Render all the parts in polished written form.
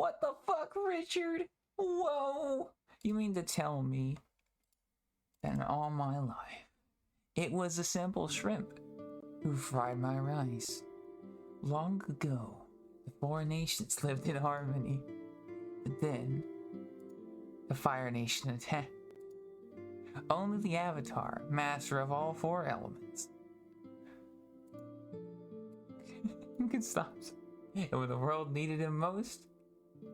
What the fuck, Richard? Whoa! You mean to tell me that in all my life, it was a simple shrimp who fried my rice? Long ago, the four nations lived in harmony. But then, the Fire Nation attacked. Only the Avatar, master of all four elements, could stop. And when the world needed him most,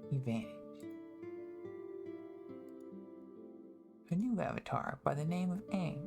he vanished. A new Avatar by the name of Aang.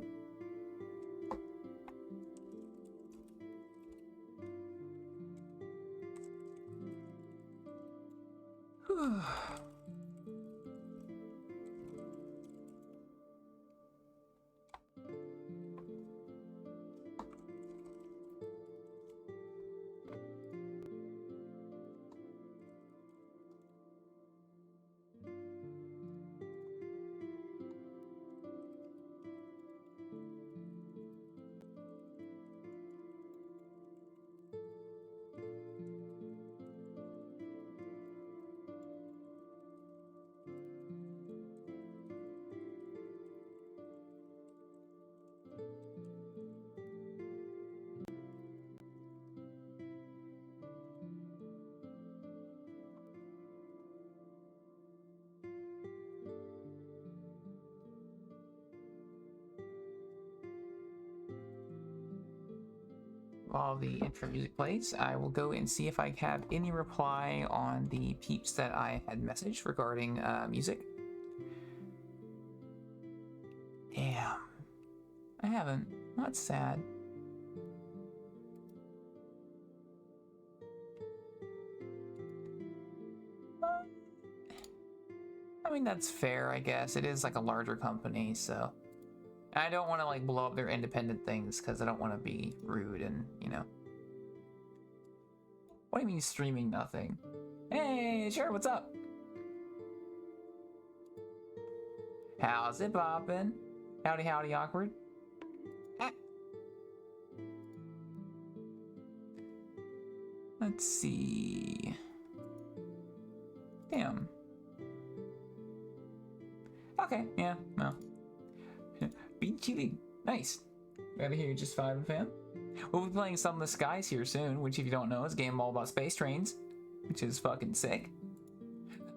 While the intro music plays, I will go and see if I have any reply on the peeps that I had messaged regarding music. Damn. I haven't. That's sad. I mean, that's fair, I guess. It is like a larger company, so... I don't want to like blow up their independent things because I don't want to be rude and, you know. What do you mean streaming nothing? Hey, sure, what's up? How's it poppin'? Howdy, howdy, awkward. Ah. Let's see. Damn. Okay, yeah, no. Beat cheating. Nice. Glad to hear you're just fine, fam. We'll be playing Sunless Skies here soon, which if you don't know is a game all about space trains, which is fucking sick.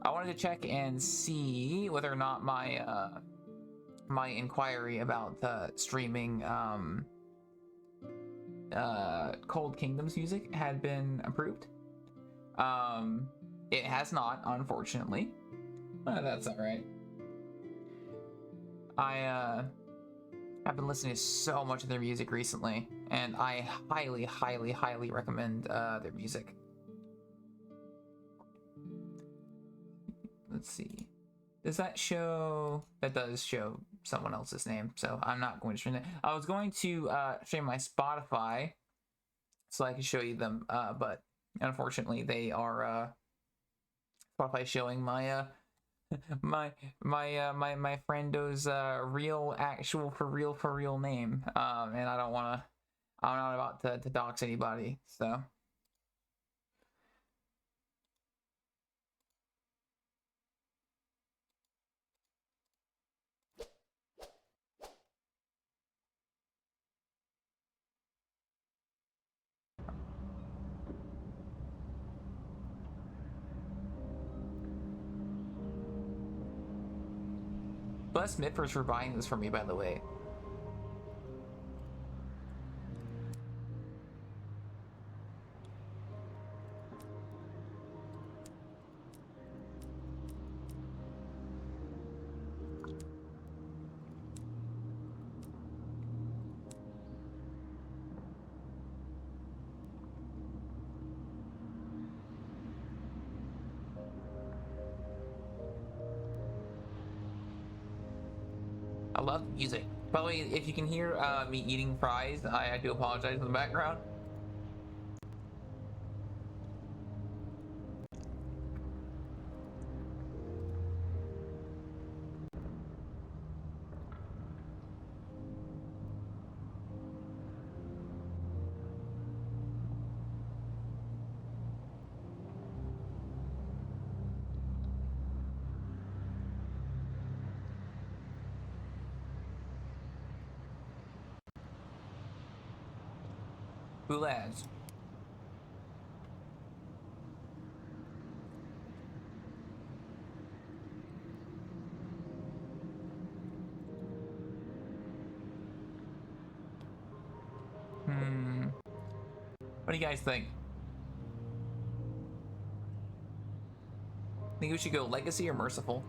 I wanted to check and see whether or not my my inquiry about streaming Cold Kingdoms music had been approved. It has not, unfortunately. That's alright. I've been listening to so much of their music recently, and I highly, highly, highly recommend their music. Let's see. Does that show? That does show someone else's name, so I'm not going to stream that. I was going to stream my Spotify so I could show you them, but unfortunately they are Spotify showing my my friendo's real, actual, for real name, and I don't want to. I'm not about to dox anybody, so. Bless Miffers for buying this for me, by the way. I love music. Probably, if you can hear me eating fries, I do apologize in the background. Cool as. What do you guys think? Think we should go Legacy or Merciful?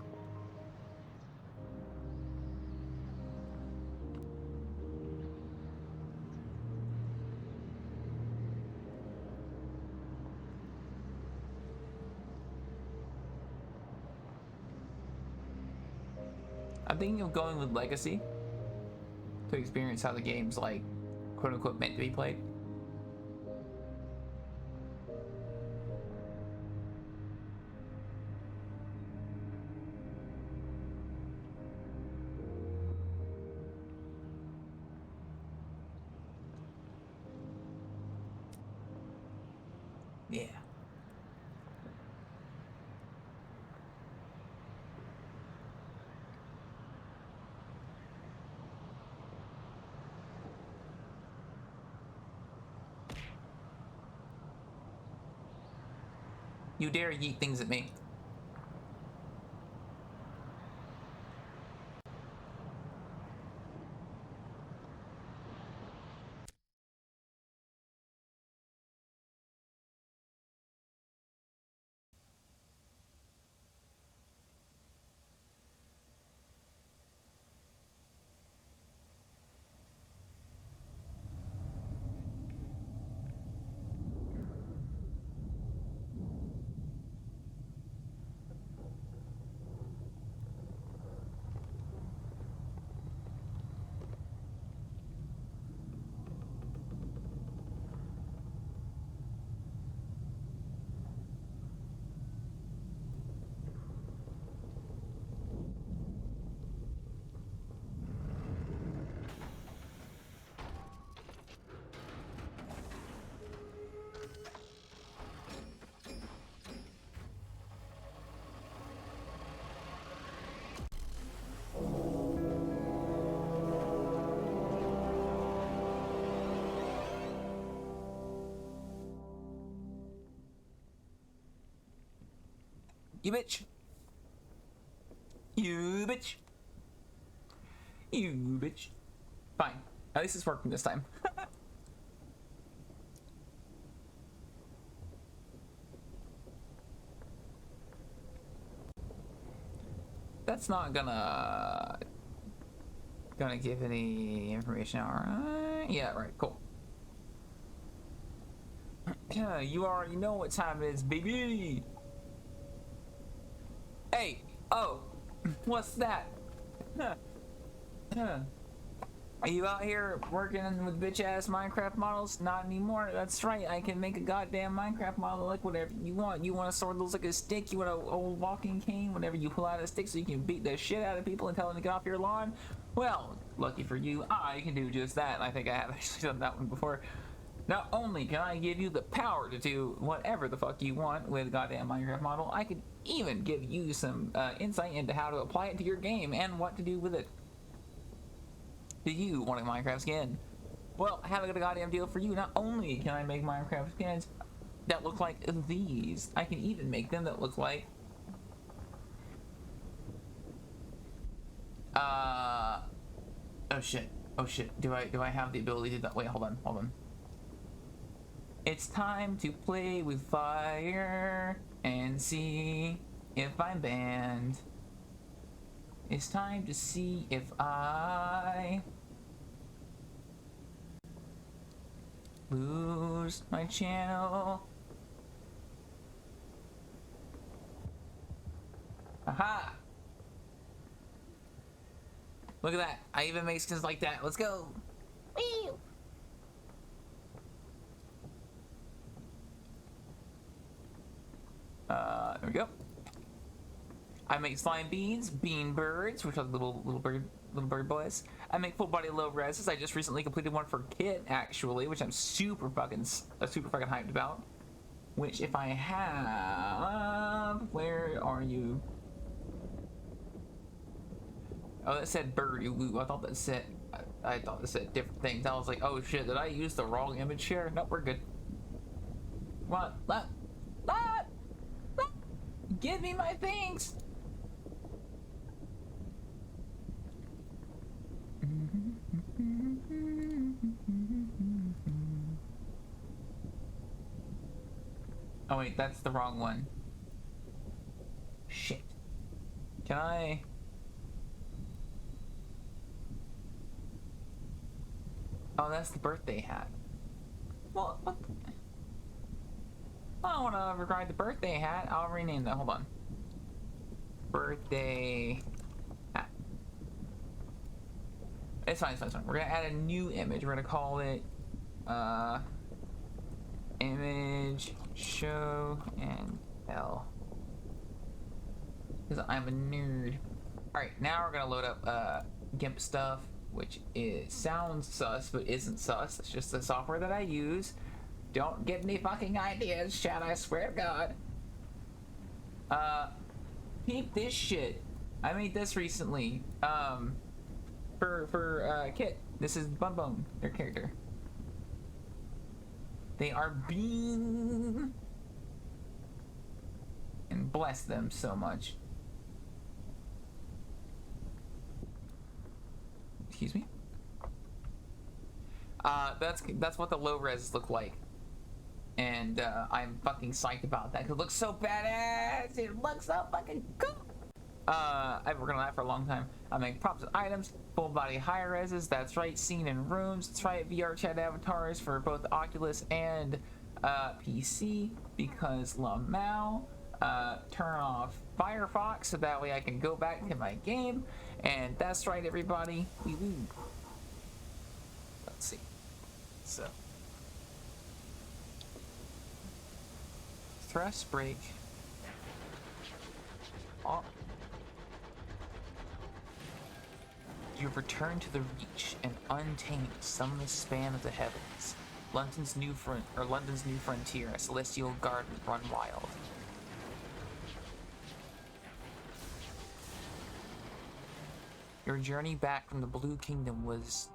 I'm thinking of going with Legacy to experience how the game's like, quote unquote, meant to be played. Yeah. You dare yeet things at me. You bitch. You bitch. You bitch. Fine. At least it's working this time. That's not gonna give any information out, right? Yeah, right, cool. You already know what time it is, baby. Hey, oh, what's that? Are you out here working with bitch-ass Minecraft models? Not anymore. That's right, I can make a goddamn Minecraft model like whatever you want. You want a sword that looks like a stick? You want an old walking cane? Whenever you pull out a stick so you can beat the shit out of people and tell them to get off your lawn? Well, lucky for you, I can do just that. I think I have actually done that one before. Not only can I give you the power to do whatever the fuck you want with a goddamn Minecraft model, I could even give you some insight into how to apply it to your game and what to do with it. Do you want a Minecraft skin? Well, I have a goddamn deal for you. Not only can I make Minecraft skins that look like these, I can even make them that look like oh shit. Oh shit. Do I have the ability to do that? Wait, hold on. It's time to play with fire and see if I'm banned. It's time to see if I lose my channel. Aha! Look at that. I even make skins like that. Let's go. Whee! There we go. I make slime beans, bean birds, which are little bird boys. I make full body low reses. I just recently completed one for Kit, actually, which I'm super fucking hyped about. Which, if I have, where are you? Oh, that said bird. Ooh, I thought that said. I thought it said different things. I was like, oh shit, did I use the wrong image here? Nope, we're good. What? Give me my things! Oh wait, that's the wrong one. Shit. Can I... Oh, that's the birthday hat. Well, what? I don't want to override the birthday hat. I'll rename that. Hold on. Birthday hat. It's fine, it's fine, it's fine. We're gonna add a new image. We're gonna call it image show and tell. Because I'm a nerd. Alright, now we're gonna load up GIMP stuff, which sounds sus but isn't sus. It's just the software that I use. Don't get any fucking ideas, chat, I swear to God. Peep this shit. I made this recently. For Kit. This is Bun Bone, their character. They are being... And bless them so much. Excuse me? That's what the low res look like. And I'm fucking psyched about that because it looks so badass. It looks so fucking cool. I've been working on that for a long time. I make props and items, full body high reses. That's right, scene in rooms. That's right, VR chat avatars for both Oculus and PC because Lamau. Turn off Firefox so that way I can go back to my game. And that's right, everybody. Woo. Let's see. So. Thrust break. Oh. You've returned to the Reach, an untamed, sunless span of the heavens. London's new frontier, a celestial garden run wild. Your journey back from the Blue Kingdom was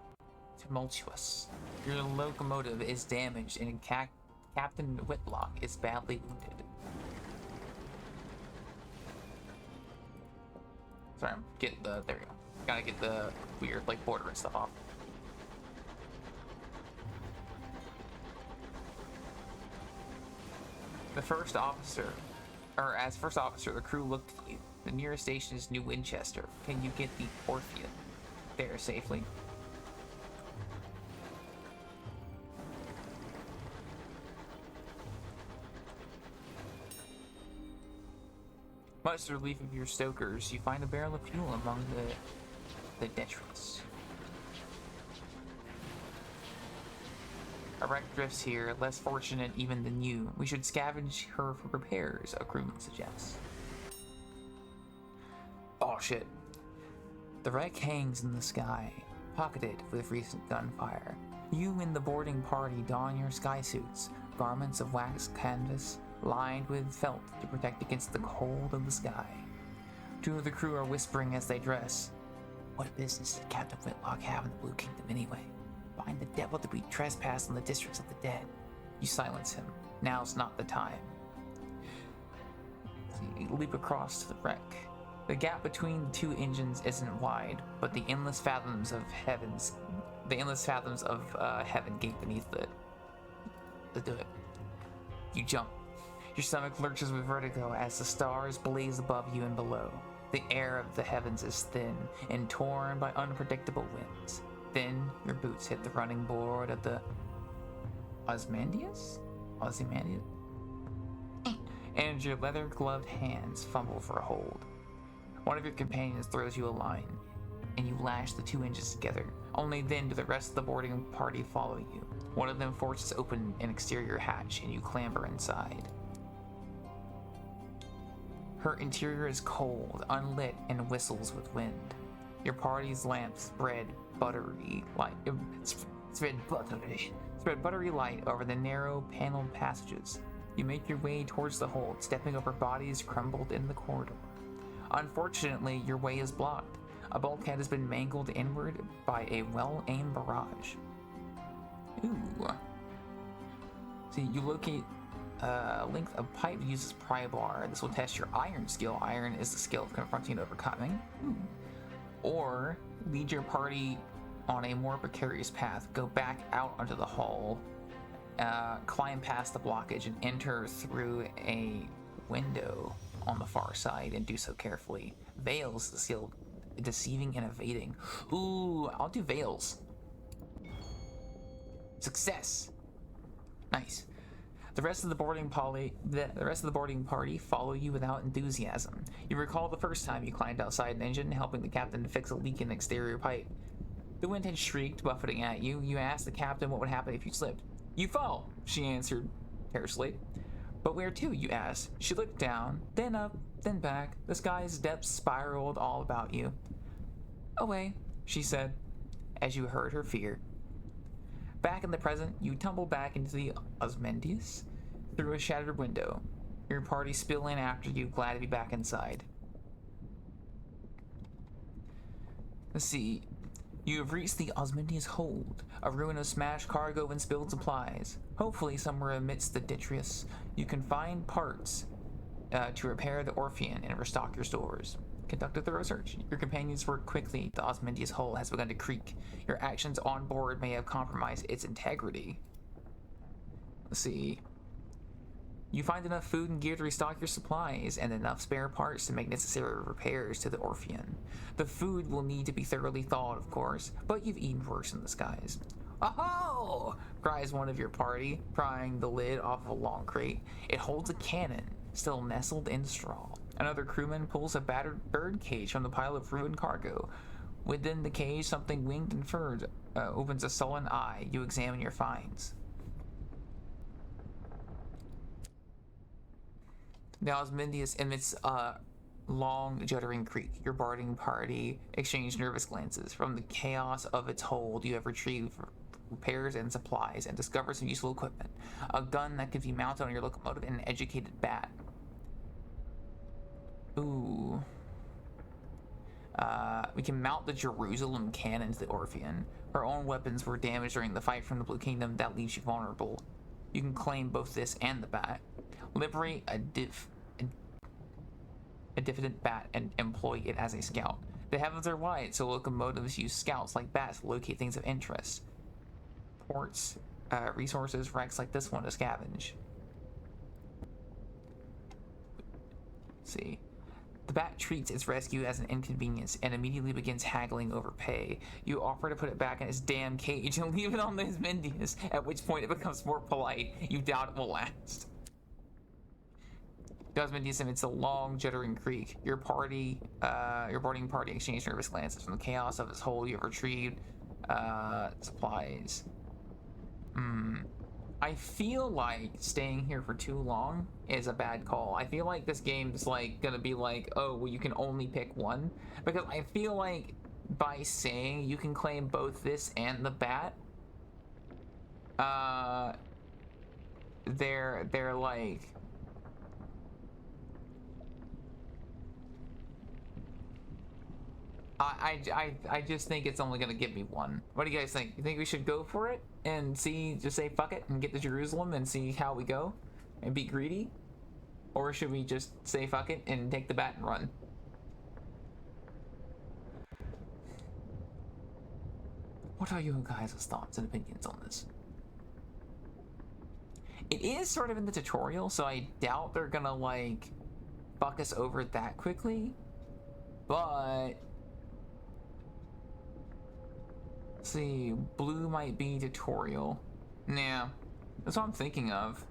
tumultuous. Your locomotive is damaged and Captain Whitlock is badly wounded. Sorry, I'm getting there we go. Gotta get the weird, like, border and stuff off. As first officer, the crew looked at you. The nearest station is New Winchester. Can you get the Orpheum there safely? Much to the relief of your stokers, you find a barrel of fuel among the detritus. A wreck drifts here, less fortunate even than you. We should scavenge her for repairs, a crewman suggests. Oh shit. The wreck hangs in the sky, pocketed with recent gunfire. You and the boarding party don your sky suits, garments of waxed canvas, lined with felt to protect against the cold of the sky. Two of the crew are whispering as they dress. What business did Captain Whitlock have in the Blue Kingdom anyway? Find the devil to be trespassed on the districts of the dead. You silence him. Now's not the time. You leap across to the wreck. The gap between the two engines isn't wide, but the endless fathoms of heaven gape beneath it. Let's do it. You jump. Your stomach lurches with vertigo as the stars blaze above you and below. The air of the heavens is thin and torn by unpredictable winds. Then your boots hit the running board of the Ozymandias? And your leather-gloved hands fumble for a hold. One of your companions throws you a line, and you lash the two engines together. Only then do the rest of the boarding party follow you. One of them forces open an exterior hatch, and you clamber inside. Her interior is cold, unlit, and whistles with wind. Your party's lamps spread buttery light over the narrow paneled passages. You make your way towards the hold, stepping over bodies crumbled in the corridor. Unfortunately, your way is blocked. A bulkhead has been mangled inward by a well-aimed barrage. Ooh. See, you locate a length of pipe uses pry bar. This will test your iron skill. Iron is the skill of confronting and overcoming. Ooh. Or lead your party on a more precarious path. Go back out onto the hull, climb past the blockage, and enter through a window on the far side, and do so carefully. Veils is the skill deceiving and evading. Ooh, I'll do Veils. Success. Nice. The rest of the boarding party follow you without enthusiasm. You recall the first time you climbed outside an engine, helping the captain to fix a leak in the exterior pipe. The wind had shrieked, buffeting at you. You asked the captain what would happen if you slipped. You fall, she answered tersely. But where to, you asked. She looked down, then up, then back. The sky's depths spiraled all about you. Away, she said, as you heard her fear. Back in the present, you tumble back into the Osmondius through a shattered window. Your party spill in after you, glad to be back inside. Let's see. You have reached the Osmondius hold, a ruin of smashed cargo and spilled supplies. Hopefully, somewhere amidst the detritus, you can find parts to repair the Orpheon and restock your stores. Conduct a thorough search. Your companions work quickly. The Osmondius hull has begun to creak. Your actions on board may have compromised its integrity. Let's see. You find enough food and gear to restock your supplies, and enough spare parts to make necessary repairs to the Orpheon. The food will need to be thoroughly thawed, of course, but you've eaten worse in the skies. "Oh!" cries one of your party, prying the lid off of a long crate. It holds a cannon, still nestled in straw. Another crewman pulls a battered bird cage from the pile of ruined cargo. Within the cage, something winged and furred opens a sullen eye. You examine your finds. The Osmondius emits a long, juddering creak. Your boarding party exchange nervous glances. From the chaos of its hold, you have retrieved repairs and supplies and discovered some useful equipment. A gun that can be mounted on your locomotive and an educated bat. Ooh. We can mount the Jerusalem cannon to the Orpheon. Her own weapons were damaged during the fight from the Blue Kingdom. That leaves you vulnerable. You can claim both this and the bat. Liberate a diffident bat and employ it as a scout. The heavens are wide, so locomotives use scouts like bats to locate things of interest. Ports, resources, wrecks like this one to scavenge. Let's see. The bat treats its rescue as an inconvenience and immediately begins haggling over pay. You offer to put it back in its damn cage and leave it on the Osmondius, at which point it becomes more polite. You doubt it will last. Osmondius emits a long, juddering creak. Your boarding party exchange nervous glances. From the chaos of its hold, you have retrieved supplies. I feel like staying here for too long is a bad call. I feel like this game's like gonna be like, oh, well, you can only pick one, because I feel like by saying you can claim both this and the bat, they're like, I just think it's only gonna give me one. What do you guys think? You think we should go for it and see, just say fuck it and get to Jerusalem and see how we go and be greedy? Or should we just say fuck it and take the bat and run? What are you guys' thoughts and opinions on this? It is sort of in the tutorial, so I doubt they're gonna like fuck us over that quickly, but let's see, blue might be tutorial. Yeah, that's what I'm thinking of.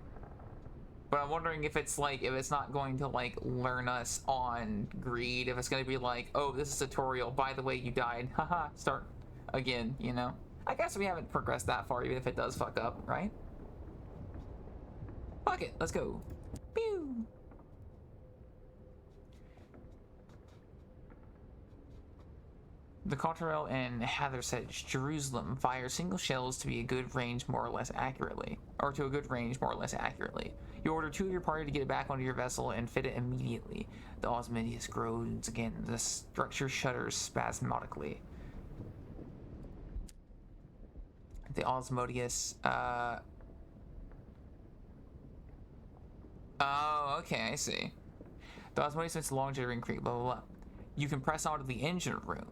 But I'm wondering if it's like, if it's not going to like learn us on greed, if it's gonna be like, oh, this is tutorial, by the way, you died, haha, start again, you know? I guess we haven't progressed that far, even if it does fuck up, right? Fuck it, let's go. Pew! The Cotterell and Hathersedge, Jerusalem, fire single shells to be a good range more or less accurately. Or to a good range more or less accurately. You order 2 of your party to get it back onto your vessel and fit it immediately. The Osmodeus groans again. The structure shudders spasmodically. The Osmodeus, oh, okay, I see. The Osmodeus makes a long jittering creak, blah, blah, blah. You can press onto the engine room.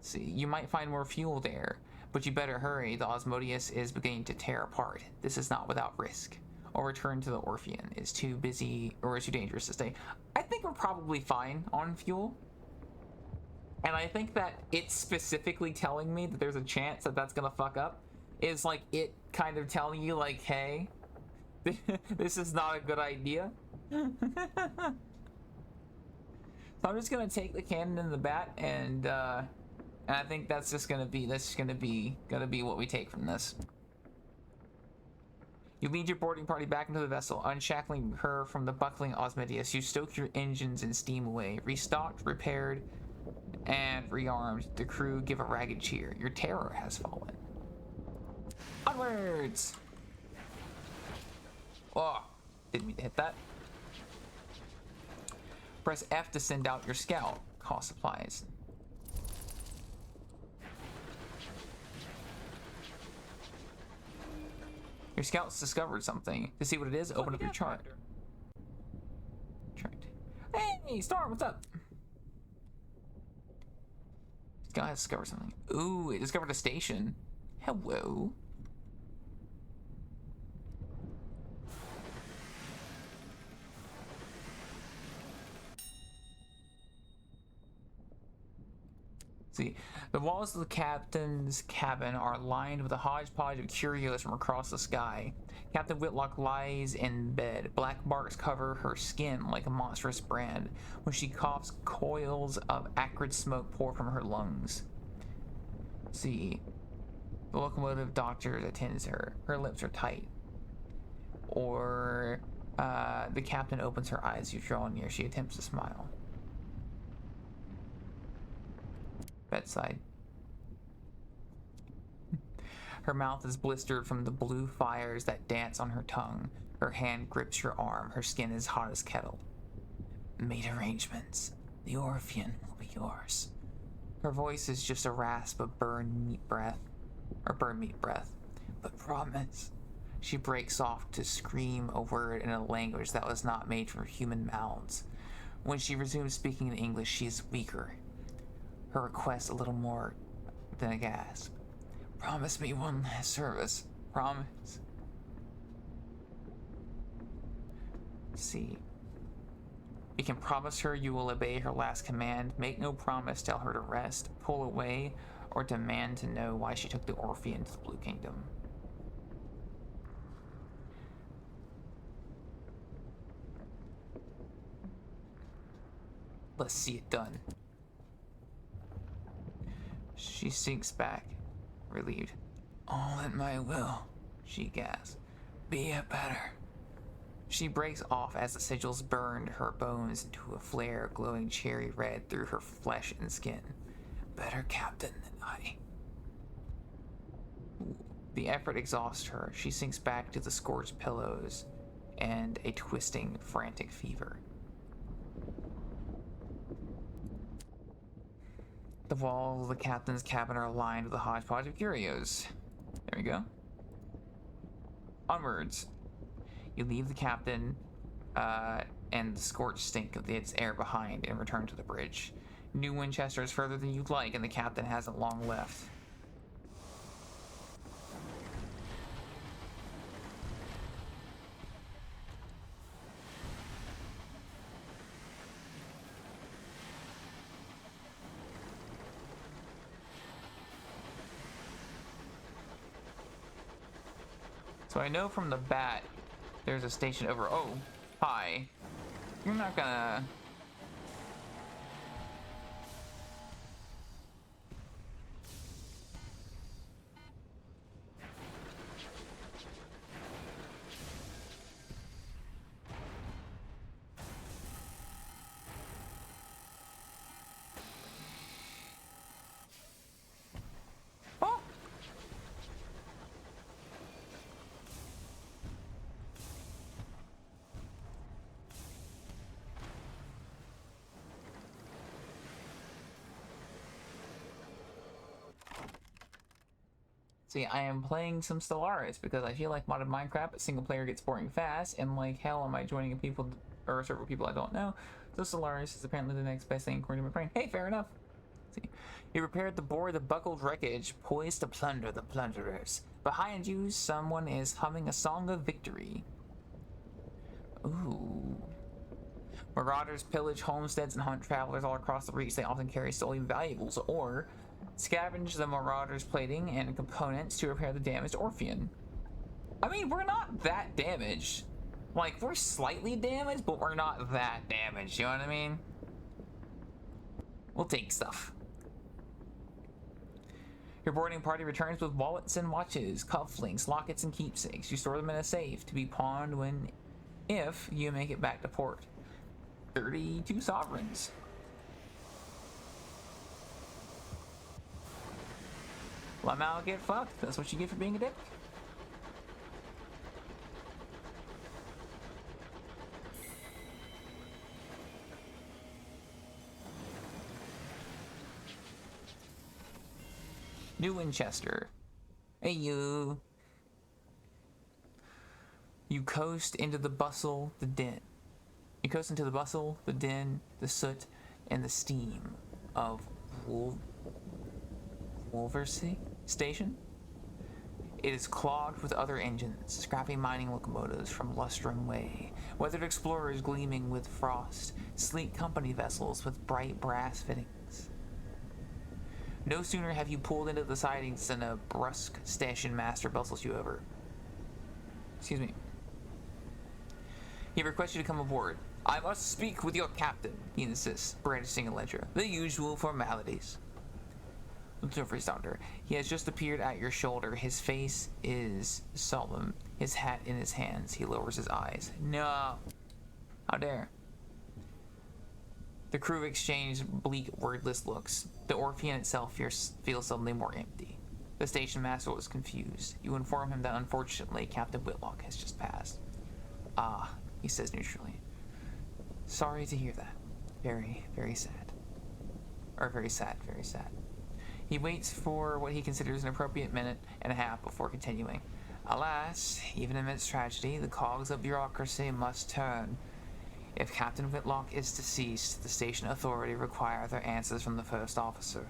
See, you might find more fuel there, but you better hurry. The Osmodeus is beginning to tear apart. This is not without risk. Or return to the Orphean. It's too busy or too dangerous to stay. I think we're probably fine on fuel. And I think that it's specifically telling me that there's a chance that that's gonna fuck up. Is like it kind of telling you like, hey, this is not a good idea. So I'm just gonna take the cannon and the bat, and I think that's just gonna be what we take from this. You lead your boarding party back into the vessel, unshackling her from the buckling Osmodeus. You stoke your engines and steam away. Restocked, repaired, and rearmed, the crew give a ragged cheer. Your terror has fallen. Onwards! Oh, didn't mean to hit that. Press F to send out your scout. Cost supplies. Your scout's discovered something. To see what it is, open up your chart. Hey, Storm, what's up? Scout has discovered something. Ooh, it discovered a station. Hello. See, the walls of the captain's cabin are lined with a hodgepodge of curios from across the sky. Captain Whitlock lies in bed. Black marks cover her skin like a monstrous brand. When she coughs, coils of acrid smoke pour from her lungs. See, the locomotive doctor attends her. Her lips are tight. Or, the captain opens her eyes. You draw near. She attempts to smile. Bedside. Her mouth is blistered from the blue fires that dance on her tongue. Her hand grips your arm. Her skin is hot as kettle. Made arrangements. The Orphean will be yours. Her voice is just a rasp of burned meat breath. But promise. She breaks off to scream a word in a language that was not made for human mouths. When she resumes speaking in English, she is weaker. Her request a little more than a gasp. Promise me one last service. Promise. See. You can promise her you will obey her last command. Make no promise, tell her to rest, pull away, or demand to know why she took the Orphean to the Blue Kingdom. Let's see it done. She sinks back, relieved. All at my will, she gasps. Be it better. She breaks off as the sigils burned her bones into a flare glowing cherry red through her flesh and skin. Better captain than I. The effort exhausts her. She sinks back to the scorched pillows and a twisting, frantic fever. The walls of the captain's cabin are lined with a hodgepodge of curios. There we go. Onwards. You leave the captain and the scorched stink of its air behind and return to the bridge. New Winchester is further than you'd like, and the captain hasn't long left. So I know from the bat, there's a station over. Oh, hi. You're not gonna. See, I am playing some Stellaris because I feel like modded Minecraft, single player gets boring fast, and like hell am I joining a people or a server of people I don't know. So Stellaris is apparently the next best thing according to my brain. Hey, fair enough. See, you repaired to board the buckled wreckage, poised to plunder the plunderers. Behind you, someone is humming a song of victory. Ooh. Marauders pillage homesteads and hunt travelers all across the reach. They often carry stolen valuables or scavenge the marauders' plating and components to repair the damaged Orpheon. I mean, we're not that damaged. Like, we're slightly damaged, but we're not that damaged, you know what I mean? We'll take stuff. Your boarding party returns with wallets and watches, cufflinks, lockets, and keepsakes. You store them in a safe to be pawned if you make it back to port. 32 sovereigns. Let Mal get fucked. That's what you get for being a dick. New Winchester. Hey, you. You coast into the bustle, the din. You coast into the bustle, the din, the soot, and the steam of Wolversea Station. It is clogged with other engines, scrappy mining locomotives from Lustrum Way, weathered explorers gleaming with frost, sleek company vessels with bright brass fittings. No sooner have you pulled into the sidings than a brusque station master bustles you over. Excuse me. He requests you to come aboard. I must speak with your captain, he insists, brandishing a ledger. The usual formalities. Delivery sounder. He has just appeared at your shoulder. His face is solemn, his hat in his hands. He lowers his eyes. No. How dare. The crew exchange bleak, wordless looks. The Orpheon itself feels suddenly more empty. The station master was confused. You inform him that unfortunately Captain Whitlock has just passed. Ah, he says neutrally. Sorry to hear that. Very, very sad. Or very sad, very sad. He waits for what he considers an appropriate minute and a half before continuing. Alas, even amidst tragedy, the cogs of bureaucracy must turn. If Captain Whitlock is deceased, the station authority require their answers from the first officer.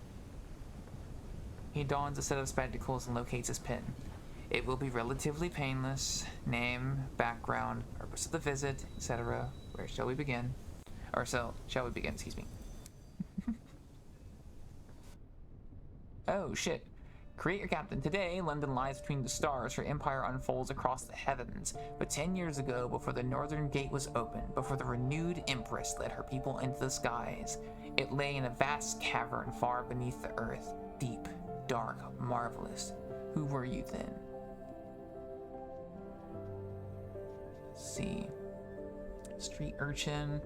He dons a set of spectacles and locates his pen. It will be relatively painless. Name, background, purpose of the visit, etc. Where shall we begin? Shall we begin, excuse me. Oh, shit. Create your captain. Today, London lies between the stars. Her empire unfolds across the heavens. But 10 years ago, before the northern gate was opened, before the renewed empress led her people into the skies, it lay in a vast cavern far beneath the earth. Deep, dark, marvelous. Who were you then? Let's see. Street urchin.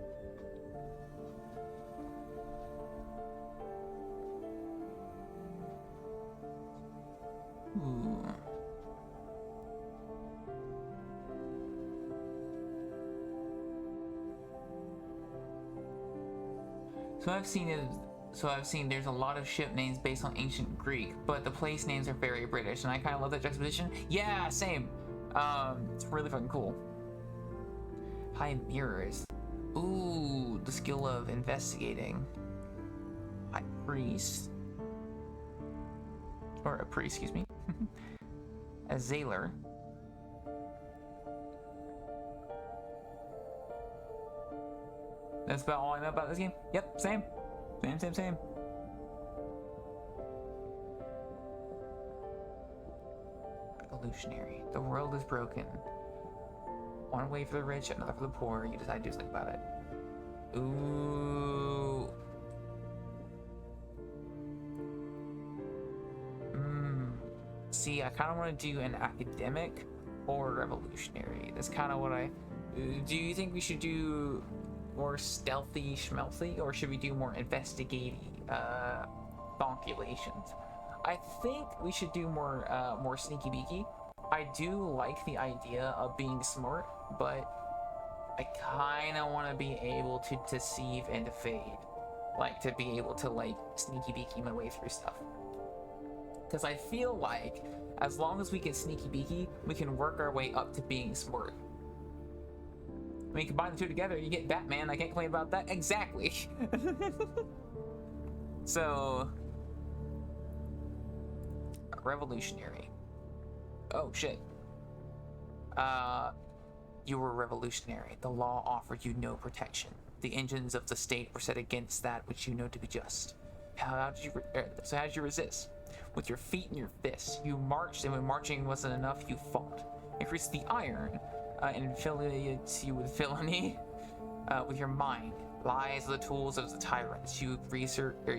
Ooh. So I've seen there's a lot of ship names based on ancient Greek, but the place names are very British, and I kind of love that juxtaposition. Yeah, same. It's really fucking cool. High mirrors. Ooh, the skill of investigating. High priest. Or a priest, excuse me. A Zaylor. That's about all I know about this game. Yep, same. Same. Revolutionary. The world is broken. One way for the rich, another for the poor. You decide to do something about it. Ooh. See, I kind of want to do an academic or revolutionary. That's kind of what I... Do you think we should do more stealthy schmelthy, or should we do more investigating calculations? I think we should do more sneaky beaky. I do like the idea of being smart, but I kind of want to be able to deceive and to fade. Like, to be able to, like, sneaky beaky my way through stuff. Because I feel like as long as we get sneaky beaky, we can work our way up to being smart. When you combine the two together, you get Batman. I can't complain about that. Exactly. So, revolutionary. Oh shit. You were revolutionary. The law offered you no protection. The engines of the state were set against that which you know to be just. How did you resist? With your feet and your fists. You marched, and when marching wasn't enough, you fought. Increased the iron, and affiliates you with villainy, with your mind. Lies are the tools of the tyrants. You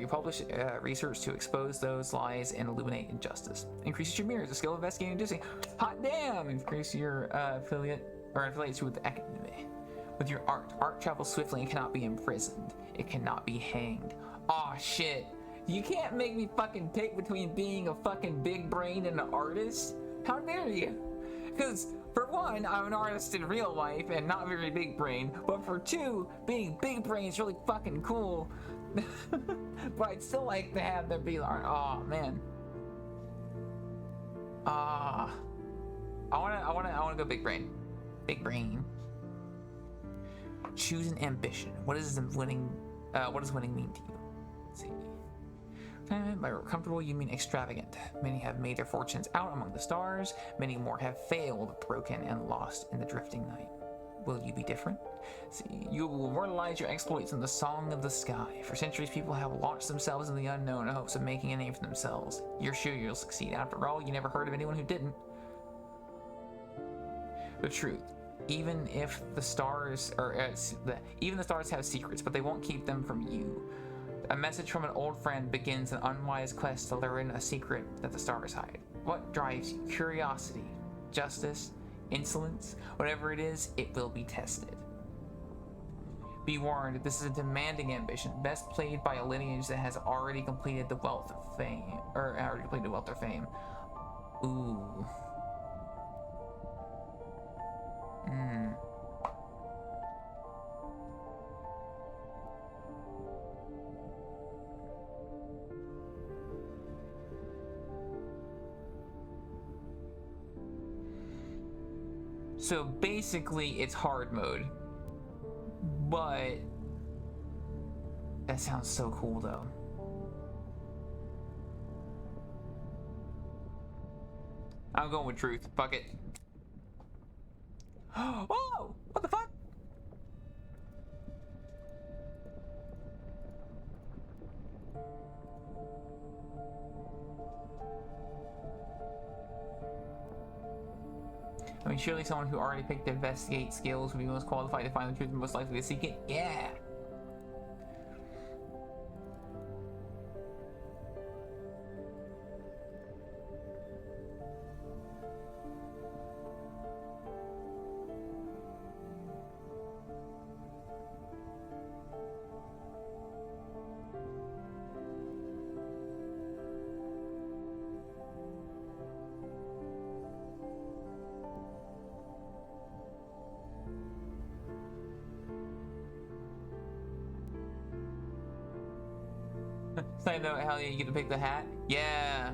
publish research to expose those lies and illuminate injustice. Increases your mirrors, the skill of investigating and deducing. Hot damn! Increase your affiliates you with the academy. With your art. Art travels swiftly and cannot be imprisoned. It cannot be hanged. Aw, shit. You can't make me fucking pick between being a fucking big brain and an artist. How dare you? Because, for one, I'm an artist in real life and not very big brain. But for two, being big brain is really fucking cool. But I'd still like to have there be art. Oh, man. I wanna go big brain. Big brain. Choose an ambition. What does winning mean to you? Let's see. By comfortable, you mean extravagant. Many have made their fortunes out among the stars. Many more have failed, broken, and lost in the drifting night. Will you be different? See, you will immortalize your exploits in the song of the sky. For centuries, people have launched themselves in the unknown in hopes of making a name for themselves. You're sure you'll succeed. After all, you never heard of anyone who didn't. The truth. Even if the stars, even the stars have secrets, but they won't keep them from you. A message from an old friend begins an unwise quest to learn a secret that the stars hide. What drives you? Curiosity, justice, insolence, whatever it is, it will be tested. Be warned, this is a demanding ambition, best played by a lineage that has already completed the wealth of fame, Ooh. So basically, it's hard mode. But that sounds so cool, though. I'm going with truth. Fuck it. Whoa! What the fuck? I mean, surely someone who already picked the investigate skills would be most qualified to find the truth and most likely to seek it. Yeah. Side note, how you get to pick the hat? Yeah.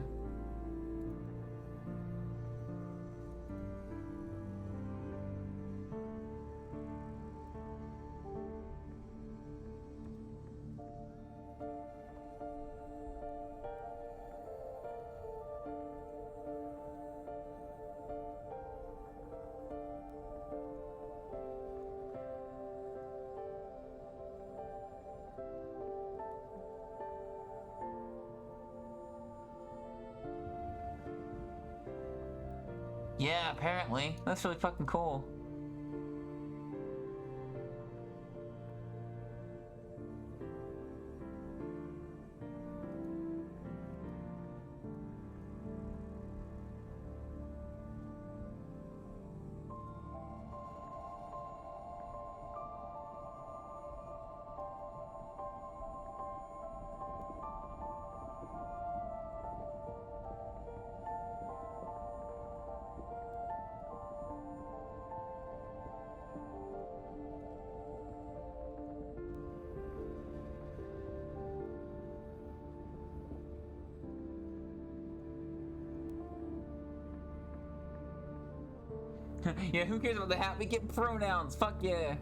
Yeah, apparently. That's really fucking cool. Yeah, who cares about the hat? We get pronouns. Fuck yeah.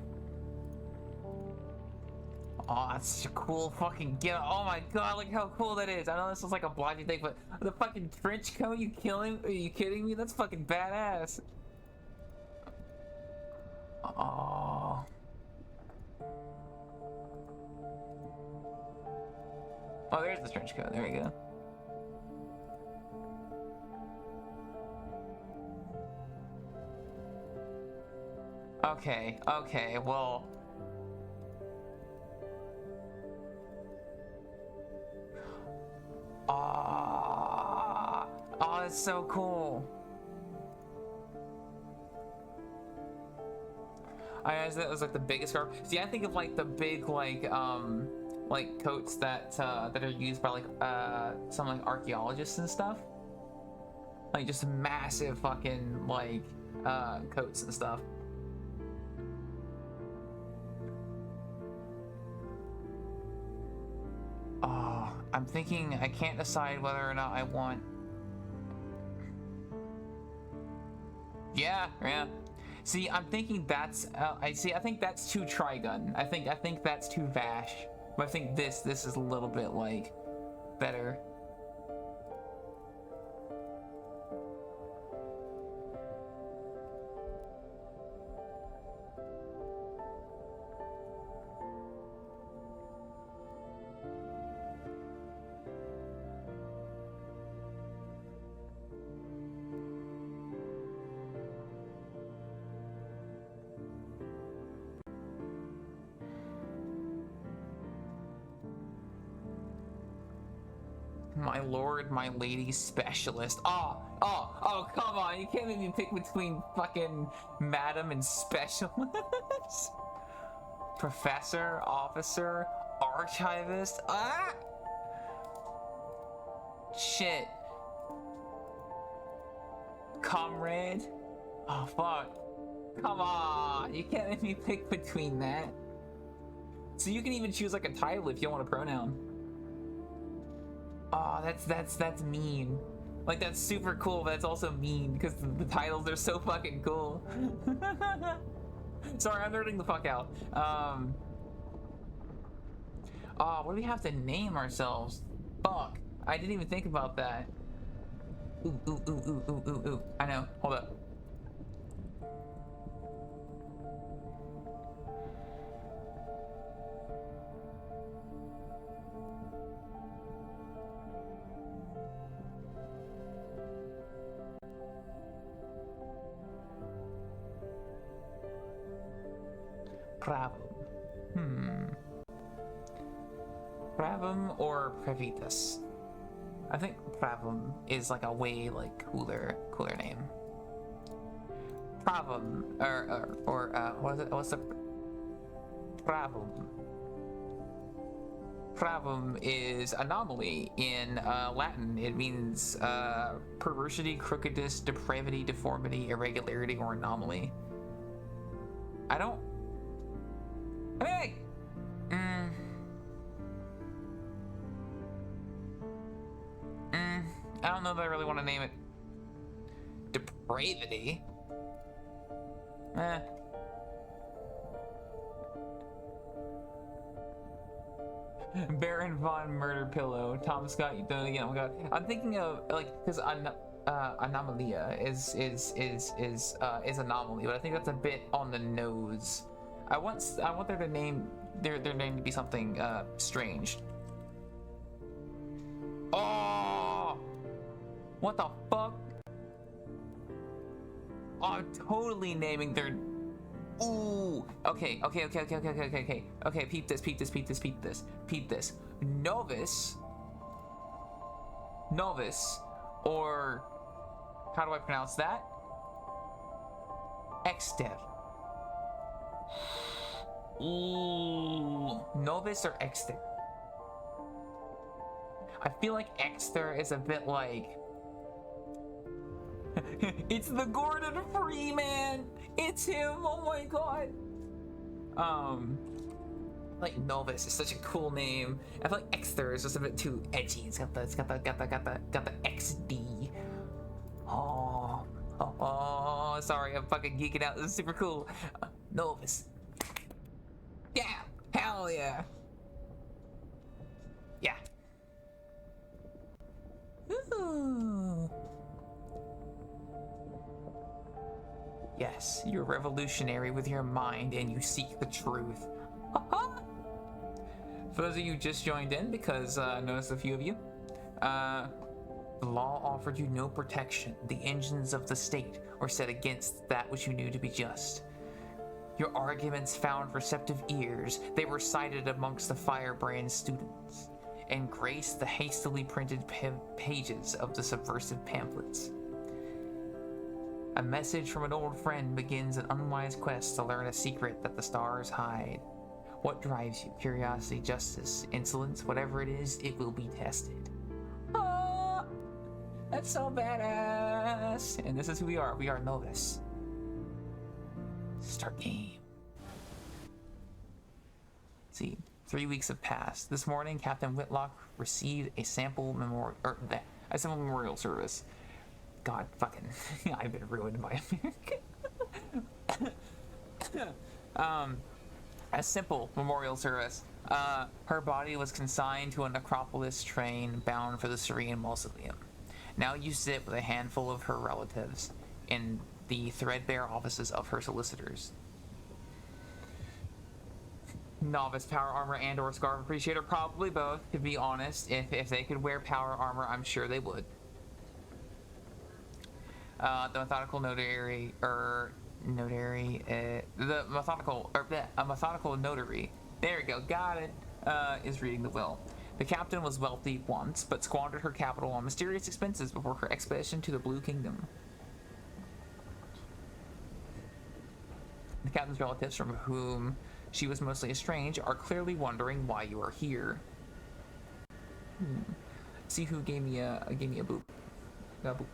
Oh, that's such a cool fucking get. Oh my god, look how cool that is. I know this is like a blondie thing, but the fucking trench coat, you killing? Are you kidding me? That's fucking badass. Oh. Oh, there's the trench coat. There we go. Okay, okay, well. Oh, oh, that's so cool. I guess that was like the biggest scarf. See, I think of like the big like coats that that are used by like some like archaeologists and stuff. Like just massive fucking like coats and stuff. Oh, I'm thinking I can't decide whether or not I want. Yeah, yeah. See, I'm thinking that's I think that's too Trigun. I think that's too Vash. But I think this is a little bit like better. My lord, my lady specialist. Oh, come on. You can't even pick between fucking madam and specialist. Professor, officer, archivist. Ah! Shit. Comrade. Oh, fuck. Come on. You can't let me pick between that. So you can even choose like a title if you want a pronoun. Oh, that's mean. Like, that's super cool, but that's also mean because the titles are so fucking cool. Sorry, I'm nerding the fuck out. Oh, what do we have to name ourselves? Fuck, I didn't even think about that. Ooh. I know. Hold up. Pravum. Pravum or Pravitas? I think Pravum is like a way like cooler name. Pravum or what is it? What's the Pravum? Pravum is anomaly in Latin. It means perversity, crookedness, depravity, deformity, irregularity, or anomaly. Hey! I don't know that I really want to name it Depravity. Baron Von Murder Pillow. Tom Scott, you done it again. Oh my god. I'm thinking of like because Anomalia is anomaly, but I think that's a bit on the nose. I want their name to be something strange. Oh, what the fuck? Oh, I'm totally naming their. Ooh. Okay. Peep this. Novice, or how do I pronounce that? Exter. Ooh, Novus or Exter? I feel like Exter is a bit like it's the Gordon Freeman. It's him. Oh my god. Like Novus is such a cool name. I feel like Exter is just a bit too edgy. It's got the XD. Oh. Oh, sorry, I'm fucking geeking out. This is super cool. Novus. Yeah, hell yeah. Yeah. Ooh. Yes, you're revolutionary with your mind and you seek the truth. For those of you who just joined in, because I noticed a few of you, the law offered you no protection. The engines of the state were set against that which you knew to be just. Your arguments found receptive ears. They were cited amongst the firebrand students and graced the hastily printed pages of the subversive pamphlets. A message from an old friend begins an unwise quest to learn a secret that the stars hide. What drives you? Curiosity, justice, insolence, whatever it is, it will be tested. Oh, that's so badass. And this is who we are. We are Novus. Start game. Let's see, 3 weeks have passed. This morning, Captain Whitlock received a sample memorial service. God fucking, I've been ruined by American. A simple memorial service. Her body was consigned to a necropolis train bound for the Serene Mausoleum. Now you sit with a handful of her relatives in the threadbare offices of her solicitors. Novice power armor and or scarf appreciator, probably both, to be honest. If they could wear power armor, I'm sure they would. The methodical notary, a methodical notary, there we go, got it, is reading the will. The captain was wealthy once, but squandered her capital on mysterious expenses before her expedition to the Blue Kingdom. The captain's relatives, from whom she was mostly estranged, are clearly wondering why you are here. See who gave me a boop. Got booped.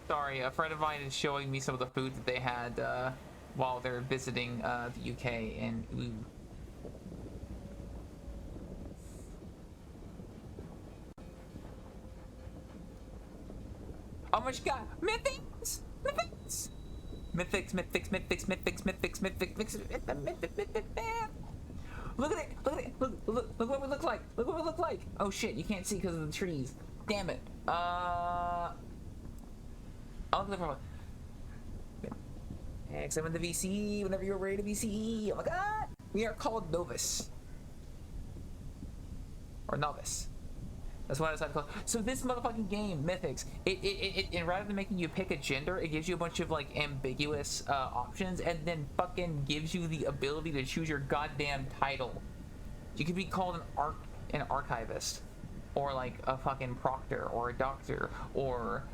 Sorry, a friend of mine is showing me some of the food that they had while they're visiting the UK, and ooh. Oh my god! Mythics! Mythics! Mythics, mythics, mythics, mythics, mythics, mythics, mythics. Look at it! Look at it! Look what we look like! Look what we look like! Oh shit, you can't see because of the trees. Damn it. I'll look for X7 the VC whenever you're ready to VC. Oh my god! We are called Novus. Or Novice. That's what I decided to call it. So this motherfucking game, Mythics, it rather than making you pick a gender, it gives you a bunch of like ambiguous options and then fucking gives you the ability to choose your goddamn title. You could be called an archivist, or like a fucking proctor, or a doctor, or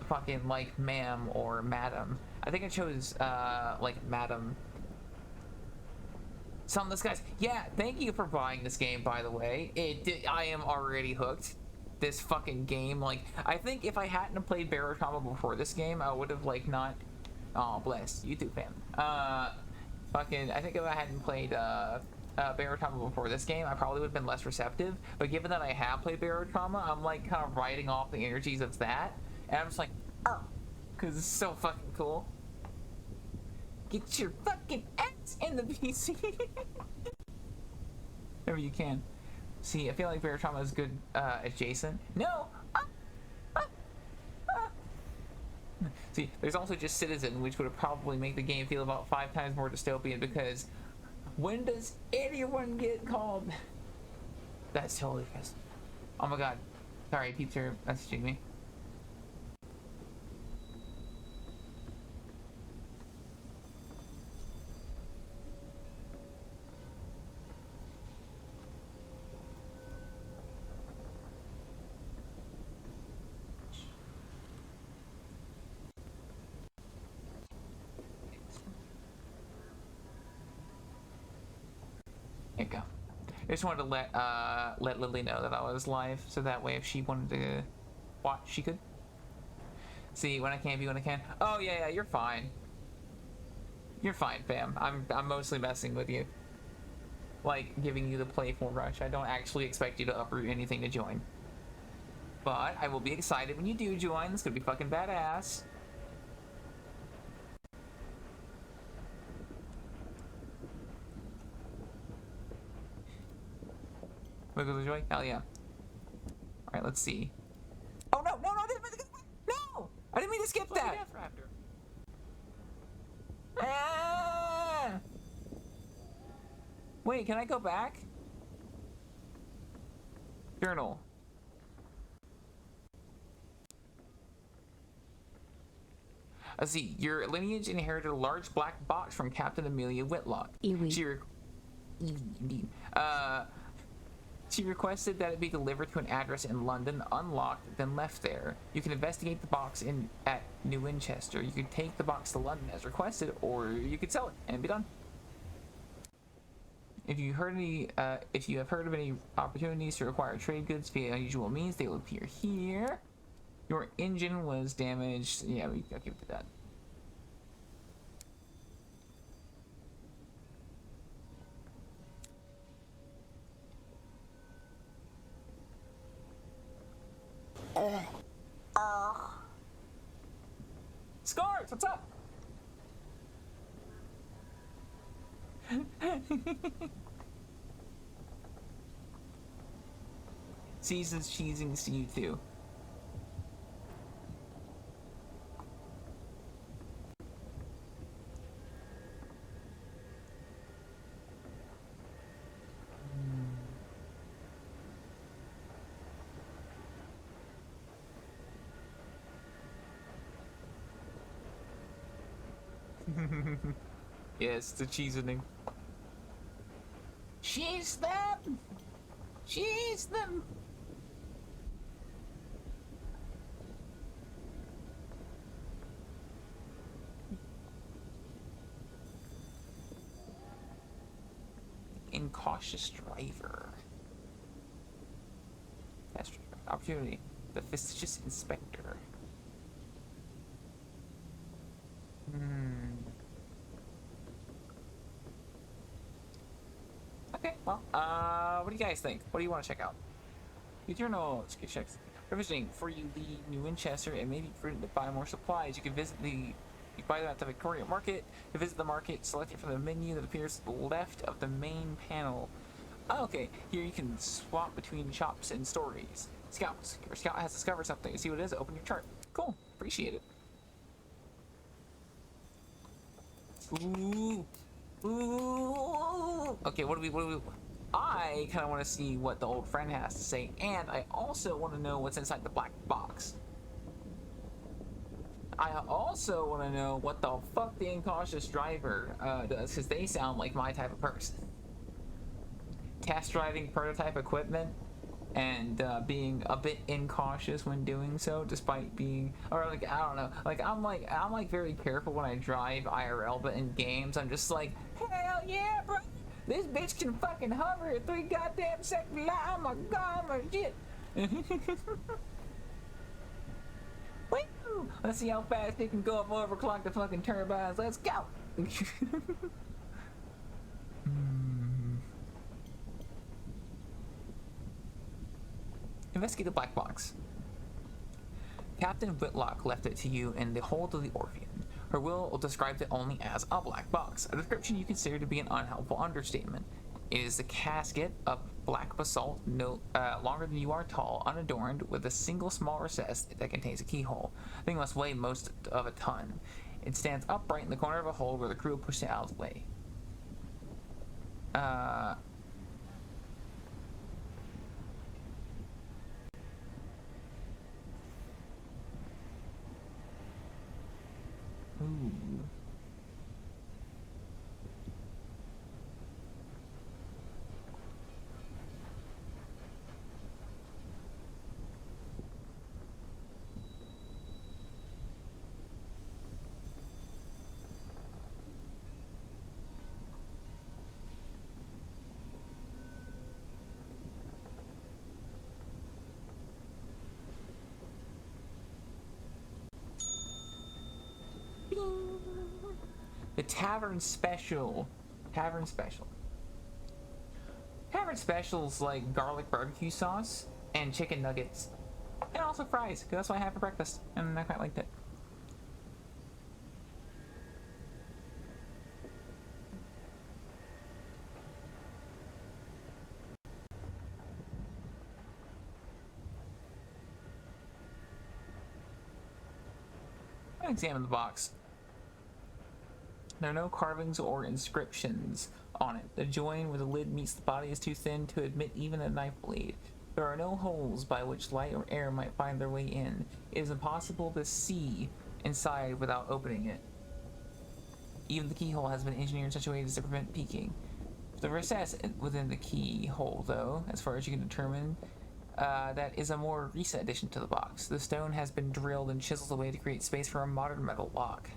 fucking like ma'am or madam. I think I chose like madam. Sunless Skies. Yeah, thank you for buying this game, by the way. I am already hooked. This fucking game, like, I think if I hadn't played Barotrauma before this game, I would have like not. Oh, bless YouTube fan. Fucking, I think if I hadn't played Barotrauma before this game, I probably would have been less receptive. But given that I have played Barotrauma, I'm like kind of riding off the energies of that, and I'm just like, oh, because it's so fucking cool. Get your fucking ass in the PC. Whenever you can. See, I feel like Barotrauma is good adjacent. No. See, there's also just Citizen, which would probably make the game feel about 5 times more dystopian, because when does anyone get called? That's totally fast. Oh my god. Sorry, peeps are messaging me. There you go. I just wanted to let Lily know that I was live, so that way if she wanted to watch, she could. See, when I can't be when I can. Oh yeah, you're fine. You're fine, fam. I'm mostly messing with you. Like, giving you the playful rush. I don't actually expect you to uproot anything to join. But I will be excited when you do join. It's gonna be fucking badass. Wiggle the joy? Hell yeah. Alright, let's see. Oh no, no, no, I didn't mean to, no! I didn't mean to skip that! Ah! Wait, can I go back? Journal. Let's see. Your lineage inherited a large black box from Captain Amelia Whitlock. She requested that it be delivered to an address in London, unlocked, then left there. You can investigate the box at New Winchester. You could take the box to London as requested, or you could sell it and be done. If you have heard of any opportunities to acquire trade goods via unusual means, they will appear here. Your engine was damaged. Yeah, I'll give it to that. Scars, what's up? Seasons cheesings to you too. Yes, the cheesening. Cheese them! Cheese them! Incautious driver. That's opportunity. The fastidious inspector. Okay, well, what do you guys think? What do you want to check out? Eternal checks. Provisioning for you leave New Winchester, and maybe prudent to buy more supplies. You can buy them at the Victoria Market. To visit the market, select it from the menu that appears to the left of the main panel. Oh, okay, here you can swap between shops and stories. Scouts. Your scout has discovered something. See what it is? Open your chart. Cool. Appreciate it. Ooh. Ooh. Okay, what do we I kind of want to see what the old friend has to say, and I also want to know what's inside the black box. I also want to know what the fuck the incautious driver does, because they sound like my type of person. Test driving prototype equipment and being a bit incautious when doing so, despite being, or like, I don't know, like I'm like very careful when I drive IRL, but in games I'm just like, hell yeah, bro. This bitch can fucking hover at 3 goddamn seconds. Oh my god, my shit. Woo! Let's see how fast it can go up overclock the fucking turbines. Let's go. Investigate the black box. Captain Whitlock left it to you in the hold of the Orpheum. Her will described it only as a black box, a description you consider to be an unhelpful understatement. It is a casket of black basalt, longer than you are tall, unadorned, with a single small recess that contains a keyhole. The thing must weigh most of a ton. It stands upright in the corner of a hole where the crew pushed it out of the way. Ooh. The Tavern Special. Tavern Special. Tavern Special's like garlic barbecue sauce and chicken nuggets. And also fries, because that's what I had for breakfast. And I quite liked it. Examine the box. There are no carvings or inscriptions on it. The joint where the lid meets the body is too thin to admit even a knife blade. There are no holes by which light or air might find their way in. It is impossible to see inside without opening it. Even the keyhole has been engineered in such a way as to prevent peeking. The recess within the keyhole, though, as far as you can determine, that is a more recent addition to the box. The stone has been drilled and chiseled away to create space for a modern metal lock.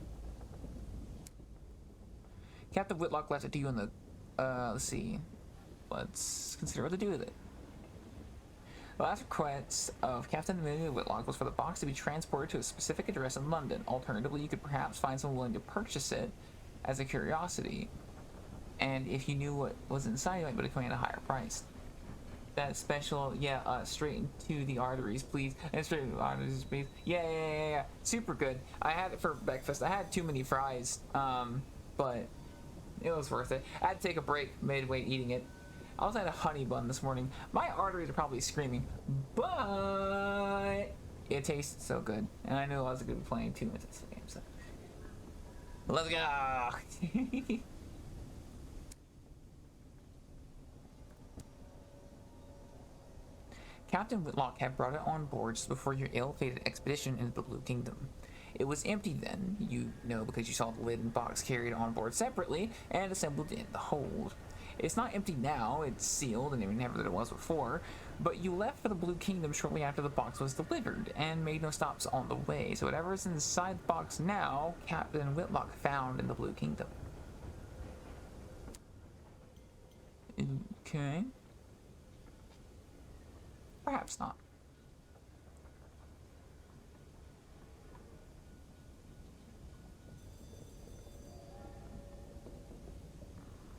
Captain Whitlock left it to you in the, let's see. Let's consider what to do with it. The last request of Captain Amelia Whitlock was for the box to be transported to a specific address in London. Alternatively, you could perhaps find someone willing to purchase it as a curiosity. And if you knew what was inside, you might be able to command a higher price. That special, yeah, straight into the arteries, please. And straight into the arteries, please. Yeah. Super good. I had it for breakfast. I had too many fries, but it was worth it. I had to take a break midway eating it. I also had a honey bun this morning. My arteries are probably screaming, but it tasted so good. And I knew I was going to be playing 2 minutes of the game, so. Let's go! Captain Whitlock had brought it on board just before your ill-fated expedition into the Blue Kingdom. It was empty then, you know, because you saw the lid and box carried on board separately and assembled in the hold. It's not empty now, it's sealed and never that it was before, but you left for the Blue Kingdom shortly after the box was delivered and made no stops on the way, so whatever is inside the box now, Captain Whitlock found in the Blue Kingdom. Okay. Perhaps not.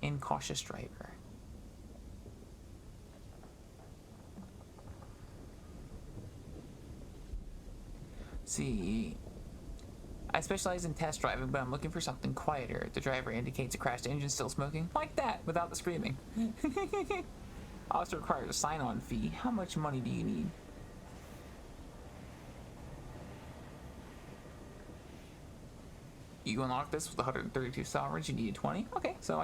Incautious driver. See, I specialize in test driving, but I'm looking for something quieter. The driver indicates a crashed engine still smoking, like that, without the screaming. Also requires a sign-on fee. How much money do you need? You unlock this with 132 sovereigns. You need 20. Okay, so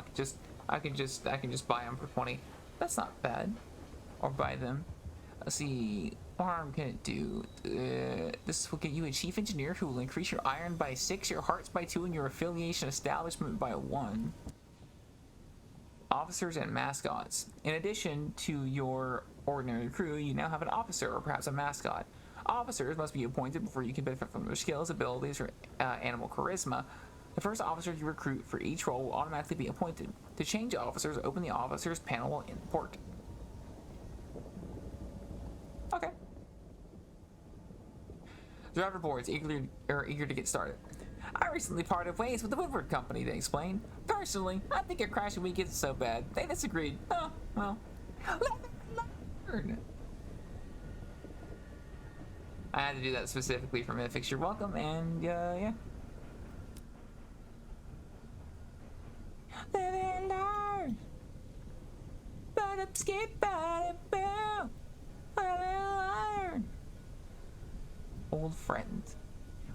I can just buy them for 20. That's not bad. Or buy them. Let's see. What harm can it do? This will get you a chief engineer who will increase your iron by 6, your hearts by 2, and your affiliation establishment by 1. Officers and mascots. In addition to your ordinary crew, you now have an officer or perhaps a mascot. Officers must be appointed before you can benefit from their skills, abilities, or animal charisma. The first officer you recruit for each role will automatically be appointed. To change officers, open the officers panel while in port. Okay. Driver boards eager to get started. I recently parted ways with the Woodward Company, they explained. Personally, I think a crashing week isn't so bad. They disagreed. Oh, well. Let me learn. I had to do that specifically for Mythics. You're welcome, and yeah. Live and learn. But up, skip, but boom. Live and learn. Old friend.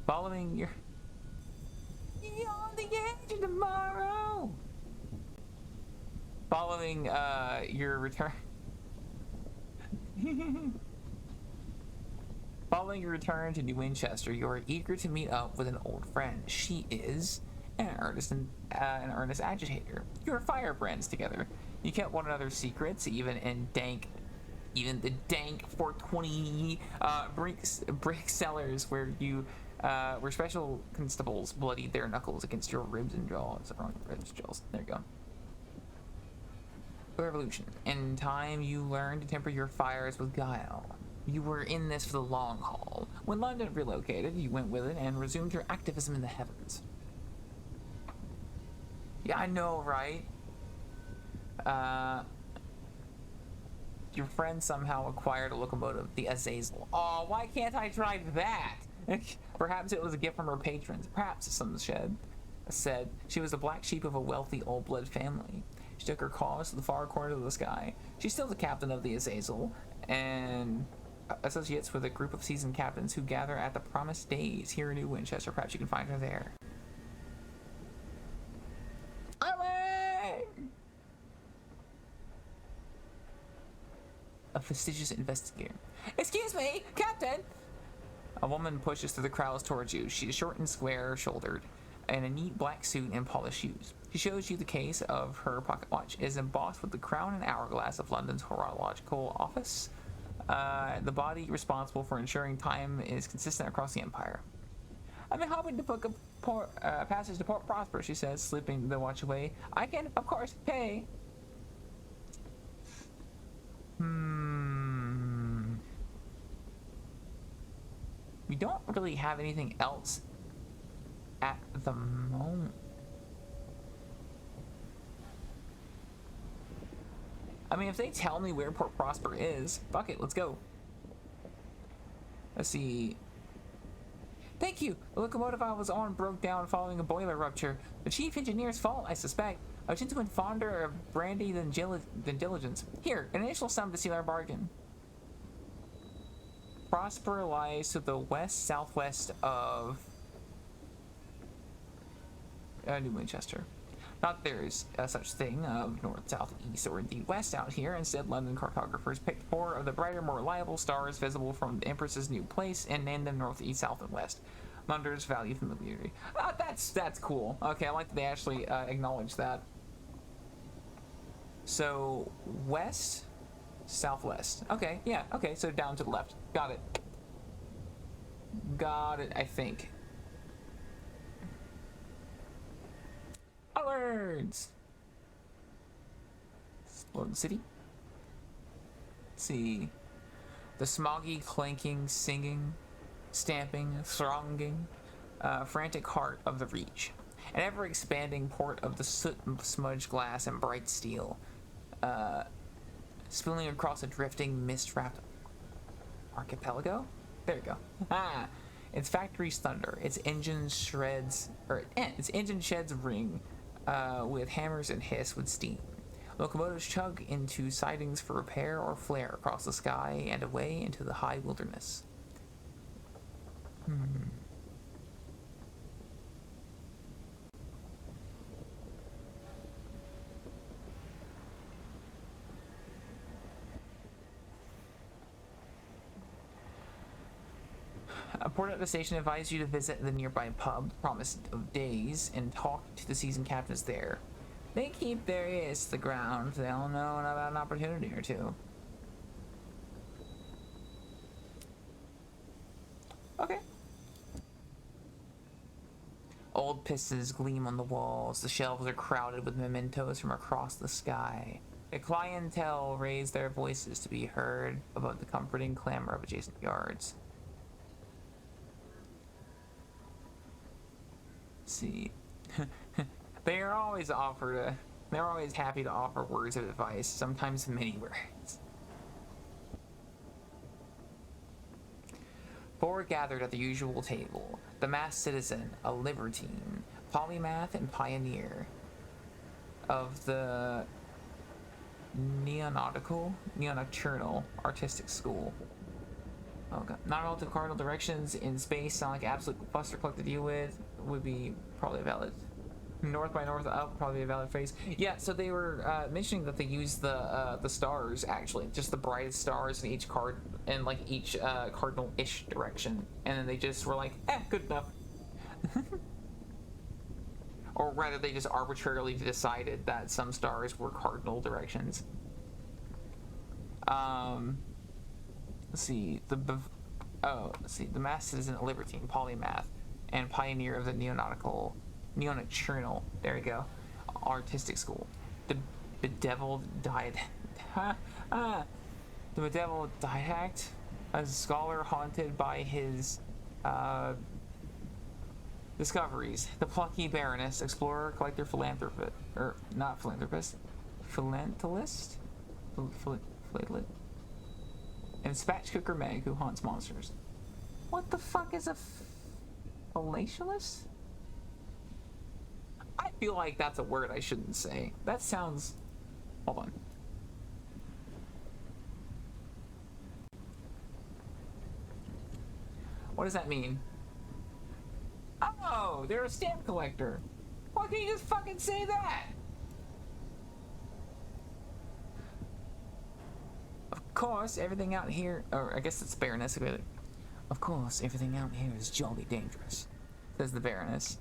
Following your... on the edge of tomorrow. Following your return. Following your return to New Winchester, you are eager to meet up with an old friend. She is an earnest agitator. You are firebrands together. You kept one another's secrets, even the dank 420 brick cellars where you. Where special constables bloodied their knuckles against your ribs and jaws. There you go. Revolution. In time, you learned to temper your fires with guile. You were in this for the long haul. When London relocated, you went with it and resumed your activism in the heavens. Yeah, I know, right? Your friend somehow acquired a locomotive, the Azazel. Oh, why can't I drive that? Perhaps it was a gift from her patrons. Perhaps, some said, she was the black sheep of a wealthy old blood family. She took her cause to the far corner of the sky. She's still the captain of the Azazel, and associates with a group of seasoned captains who gather at the Promised Days here in New Winchester. Perhaps you can find her there. A fastidious investigator. Excuse me, Captain! A woman pushes through the crowds towards you. She is short and square-shouldered, in a neat black suit and polished shoes. She shows you the case of her pocket watch. It is embossed with the crown and hourglass of London's horological office, the body responsible for ensuring time is consistent across the empire. I've been hoping to book a passage to Port Prosper, she says, slipping the watch away. I can, of course, pay. We don't really have anything else at the moment. I mean, if they tell me where Port Prosper is, fuck it, let's go. Let's see. Thank you. The locomotive I was on broke down following a boiler rupture. The chief engineer's fault, I suspect. A gentleman fonder of brandy than diligence. Here, an initial sum to seal our bargain. Prosper lies to the west-southwest of New Winchester. Not that there is such thing of north, south, east, or indeed west out here. Instead, London cartographers picked 4 of the brighter, more reliable stars visible from the Empress's new place and named them north, east, south, and west. Londoners value familiarity. That's cool. Okay, I like that they actually acknowledge that. So, west, southwest. Okay, yeah, okay, so down to the left. Got it. Got it, I think. Alerts! Explode the city. Let's see. The smoggy, clanking, singing, stamping, thronging, frantic heart of the Reach. An ever-expanding port of the soot-smudged glass and bright steel. Spilling across a drifting, mist-wrapped archipelago? There you go. Ah! Its factories thunder. Its engine sheds ring with hammers and hiss with steam. Locomotives chug into sidings for repair or flare across the sky and away into the high wilderness. A port at the station advised you to visit the nearby pub, Promised of Days, and talk to the seasoned captains there. They keep their ears to the ground. They'll know about an opportunity or two. Okay. Old pistons gleam on the walls. The shelves are crowded with mementos from across the sky. The clientele raise their voices to be heard above the comforting clamor of adjacent yards. See. They're always happy to offer words of advice, sometimes many words. 4 gathered at the usual table: the masked citizen, a libertine, polymath, and pioneer of the nocturnal artistic school. Oh god. Not all the cardinal directions in space sound like absolute clusterfuck to deal with. Would be probably valid. North by north up, probably a valid phrase. Yeah, so they were mentioning that they use the stars, actually, just the brightest stars in each card, in like each cardinal-ish direction, and then they just were like, good enough. Or rather, they just arbitrarily decided that some stars were cardinal directions. Let's see, the masked citizen, a libertine, polymath, and pioneer of the nocturnal, there we go, artistic school. The bedeviled the bedeviled didact, a scholar haunted by his Discoveries. The plucky Baroness, explorer, collector, philanthropist, or not philanthropist, philanthropist, philately, and spatchcooker Meg, who haunts monsters. What the fuck is a philatelist? I feel like that's a word I shouldn't say. That sounds... Hold on. What does that mean? Oh, they're a stamp collector. Why can't you just fucking say that? Of course, everything out here... Or I guess it's Baroness. Of course, everything out here is jolly dangerous, says the Baroness.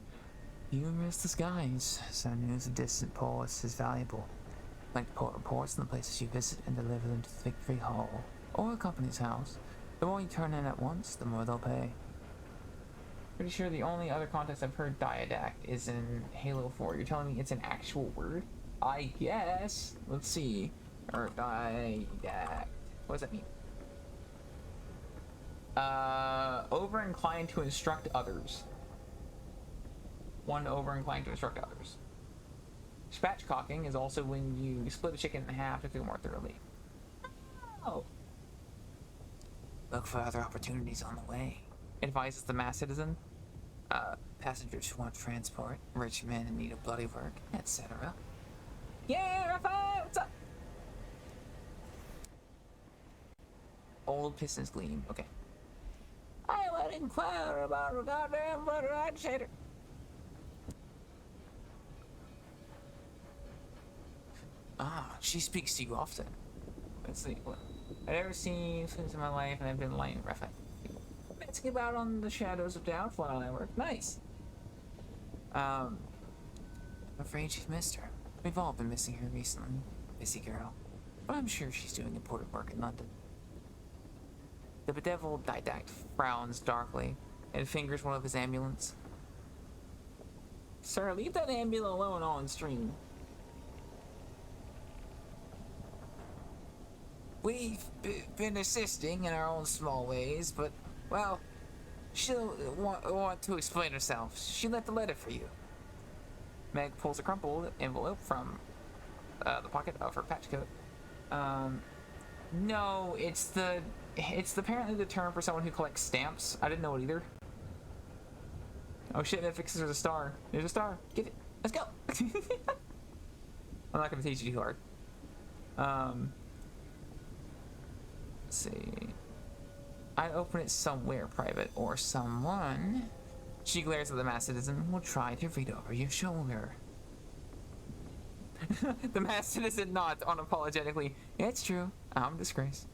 Humorous disguise. Some news of distant ports is valuable. Like port reports in the places you visit and deliver them to the Victory Hall or a company's house. The more you turn in at once, the more they'll pay. Pretty sure the only other context I've heard diadact is in Halo 4. You're telling me it's an actual word? I guess. Let's see. Or diadact. What does that mean? Over inclined to instruct others. One over inclined to instruct others. Spatchcocking is also when you split a chicken in half to cook more thoroughly. Oh. Look for other opportunities on the way, advises the mass citizen. Passengers who want transport, rich men in need of bloody work, etc. Yeah, Raphael, what's up? Old pistons gleam. Okay. I would inquire about a goddamn butter agitator. Ah, she speaks to you often. Let's see. I've never seen things in my life, and I've been lying rough. Dancing about on the shadows of doubt while I work. Nice. I'm afraid you've missed her. We've all been missing her recently. Busy girl. But I'm sure she's doing important work in London. The bedeviled didact frowns darkly and fingers one of his ambulance. Sir, leave that ambulance alone on stream. We've been assisting in our own small ways, but, well, she'll want to explain herself. She left a letter for you. Meg pulls a crumpled envelope from the pocket of her patch coat. No, it's apparently the term for someone who collects stamps. I didn't know it either. Oh shit, Netflix, there's a star. There's a star. Get it. Let's go. I'm not gonna teach you too hard. Let's see. I'd open it somewhere private or someone. She glares at the mass citizen. Will try to read over your shoulder. The mass citizen nods unapologetically. Yeah, it's true. I'm a disgrace.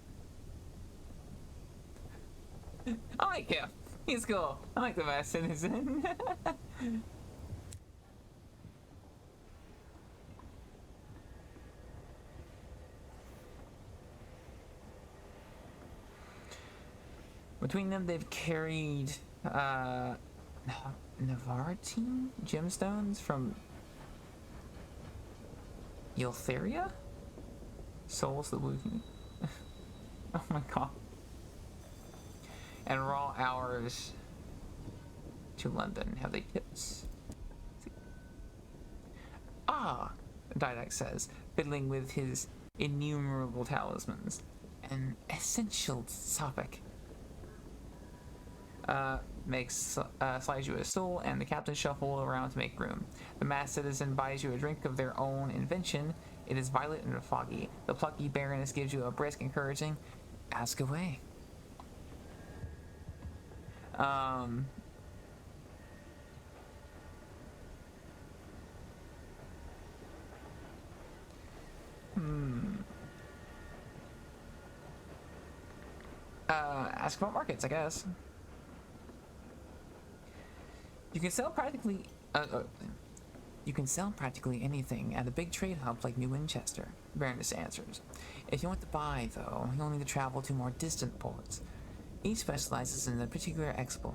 I like him. He's cool. I like the mass citizen. Between them, they've carried Navartine gemstones from Eltheria? Souls the blue. Oh my god. And raw hours to London. Have they tips? Ah, Didac says, fiddling with his innumerable talismans. An essential topic. Slides you a soul, and the captain shuffle around to make room. The mass citizen buys you a drink of their own invention. It is violet and foggy. The plucky baroness gives you a brisk, encouraging, ask away. Ask about markets, I guess. You can sell practically anything at a big trade hub like New Winchester, Baroness answers. If you want to buy, though, you'll need to travel to more distant ports. Each specializes in a particular export.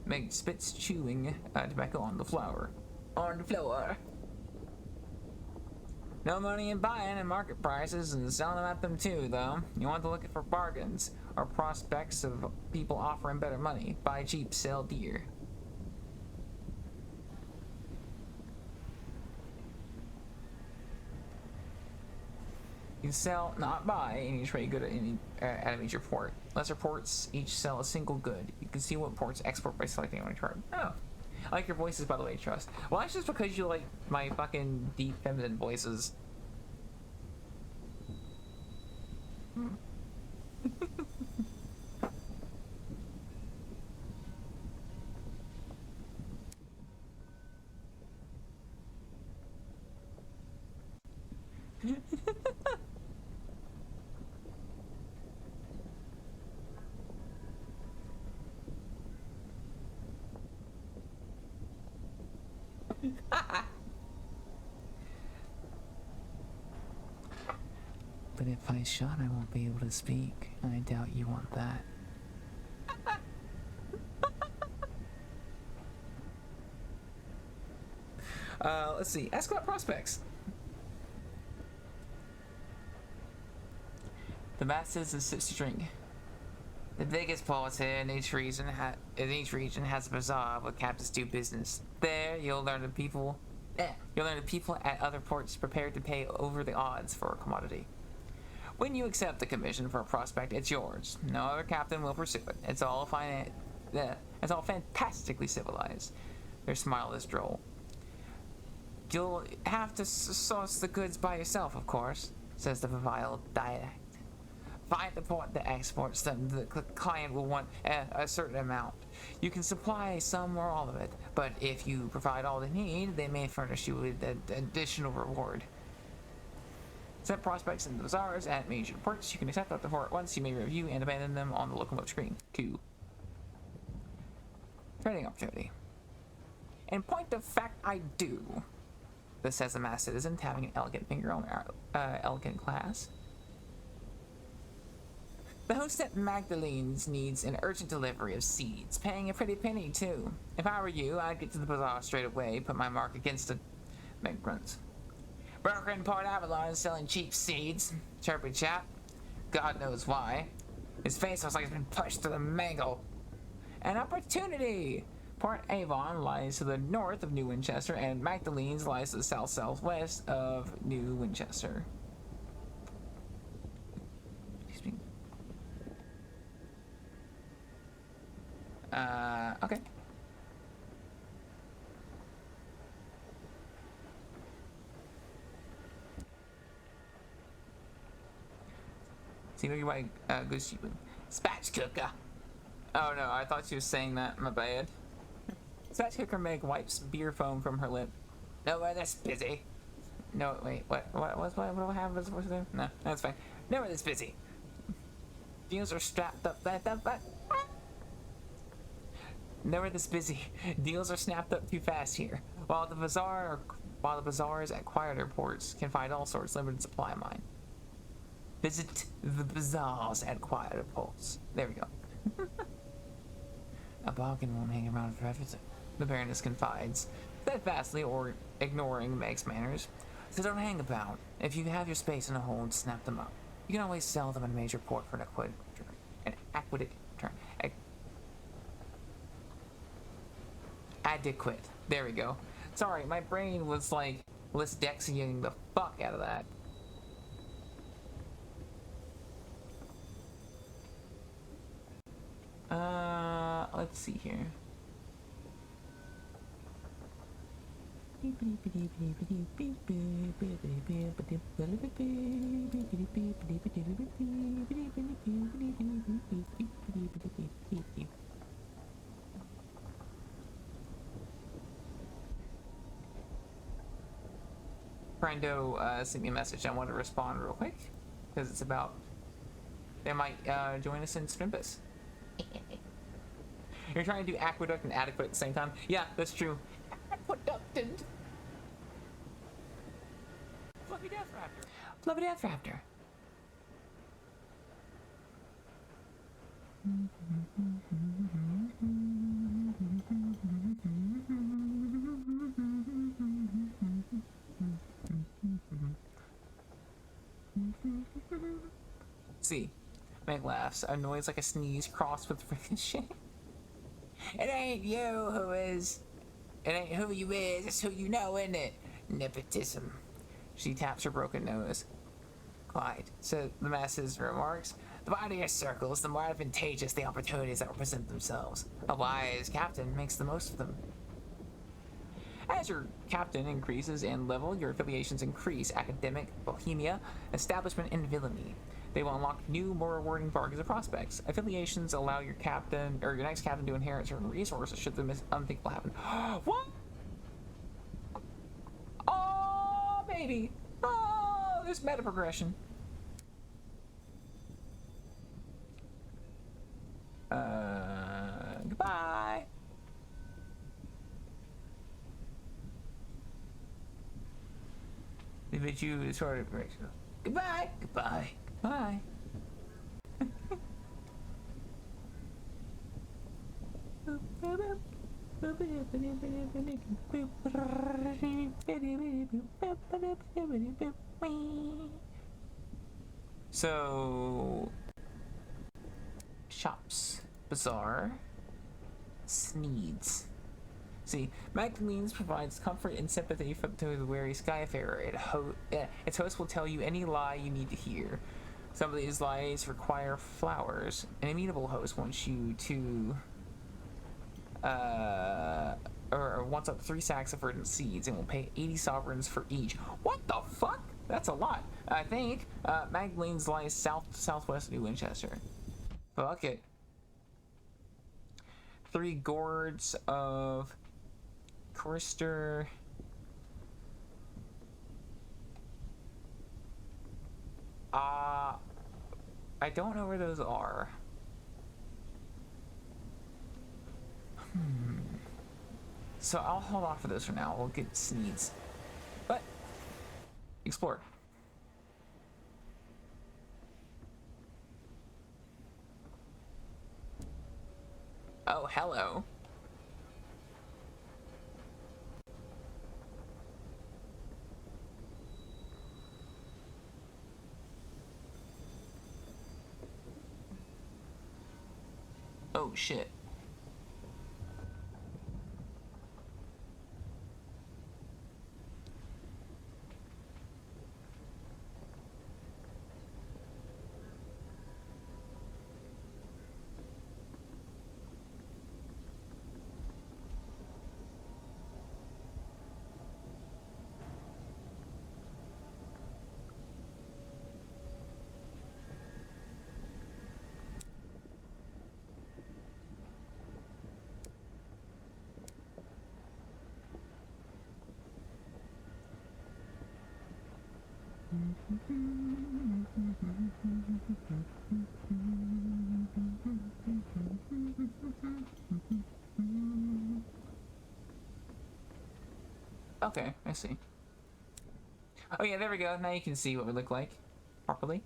Meg spits chewing tobacco on the floor. On the floor. No money in buying and market prices and selling them at them too, though. You want to look for bargains or prospects of people offering better money. Buy cheap, sell dear. can sell, not buy, any trade good at a major port. Lesser ports each sell a single good. You can see what ports export by selecting on a chart. Oh. I like your voices, by the way, Trust. Well, that's just because you like my fucking deep feminine voices. But if I shot, I won't be able to speak. I doubt you want that. Let's see. Ask about prospects. The masses of sips to drink. The biggest ports here in each region has a bazaar where captains do business. There, you'll learn the people at other ports prepared to pay over the odds for a commodity. When you accept the commission for a prospect, it's yours. No other captain will pursue it. It's all fantastically civilized. Their smile is droll. You'll have to source the goods by yourself, of course, says the vile dialect. Find the port that exports them. The client will want a certain amount. You can supply some or all of it, but if you provide all they need, they may furnish you with an additional reward. Set prospects in the bazaars at major ports. You can accept up to 4 at once. You may review and abandon them on the locomotive screen. 2. Trading opportunity. In point of fact, I do. This says a mass citizen, tapping an elegant finger on elegant class. The host at Magdalene's needs an urgent delivery of seeds, paying a pretty penny too. If I were you, I'd get to the bazaar straight away, put my mark against it. Meg grunts. Broker in Port Avalon selling cheap seeds. Chirpy chap. God knows why. His face looks like it's been pushed to the mangle. An opportunity! Port Avon lies to the north of New Winchester, and Magdalene's lies to the south-southwest of New Winchester. Excuse me. Okay. See what you buy good sheeping. Spatch cooker. Oh no, I thought she was saying that. My bad. Spatch cooker Meg wipes beer foam from her lip. No, that's busy. No, wait, what happened? What's there? No, that's fine. No, that's busy. Deals are strapped up. Never this busy. Deals are snapped up too fast here. While the bazaars at quieter ports can find all sorts, limited supply mine. Visit the bazaars at quieter ports. There we go. A bargain won't hang around forever, the Baroness confides, steadfastly or ignoring Meg's manners. So don't hang about. If you have your space in a hold, snap them up. You can always sell them in a major port for an adequate. There we go. Sorry, my brain was like Lisdexiing the fuck out of that. Let's see here. Brando sent me a message. I want to respond real quick because it's about they might join us in Spess. You're trying to do aqueduct and adequate at the same time. Yeah, that's true. Aqueducted. Fluffy Death Raptor. Fluffy Death Raptor. See, Meg laughs. A noise like a sneeze crossed with ricochet. It ain't you who is. It ain't who you is, it's who you know, isn't it? Nepotism. She taps her broken nose. Quite, said the masses remarks. The wider circles, the more advantageous the opportunities that will present themselves. A wise captain makes the most of them. As your captain increases in level, your affiliations increase: academic, bohemia, establishment, and villainy. They will unlock new, more rewarding bargains of prospects. Affiliations allow your captain or your next captain to inherit certain resources should the unthinkable happen. What? Oh, baby! Oh, there's meta progression. Goodbye. But you sort of goodbye, goodbye, goodbye. So, shops, bazaar, Sneeds. See, Magdalene's provides comfort and sympathy to the weary skyfarer. Its host will tell you any lie you need to hear. Some of these lies require flowers. An amenable host wants you to, or wants up 3 sacks of verdant seeds and will pay 80 sovereigns for each. What the fuck? That's a lot. I think Magdalene's lies southwest of New Winchester. Fuck it. 3 gourds of Corister. I don't know where those are. So I'll hold off for those for now. We'll get Sneeds. But explore. Oh, hello. Oh, shit. Okay, I see. Oh yeah, there we go. Now you can see what we look like properly.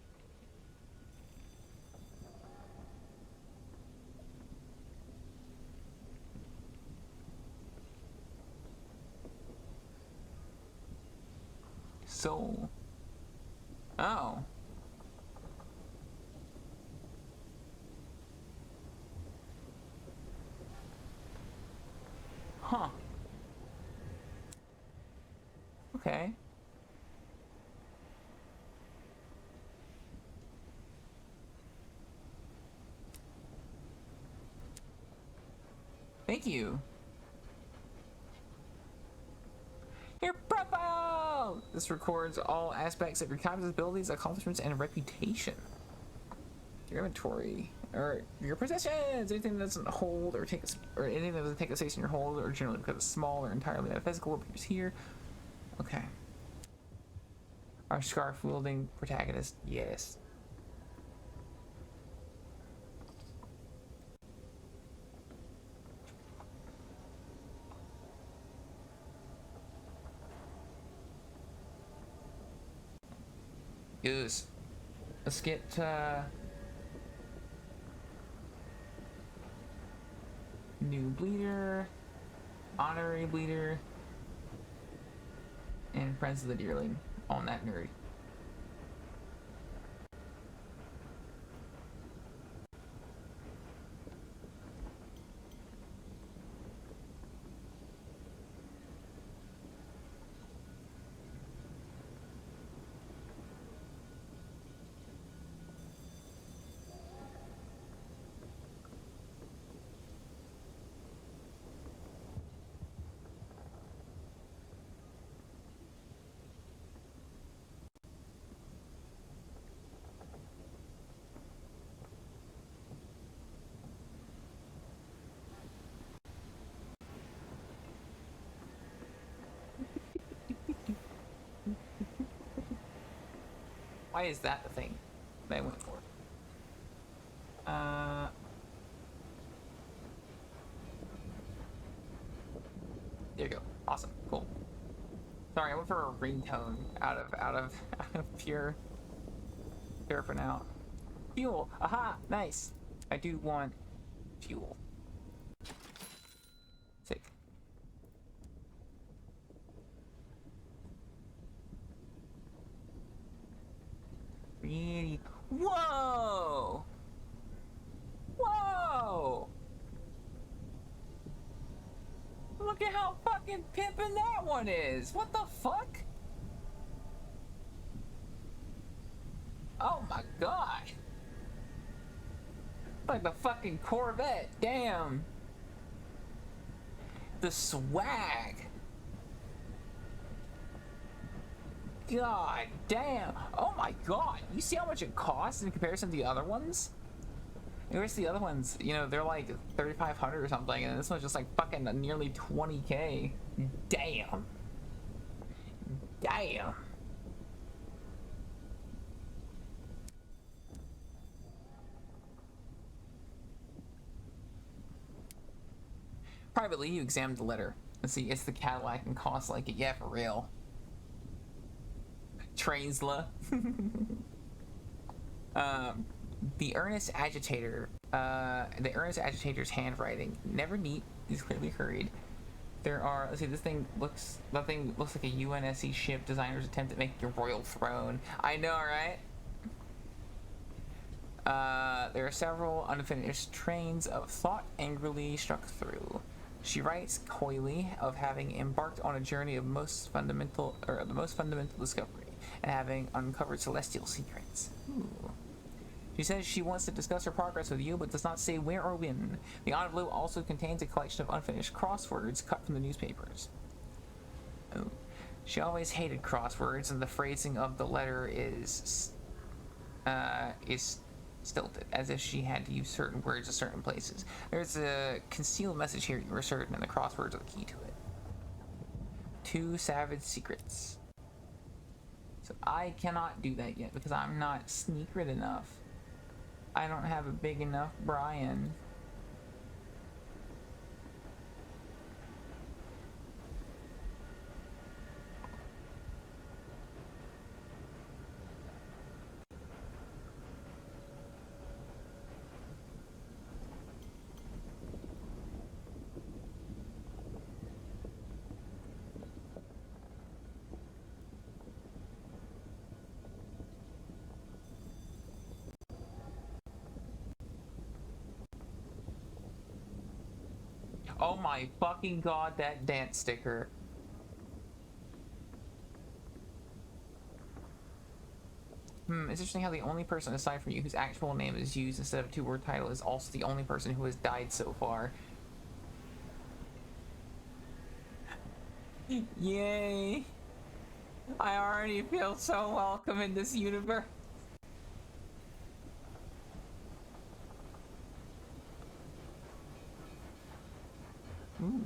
So, oh. Huh. Okay. Thank you. Your profile! This records all aspects of your captain's abilities, accomplishments, and reputation. Your inventory, or your possessions, anything that doesn't hold or anything that doesn't take a space in your hold, or generally because it's small or entirely metaphysical, appears here. Okay. Our scarf wielding protagonist, yes. Goose. Let's get new bleeder, honorary bleeder, and friends of the deerling on that nerd. Why is that the thing that I went for? There you go. Awesome. Cool. Sorry, I went for a ringtone out of pure for now. Fuel. Aha. Nice. I do want fuel. Sick. Really. Whoa. Whoa. Look at how fucking pimpin' that one is. What the fuck? Oh my god. Like the fucking Corvette. Damn. The swag. God damn. Oh my god. You see how much it costs in comparison to the other ones? Where's the other ones? You know, they're like 3,500 or something, and this one's just like fucking nearly 20k. Damn. Damn. Privately, you examined the letter. Let's see, it's the Cadillac and costs like it. Yeah, for real. Trainsla. The earnest agitator. The earnest agitator's handwriting, never neat, is clearly hurried. There are, let's see, that thing looks like a UNSC ship designer's attempt at making a royal throne. I know, right? There are several unfinished trains of thought angrily struck through. She writes coyly of having embarked on a journey of the most fundamental discovery, and having uncovered celestial secrets. Ooh. She says she wants to discuss her progress with you, but does not say where or when. The envelope also contains a collection of unfinished crosswords cut from the newspapers. Oh. She always hated crosswords, and the phrasing of the letter is stilted, as if she had to use certain words in certain places. There's a concealed message here you are certain, and the crosswords are the key to it. 2 savage secrets. So I cannot do that yet because I'm not secret enough. I don't have a big enough Brian. Oh my fucking god, that dance sticker. It's interesting how the only person aside from you whose actual name is used instead of a 2-word title is also the only person who has died so far. Yay! I already feel so welcome in this universe. Ooh.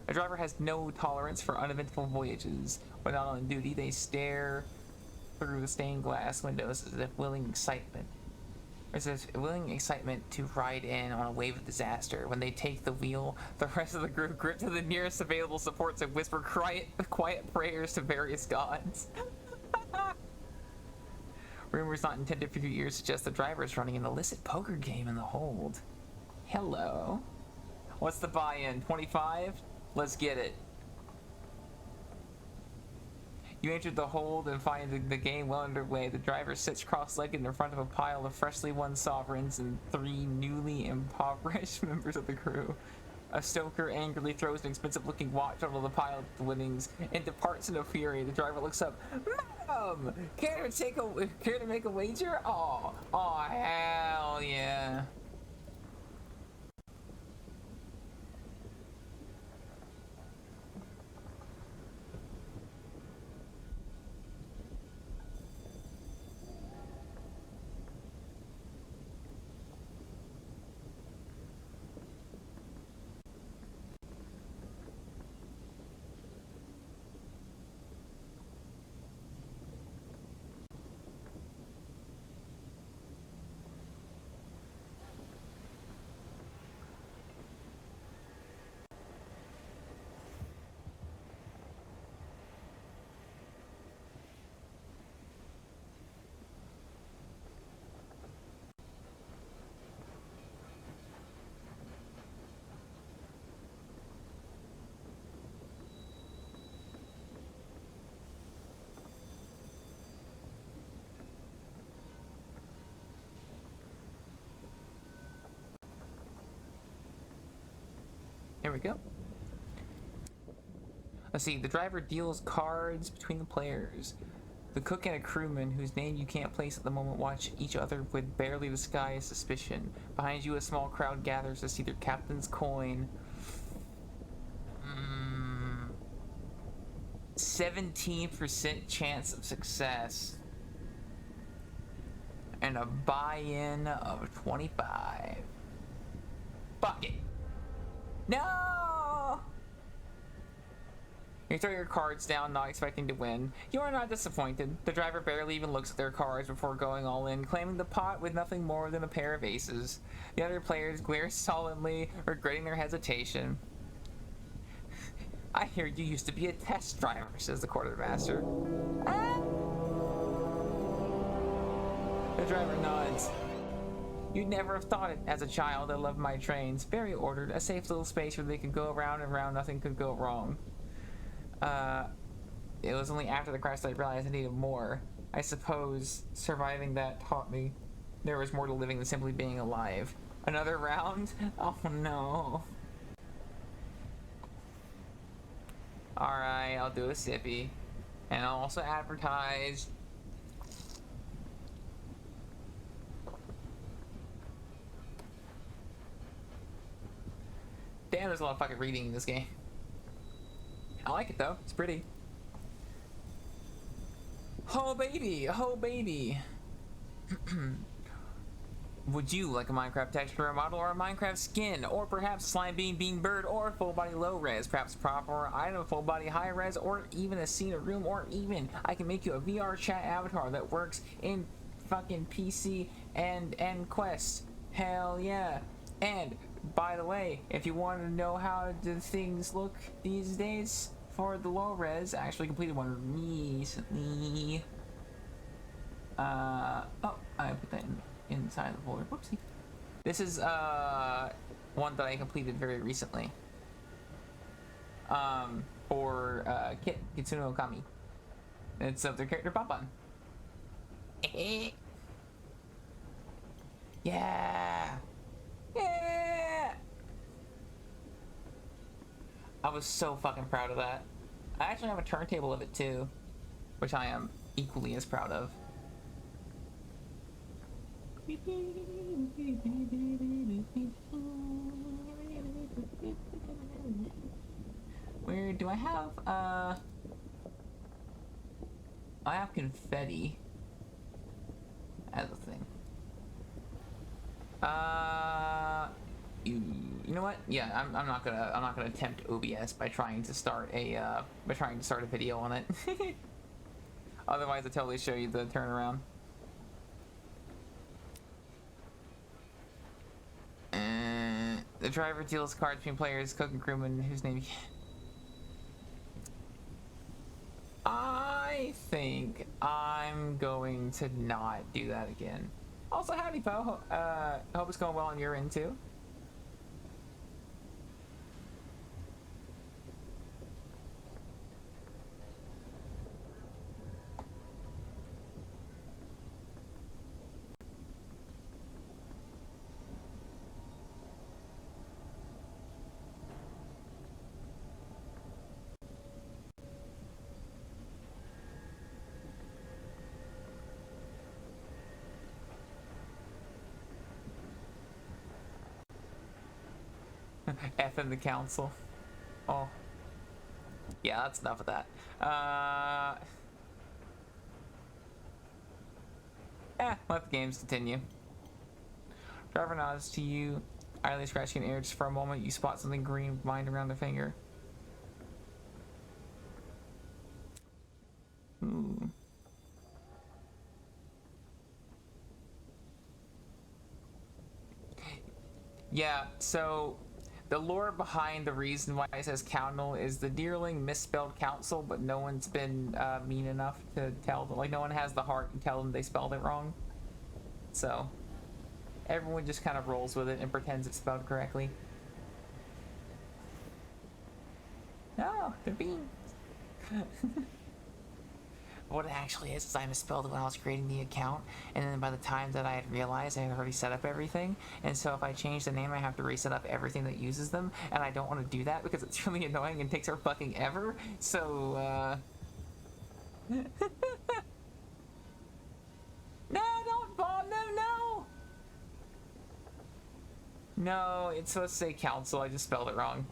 A driver has no tolerance for uneventful voyages. When not on duty, they stare through the stained glass windows as if willing excitement. There's this willing excitement to ride in on a wave of disaster. When they take the wheel, the rest of the group grip to the nearest available supports and whisper quiet prayers to various gods. Rumors not intended for 2 years suggest the driver is running an illicit poker game in the hold. Hello. What's the buy-in? 25? Let's get it. You entered the hold and find the game well underway. The driver sits cross-legged in front of a pile of freshly won sovereigns and 3 newly impoverished members of the crew. A stoker angrily throws an expensive-looking watch onto the pile of winnings and departs in a fury. The driver looks up. Madam! Care to make a wager? Oh, hell yeah. Here we go. Let's see. The driver deals cards between the players. The cook and a crewman, whose name you can't place at the moment, watch each other with barely disguised suspicion. Behind you, a small crowd gathers to see their captain's coin. 17% chance of success. And a buy-in of 25. Fuck it. No! You throw your cards down, not expecting to win. You are not disappointed. The driver barely even looks at their cards before going all in, claiming the pot with nothing more than a pair of aces. The other players glare sullenly, regretting their hesitation. I hear you used to be a test driver, says the quartermaster. Ah. The driver nods. You'd never have thought it as a child. I loved my trains. Very ordered, a safe little space where they could go around and around, nothing could go wrong. It was only after the crash that I realized I needed more. I suppose surviving that taught me there was more to living than simply being alive. Another round? Oh no. Alright, I'll do a sippy. And I'll also advertise. Damn, there's a lot of fucking reading in this game. I like it though, it's pretty. Oh baby, oh baby. Would you like a Minecraft texture model or a Minecraft skin, or perhaps a slime bean bird, or a full body low res, perhaps a proper item, full body high res, or even a scene or room, or even I can make you a VR chat avatar that works in fucking PC and Quest. Hell yeah. And by the way, if you want to know how the things look these days for the low res, I actually completed one recently. Oh, I put that inside the folder. Whoopsie. This is one that I completed very recently. For Kitsuno Okami. It's of their character Papan. Yeah. Yeah! I was so fucking proud of that. I actually have a turntable of it too, which I am equally as proud of. Where do I have, I have confetti as a thing. You know what? Yeah, I'm not gonna attempt OBS by trying to start a video on it. Otherwise, I'll totally show you the turnaround. The driver deals cards between players, cook and crewman, whose name. I think I'm going to not do that again. Also, howdy, Poe. Hope it's going well on your end, too. F in the council. Oh. Yeah, that's enough of that. Let the games continue. Driver nods to you, idly scratching an ear. Just for a moment, you spot something green lined around the finger. Ooh. Yeah, so the lore behind the reason why it says Council is the Deerling misspelled council, but no one's been mean enough to tell them. Like, no one has the heart to tell them they spelled it wrong. So everyone just kind of rolls with it and pretends it's spelled correctly. No, they're beans. what it actually is I misspelled it when I was creating the account, and then by the time that I had realized I had already set up everything, and so if I change the name I have to reset up everything that uses them, and I don't want to do that because it's really annoying and takes her fucking ever, so no, don't bomb, no! No, it's supposed to say council, I just spelled it wrong.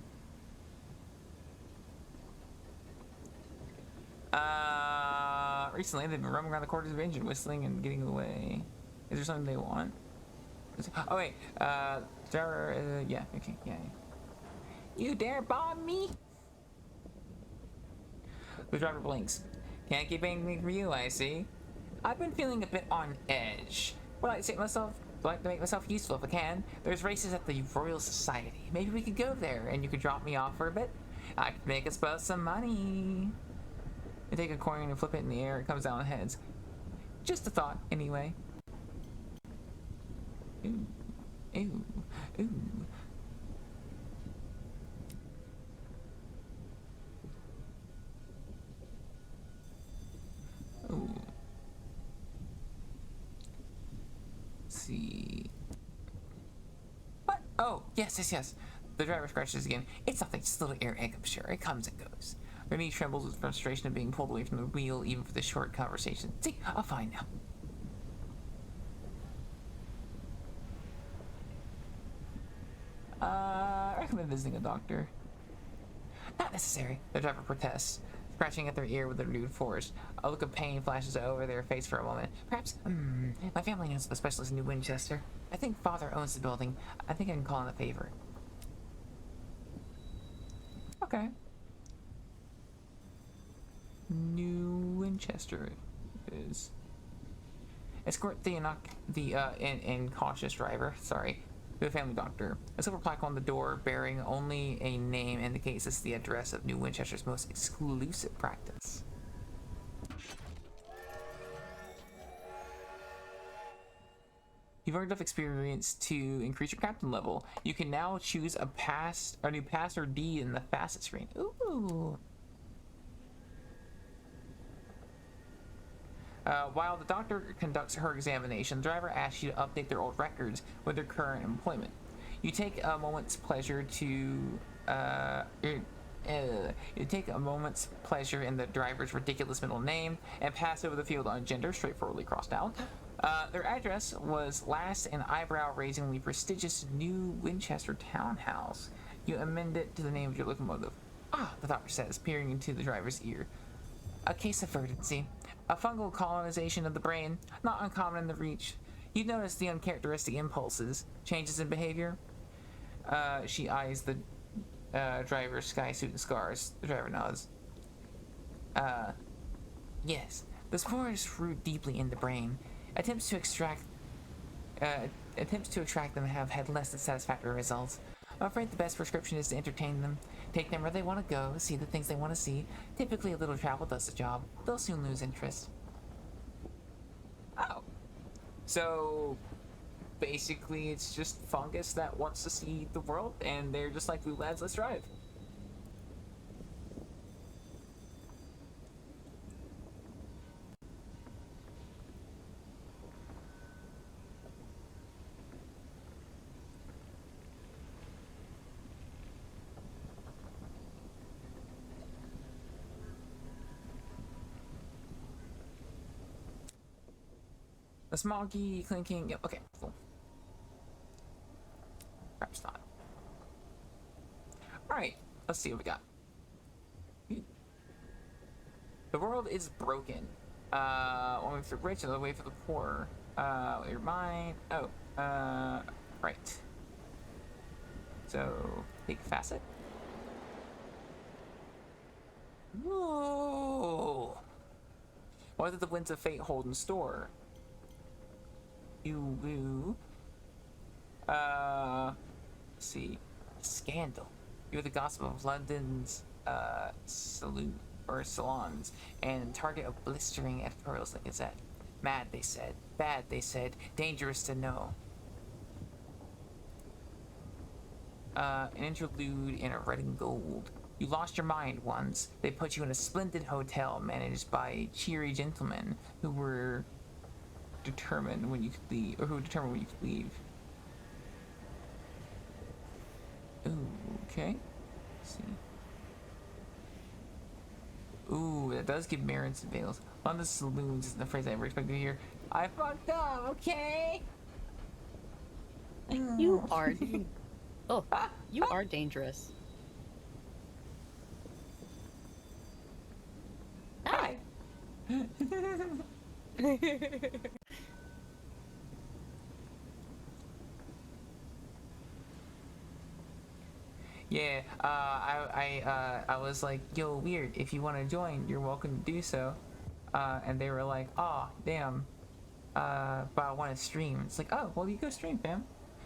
Recently they've been roaming around the quarters of engine, whistling and getting away. Is there something they want? Oh wait, driver, yeah, okay, yeah. You dare bomb me? The driver blinks. Can't keep anything for you, I see. I've been feeling a bit on edge. Would like to make myself useful if I can. There's races at the Royal Society. Maybe we could go there and you could drop me off for a bit. I could make us both some money. You take a coin and flip it in the air, it comes down on heads. Just a thought, anyway. Ooh. Ooh. Ooh. Ooh. Let's see. What? Oh, yes. The driver scratches again. It's nothing, just a little air egg, I'm sure. It comes and goes. Her knee trembles with frustration of being pulled away from the wheel, even for this short conversation. See, I'll fine now. I recommend visiting a doctor. Not necessary, the driver protests, scratching at their ear with a renewed force. A look of pain flashes over their face for a moment. Perhaps, my family knows the specialist in New Winchester. I think Father owns the building. I think I can call in a favor. Okay. New Winchester is. Escort the incautious driver, to the family doctor. A silver plaque on the door bearing only a name indicates this is the address of New Winchester's most exclusive practice. You've earned enough experience to increase your captain level. You can now choose a new pass or D in the facet screen. Ooh. While the doctor conducts her examination, the driver asks you to update their old records with their current employment. You take a moment's pleasure in the driver's ridiculous middle name and pass over the field on gender, straightforwardly crossed out. Their address was last an eyebrow-raisingly prestigious New Winchester townhouse. You amend it to the name of your locomotive. Ah, the doctor says, peering into the driver's ear. A case of vertigo. A fungal colonization of the brain, not uncommon in the Reach. You notice the uncharacteristic impulses, changes in behavior. She eyes the driver's sky suit and scars. The driver nods. Yes, the spores root deeply in the brain. Attempts to extract them have had less than satisfactory results. I'm afraid the best prescription is to entertain them. Take them where they want to go, see the things they want to see. Typically, a little travel does the job. They'll soon lose interest. Oh. So, basically, it's just fungus that wants to see the world, and they're just like, "Ooh, lads, let's drive." The smoggy, clinking, yep, okay, cool. Perhaps not. Alright, let's see what we got. The world is broken. One way for the rich, another way for the poor. Your mind. Oh, right. So, big facet. Whoa! What did the winds of fate hold in store? Let's see. Scandal. You're the gossip of London's salons and target of blistering editorials like Gazette. Mad, they said. Bad, they said. Dangerous to know. An interlude in a red and gold. You lost your mind once. They put you in a splendid hotel managed by cheery gentlemen who were determined when you could leave, or who determined when you could leave. Ooh, okay. Let's see. Ooh, that does give merits and veils. London saloons isn't the phrase I ever expected to hear. I fucked up, okay? You are. Oh, you are dangerous. Hi. Yeah, I was like, yo, weird, if you want to join, you're welcome to do so. And they were like, oh, damn, but I want to stream. It's like, oh, well, you go stream, fam.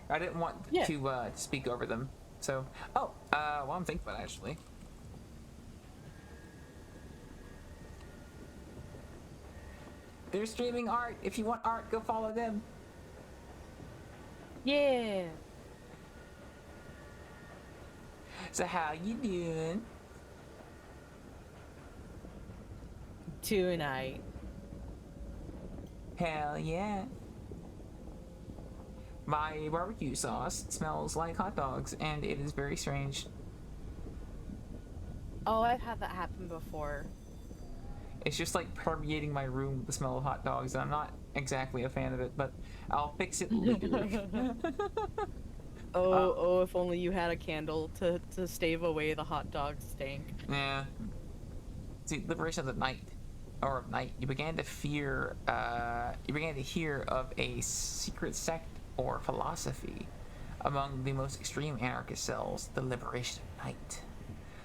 I didn't want to speak over them. So, well, I'm thinking about it, actually. They're streaming art. If you want art, go follow them. Yeah. So how you doing? Tonight. Hell yeah. My barbecue sauce smells like hot dogs, and it is very strange. Oh, I've had that happen before. It's just like permeating my room with the smell of hot dogs, and I'm not exactly a fan of it, but I'll fix it later. Oh, if only you had a candle to stave away the hot dog stank. Yeah. See, liberation of the night, or of night, you began to hear of a secret sect or philosophy among the most extreme anarchist cells, the liberation of night.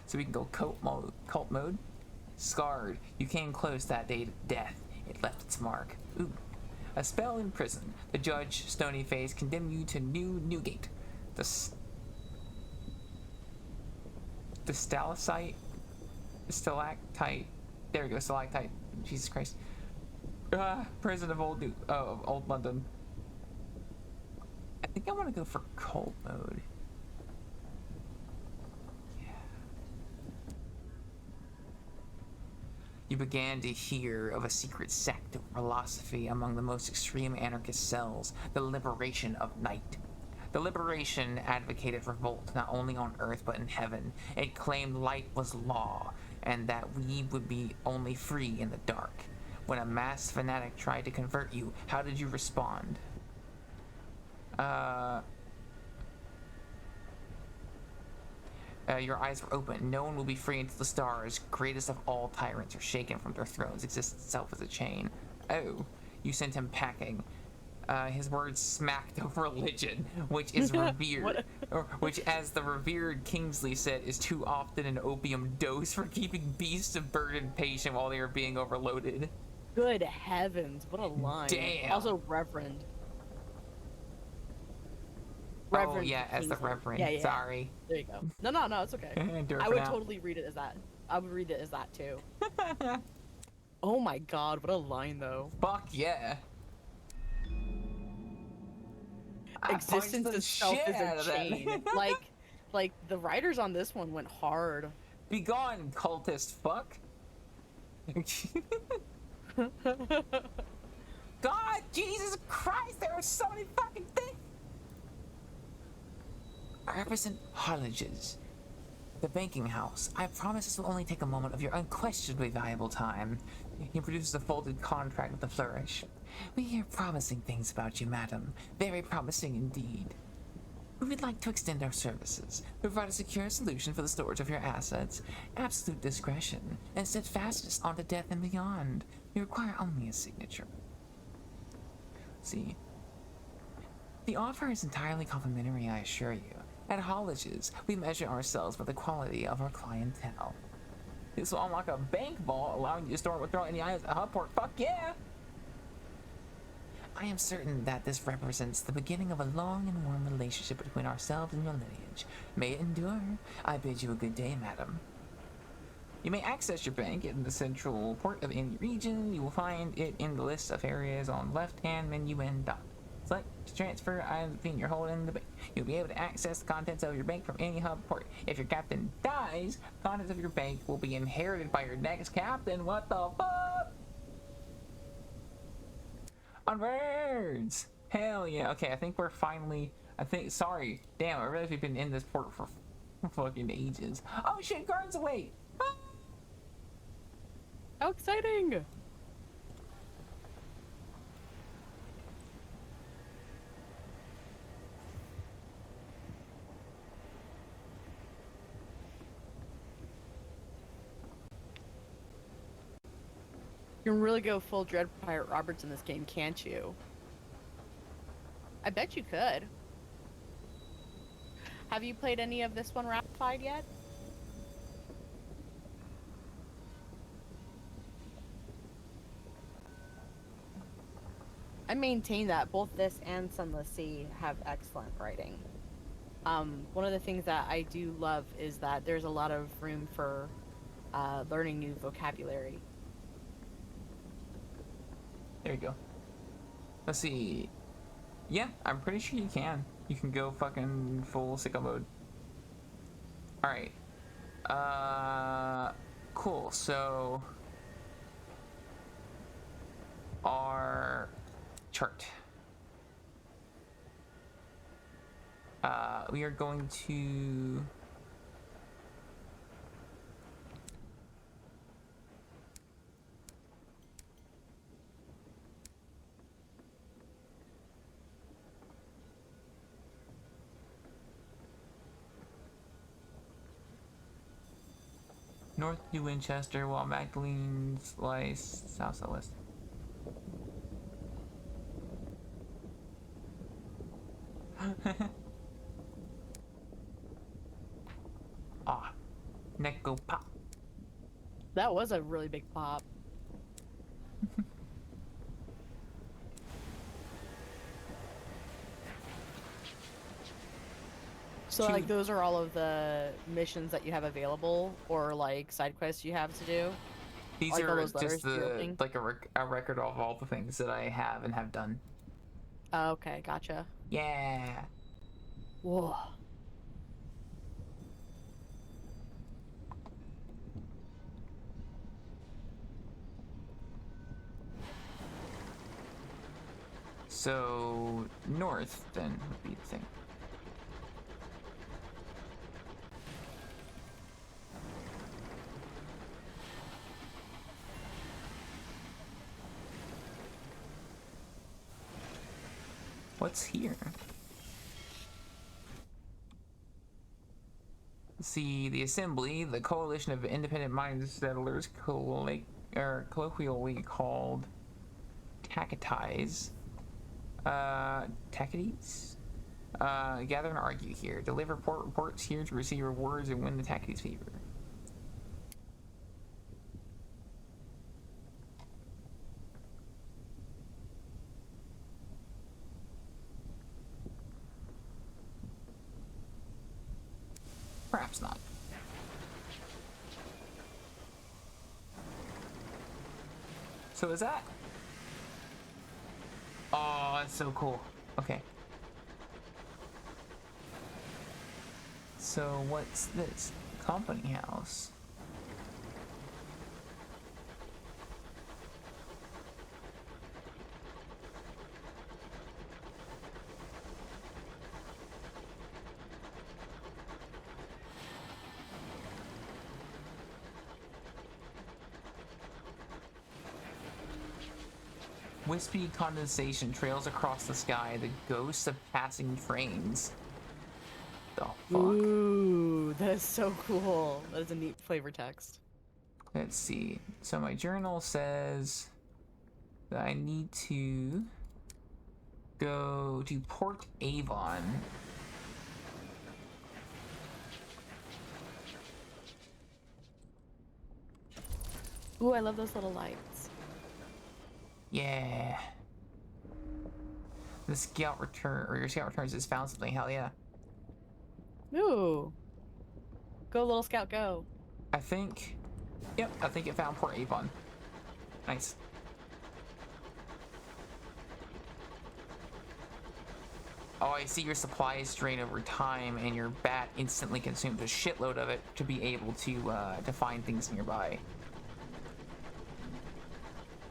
So we can go cult mode. Scarred, you came close that day to death. It left its mark. Ooh. A spell in prison. The judge, stony face, condemned you to Newgate. The stalactite. There we go, stalactite. Jesus Christ. Prison of Old London. I think I want to go for cult mode. You began to hear of a secret sect of philosophy among the most extreme anarchist cells, the liberation of night. The liberation advocated revolt not only on earth but in heaven. It claimed light was law, and that we would be only free in the dark. When a masked fanatic tried to convert you, how did you respond? Your eyes were open. No one will be free until the stars, greatest of all tyrants, are shaken from their thrones. Existence itself as a chain. Oh, you sent him packing. His words smacked of religion, which is revered, or which, as the revered Kingsley said, is too often an opium dose for keeping beasts of burden patient while they are being overloaded. Good heavens, what a line. Damn. Also, Reverend. Oh, yeah, as the Reverend. Yeah. Sorry. There you go. No, it's okay. I would totally read it as that. I would read it as that, too. Oh my god, what a line, though. Fuck yeah. Existence itself is a chain. like, the writers on this one went hard. Be gone, cultist fuck. God, Jesus Christ, there are so many fucking things. I represent Harlages, the banking house. I promise this will only take a moment of your unquestionably valuable time. He produces a folded contract with a flourish. We hear promising things about you, madam. Very promising indeed. We would like to extend our services, provide a secure solution for the storage of your assets, absolute discretion, and steadfastness onto death and beyond. We require only a signature. See, the offer is entirely complimentary, I assure you. At Holliges, we measure ourselves by the quality of our clientele. This will unlock a bank vault, allowing you to store and withdraw any items at Hubport. Fuck yeah! I am certain that this represents the beginning of a long and warm relationship between ourselves and your lineage. May it endure. I bid you a good day, madam. You may access your bank in the central port of any region. You will find it in the list of areas on left-hand menu and dot. Select To transfer items between your holding and the bank, you'll be able to access the contents of your bank from any hub port. If your captain dies, contents of your bank will be inherited by your next captain. What the fuck? Onwards! Hell yeah. Okay, I think we're finally... Sorry. Damn, I realized we've been in this port for fucking ages. Oh shit, guards away! Ah! How exciting! You can really go full Dread Pirate Roberts in this game, can't you? I bet you could. Have you played any of this one ratified yet? I maintain that both this and Sunless Sea have excellent writing. One of the things that I do love is that there's a lot of room for learning new vocabulary. There you go. Let's see. Yeah, I'm pretty sure you can. You can go fucking full sicko mode. Alright. Cool. So... our chart. We are going to... North New Winchester, while Magdalene's lies southwest. Ah, neck go pop. That was a really big pop. So, like, those are all of the missions that you have available, or, like, side quests you have to do? These like are just the, like, a record of all the things that I have and have done. Oh, okay, gotcha. Yeah. Whoa. So, north, then, would be the thing. What's here? See, the Assembly, the coalition of independent-minded settlers, colloquially called Tacites. Tacites? Gather and argue here. Deliver reports here to receive rewards and win the Tacites' favor. Perhaps not. So is that? Oh, that's so cool. Okay. So what's this? Company house. Wispy condensation trails across the sky, the ghosts of passing trains. The fuck? Ooh, that is so cool. That is a neat flavor text. Let's see. So my journal says that I need to go to Port Avon. Ooh, I love those little lights. Yeah. The scout return, or your scout returns has found something. Hell yeah. Ooh. Go, little scout, go. I think it found Port Avon. Nice. Oh, I see your supplies drain over time, and your bat instantly consumes a shitload of it to be able to find things nearby.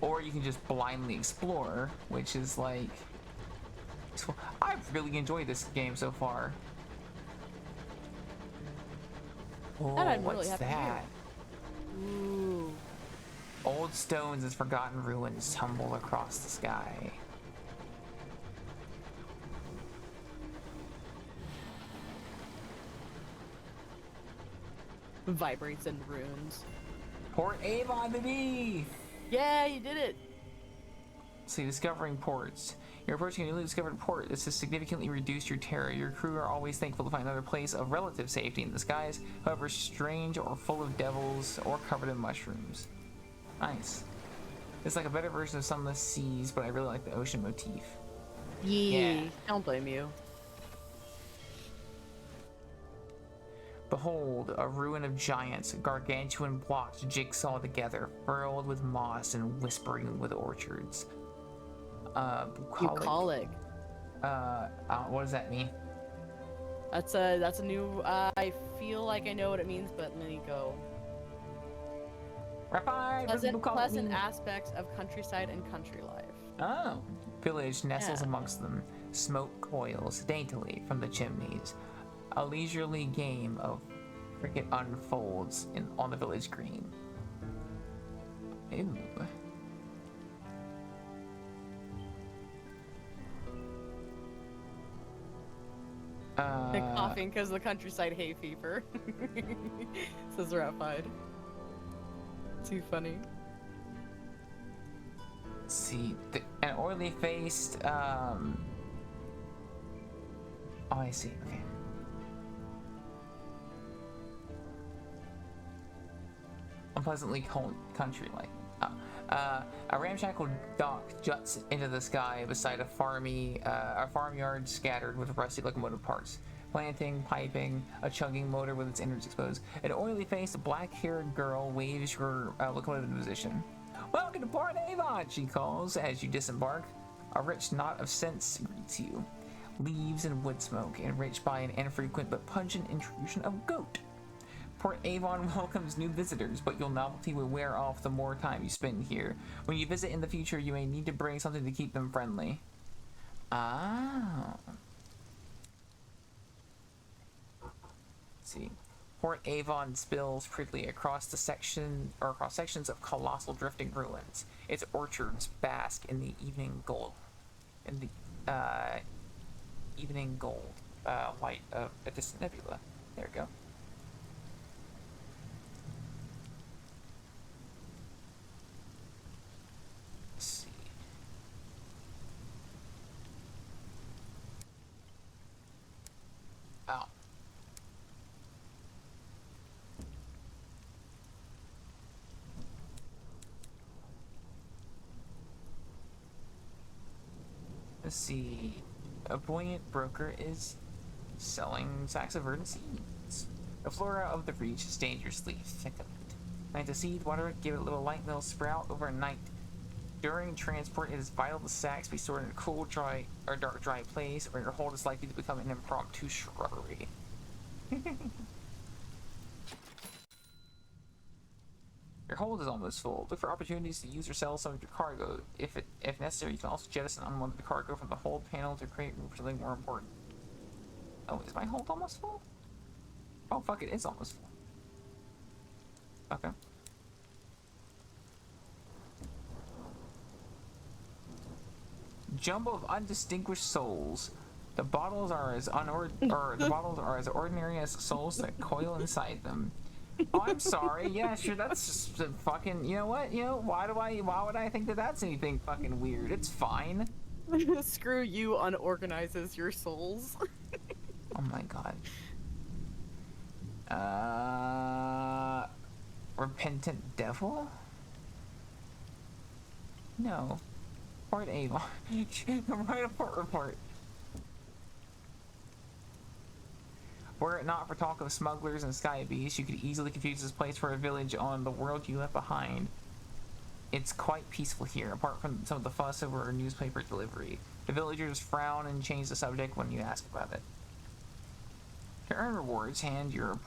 Or you can just blindly explore, which is like... I've really enjoyed this game so far. Oh, I'm what's really happy to hear. that? Ooh. Old stones and forgotten ruins tumble across the sky. Vibrates in runes. Port Avon, baby! Yeah, you did it! See, discovering ports. You're approaching a newly discovered port. This has significantly reduced your terror. Your crew are always thankful to find another place of relative safety in the skies, however strange or full of devils or covered in mushrooms. Nice. It's like a better version of Sunless Skies, but I really like the ocean motif. Yeah. Don't blame you. Behold, a ruin of giants, gargantuan blocks jigsawed together, furrowed with moss and whispering with orchards. Bucolic. What does that mean? That's a new, I feel like I know what it means, but let me go. Pleasant aspects of countryside and country life. Oh. Village nestles amongst them. Smoke coils daintily from the chimneys. A leisurely game of cricket unfolds on the village green. Ew. They're coughing because of the countryside hay fever. Says Ratified. Too funny. Let's see. An oily faced, Oh, I see. Okay. Unpleasantly cold country-like. A ramshackle dock juts into the sky beside a farmyard scattered with rusty locomotive parts. Planting, piping, a chugging motor with its innards exposed. An oily-faced, black-haired girl waves your locomotive into position. Welcome to Port Avon, she calls as you disembark. A rich knot of scents greets you. Leaves and wood smoke, enriched by an infrequent but pungent intrusion of goat. Port Avon welcomes new visitors, but your novelty will wear off the more time you spend here. When you visit in the future, you may need to bring something to keep them friendly. Ah. Let's see. Port Avon spills prettily across sections of colossal drifting ruins. Its orchards bask in the evening gold. Light of a distant nebula. There we go. Let's see. Oh. Let's see. A buoyant broker is selling sacks of verdant seeds. The flora of the reach is dangerously thickened. Plant a seed, water it, give it a little light, and it'll sprout overnight. During transport, it is vital the sacks be stored in a cool, dry, or dark, dry place, or your hold is likely to become an impromptu shrubbery. Your hold is almost full. Look for opportunities to use or sell some of your cargo. If necessary, you can also jettison unwanted cargo from the hold panel to create room for something more important. Oh, is my hold almost full? Oh, fuck, it is almost full. Okay. Jumble of undistinguished souls. The bottles are as ordinary as souls that coil inside them. Oh, I'm sorry. Yeah, sure. That's just fucking. You know what? You know why would I think that that's anything fucking weird? It's fine. Screw you, unorganizes your souls. Oh my god. Repentant devil? No. Port Avon. Write a port report. Were it not for talk of smugglers and sky beasts, you could easily confuse this place for a village on the world you left behind. It's quite peaceful here, apart from some of the fuss over our newspaper delivery. The villagers frown and change the subject when you ask about it. To earn rewards, hand your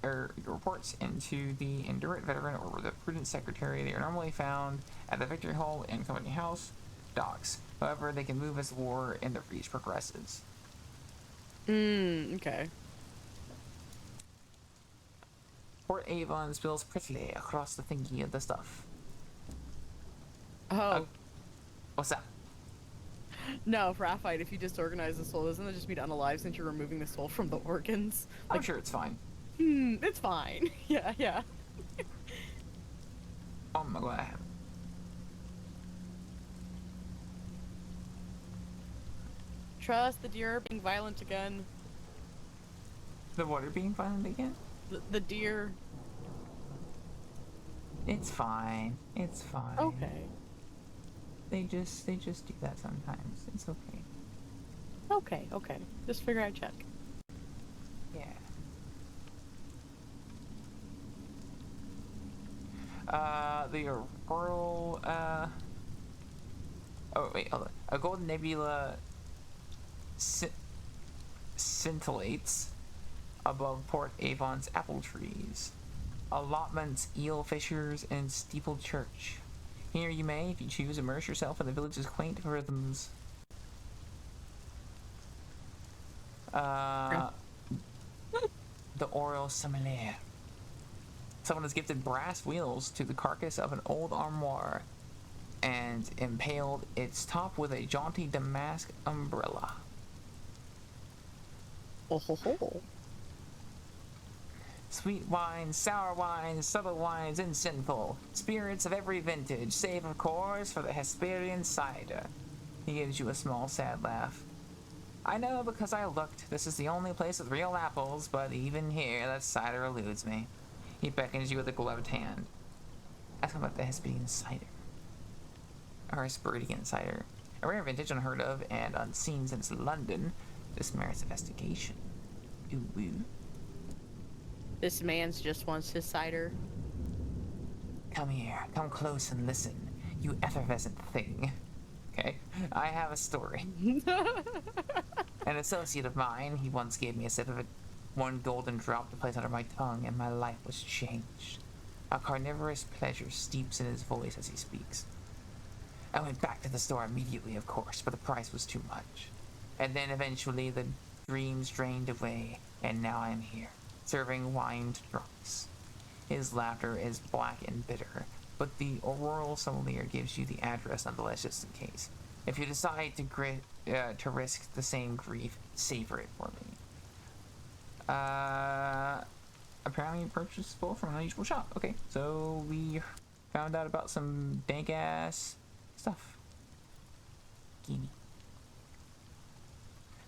reports into the Endurant Veteran or the Prudent Secretary. They are normally found at the Victory Hall and Company House docks. However, they can move as the war in the Reach progresses. Okay. Port Avon spills prettily across the thingy of the stuff. Oh. What's that? No, Graphite, if you disorganize the soul, doesn't that just mean unalive since you're removing the soul from the organs? I'm sure it's fine. It's fine. Yeah. Oh my god. Trust the deer being violent again. The water being violent again? The deer. It's fine. It's fine. Okay. They just do that sometimes. It's okay. Okay. Just figure out check. Yeah. The Auroral, oh wait, hold on. A golden nebula scintillates above Port Avon's apple trees. Allotments, eel fishers, and steepled church. Here you may, if you choose, immerse yourself in the village's quaint rhythms. The Oral Sommelier. Someone has gifted brass wheels to the carcass of an old armoire and impaled its top with a jaunty damask umbrella. Oh ho ho. Sweet wines, sour wines, subtle wines, and sinful. Spirits of every vintage, save of course for the Hesperian cider. He gives you a small sad laugh. I know because I looked. This is the only place with real apples, but even here that cider eludes me. He beckons you with a gloved hand. Ask him about the Hesperian cider. Or Hesperian cider. A rare vintage unheard of and unseen since London. This merits investigation. Ooh woo. This man's just wants his cider. Come here, come close and listen, you effervescent thing. Okay, I have a story. An associate of mine, he once gave me a sip of it, one golden drop to place under my tongue, and my life was changed. A carnivorous pleasure steeps in his voice as he speaks. I went back to the store immediately, of course, but the price was too much. And then eventually the dreams drained away, and now I'm here, serving wine to drunks. His laughter is black and bitter, but the Auroral Sommelier gives you the address nonetheless, just in case. If you decide to risk the same grief, savor it for me. Apparently purchasable from an unusual shop. Okay, so we found out about some dank ass stuff. Gimme.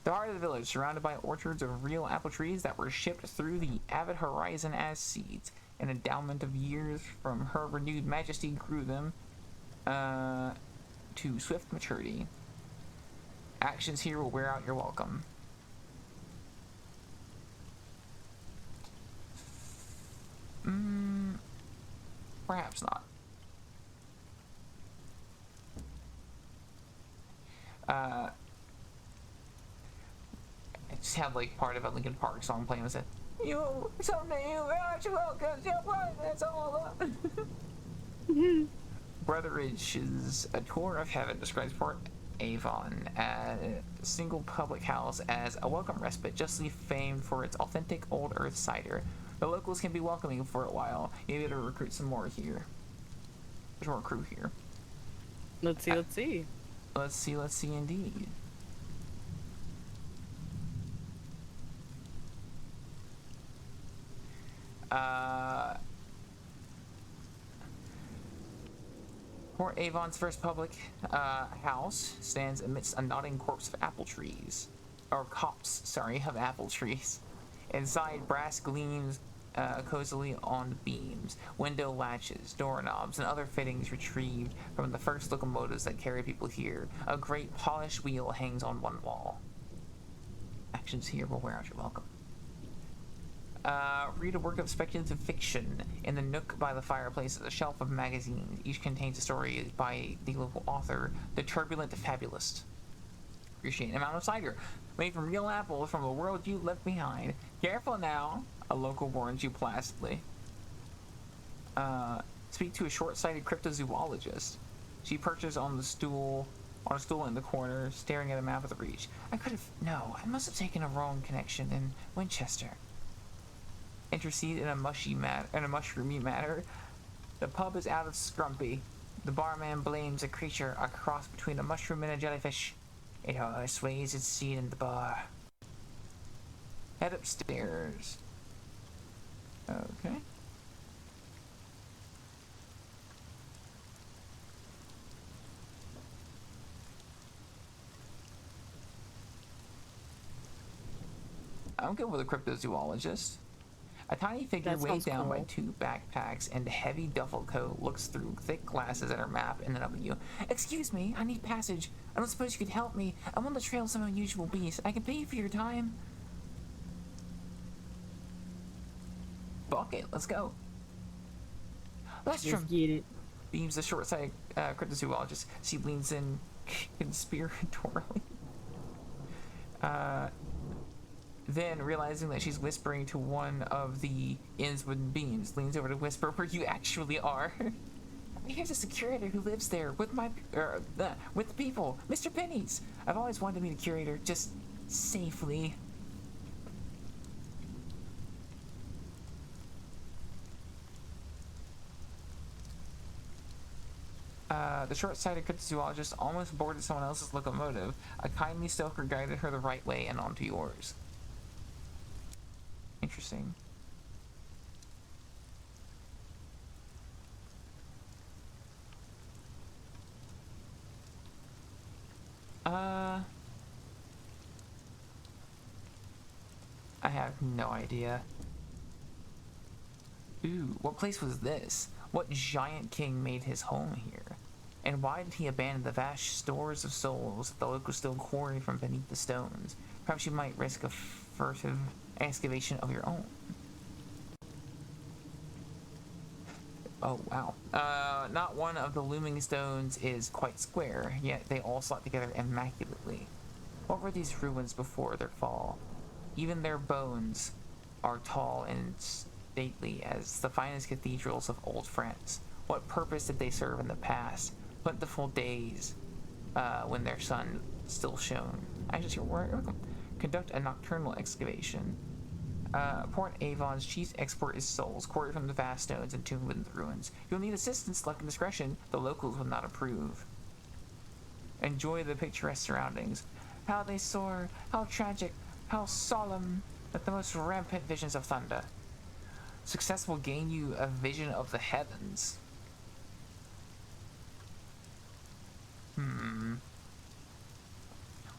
The heart of the village, surrounded by orchards of real apple trees that were shipped through the avid horizon as seeds. An endowment of years from her renewed majesty grew them to swift maturity. Actions here will wear out your welcome. Perhaps not. I just had like part of a Linkin Park song playing with it. You, someday you are you welcome, that's all up. Brotherage's A Tour of Heaven describes Port Avon, a single public house, as a welcome respite justly famed for its authentic old earth cider. The locals can be welcoming for a while. You need to recruit some more here. There's more crew here. Let's see. Let's see indeed. Port Avon's first public house stands amidst a nodding corpse of apple trees. Or copse, sorry, of apple trees. Inside, brass gleams cozily on the beams, window latches, doorknobs, and other fittings retrieved from the first locomotives that carried people here. A great polished wheel hangs on one wall. Actions here will wear out your welcome. Read a work of speculative fiction. In the nook by the fireplace is a shelf of magazines. Each contains a story by the local author, the turbulent fabulist. excruciating amount of cider, made from real apples from the world you left behind. Careful now, a local warns you placidly. Speak to a short-sighted cryptozoologist. She perches on a stool in the corner, staring at a map of the Reach. I must have taken a wrong connection in Winchester. Intercede in a mushroomy matter. The pub is out of scrumpy. The barman blames a creature a cross between a mushroom and a jellyfish. It sways its seat in the bar. Head upstairs. Okay. I'm good with a cryptozoologist. A tiny figure weighed down by 2 backpacks and a heavy duffel coat looks through thick glasses at her map and then up at you. Excuse me, I need passage. I don't suppose you could help me. I'm on the trail of some unusual beast. I can pay you for your time. Fuck it, let's go. Let's get it. Beams the short-sighted cryptozoologist. She leans in conspiratorially. Then, realizing that she's whispering to one of the Innswood beams, leans over to whisper where you actually are. Here's a curator who lives there with with the people, Mr. Pennies. I've always wanted to meet a curator, just safely. The short-sighted cryptozoologist almost boarded someone else's locomotive. A kindly stoker guided her the right way and onto yours. Interesting. I have no idea. Ooh, what place was this? What giant king made his home here? And why did he abandon the vast stores of souls that the locals still quarry from beneath the stones? Perhaps you might risk a furtive excavation of your own. Oh, wow. Not one of the looming stones is quite square, yet they all slot together immaculately. What were these ruins before their fall? Even their bones are tall and stately as the finest cathedrals of old France. What purpose did they serve in the past? Plentiful days when their sun still shone. Actually, you're welcome. Conduct a nocturnal excavation. Port Avon's chief export is souls, quarried from the vast stones and entombed within the ruins. You'll need assistance, luck, and discretion. The locals will not approve. Enjoy the picturesque surroundings. How they soar, how tragic, how solemn, with the most rampant visions of thunder. Success will gain you a vision of the heavens.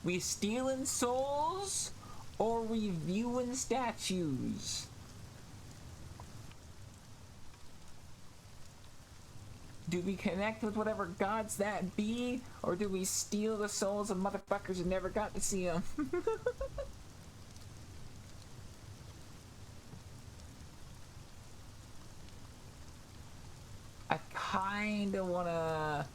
We stealing souls? Or we viewing statues? Do we connect with whatever gods that be? Or do we steal the souls of motherfuckers who never got to see them? I kinda wanna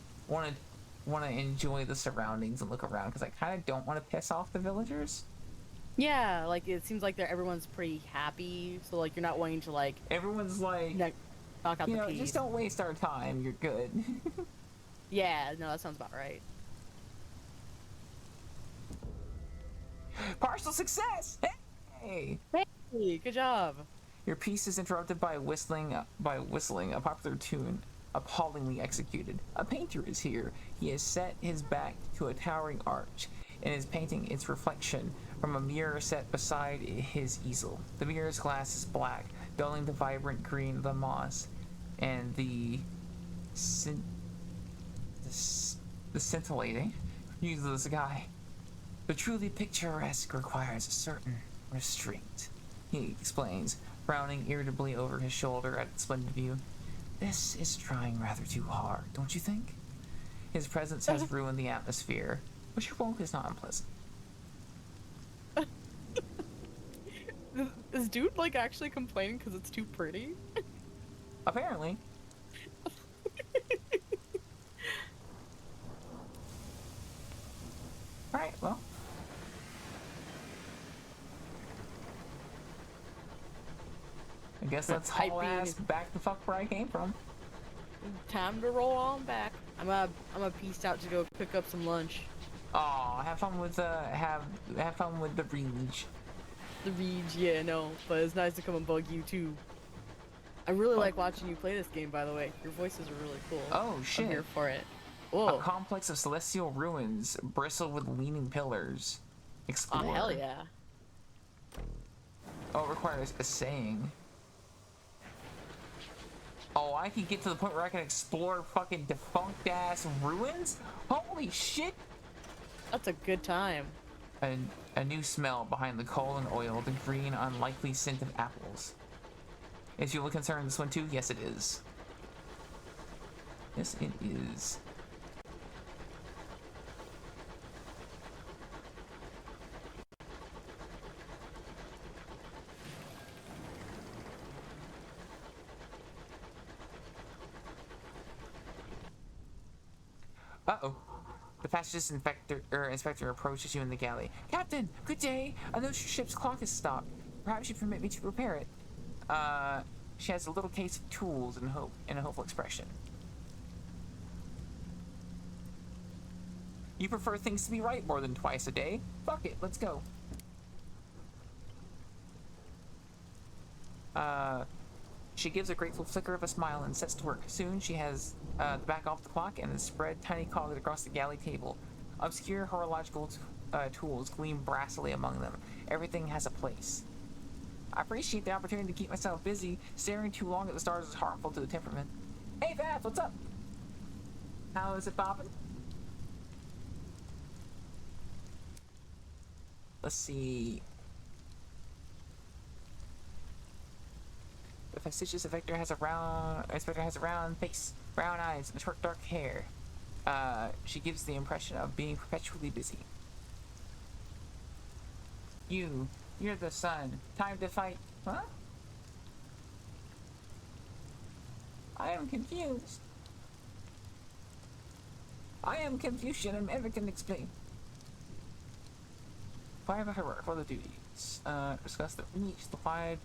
enjoy the surroundings and look around because I kinda don't want to piss off the villagers. Yeah, like it seems like everyone's pretty happy, so like you're not wanting to like everyone's like knock out the peas. Just don't waste our time. You're good. Yeah, no, that sounds about right. Partial success. Hey, good job. Your piece is interrupted by whistling a popular tune, appallingly executed. A painter is here. He has set his back to a towering arch and is painting its reflection from a mirror set beside his easel. The mirror's glass is black, dulling the vibrant green of the moss and the scintillating hues of the sky. The truly picturesque requires a certain restraint, he explains, frowning irritably over his shoulder at the splendid view. This is trying rather too hard, don't you think? His presence has ruined the atmosphere, but your walk is not unpleasant. Is dude like actually complaining because it's too pretty? Apparently. Alright, well, guess let's haul ass back the fuck where I came from. Time to roll on back. I'm a pieced out to go pick up some lunch. Aw, have fun with have fun with the Reach. The Reach, yeah, no, but it's nice to come and bug you too. I really like watching you play this game, by the way. Your voices are really cool. Oh shit! I'm here for it. Whoa. A complex of celestial ruins bristled with leaning pillars. Explore. Oh hell yeah! Oh, it requires a saying. Oh, I can get to the point where I can explore fucking defunct ass ruins? Holy shit! That's a good time. A new smell behind the coal and oil, the green, unlikely scent of apples. Is you concerned this one too? Yes, it is. Yes, it is. Uh-oh. The fastest inspector approaches you in the galley. Captain, good day. I notice your ship's clock has stopped. Perhaps you permit me to repair it. She has a little case of tools and a hopeful expression. You prefer things to be right more than twice a day? Fuck it, let's go. She gives a grateful flicker of a smile and sets to work. Soon she has the back off the clock and has spread tiny cogs across the galley table. Obscure horological tools gleam brassily among them. Everything has a place. I appreciate the opportunity to keep myself busy. Staring too long at the stars is harmful to the temperament. Hey Vav, what's up? How is it poppin'? Let's see. The fastidious inspector has a round face, brown eyes, and short dark hair. She gives the impression of being perpetually busy. You're the sun. Time to fight. Huh? I am confused. I am Confucian and never can explain. Fire of her for the duties. Discuss the reach, the wide,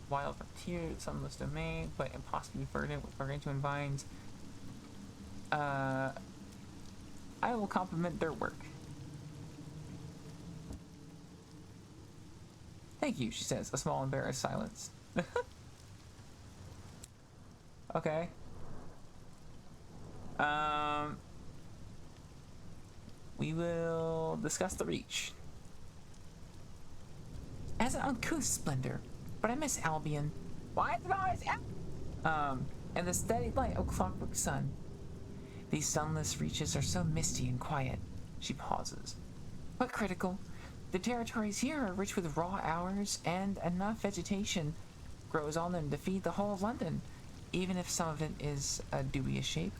wild frontier, sunless domain, but impossibly verdant with gargantuan vines. I will compliment their work. Thank you, she says, a small embarrassed silence. Okay. We will discuss the reach. As an uncouth splendor, but I miss Albion. Why is it always and the steady light of clockwork sun. These sunless reaches are so misty and quiet. She pauses. But critical. The territories here are rich with raw hours, and enough vegetation grows on them to feed the whole of London, even if some of it is a dubious shape.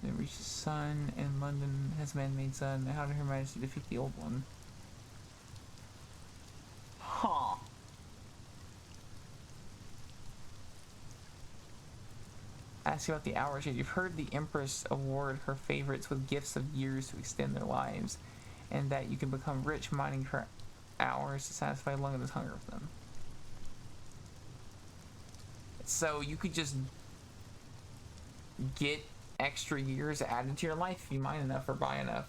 It reaches sun, and London has man-made sun. How did Her Majesty defeat the old one? Huh. Ask you about the hours yet. You've heard the Empress award her favorites with gifts of years to extend their lives, and that you can become rich mining for hours to satisfy London's hunger for them. So you could just get extra years added to your life if you mine enough or buy enough.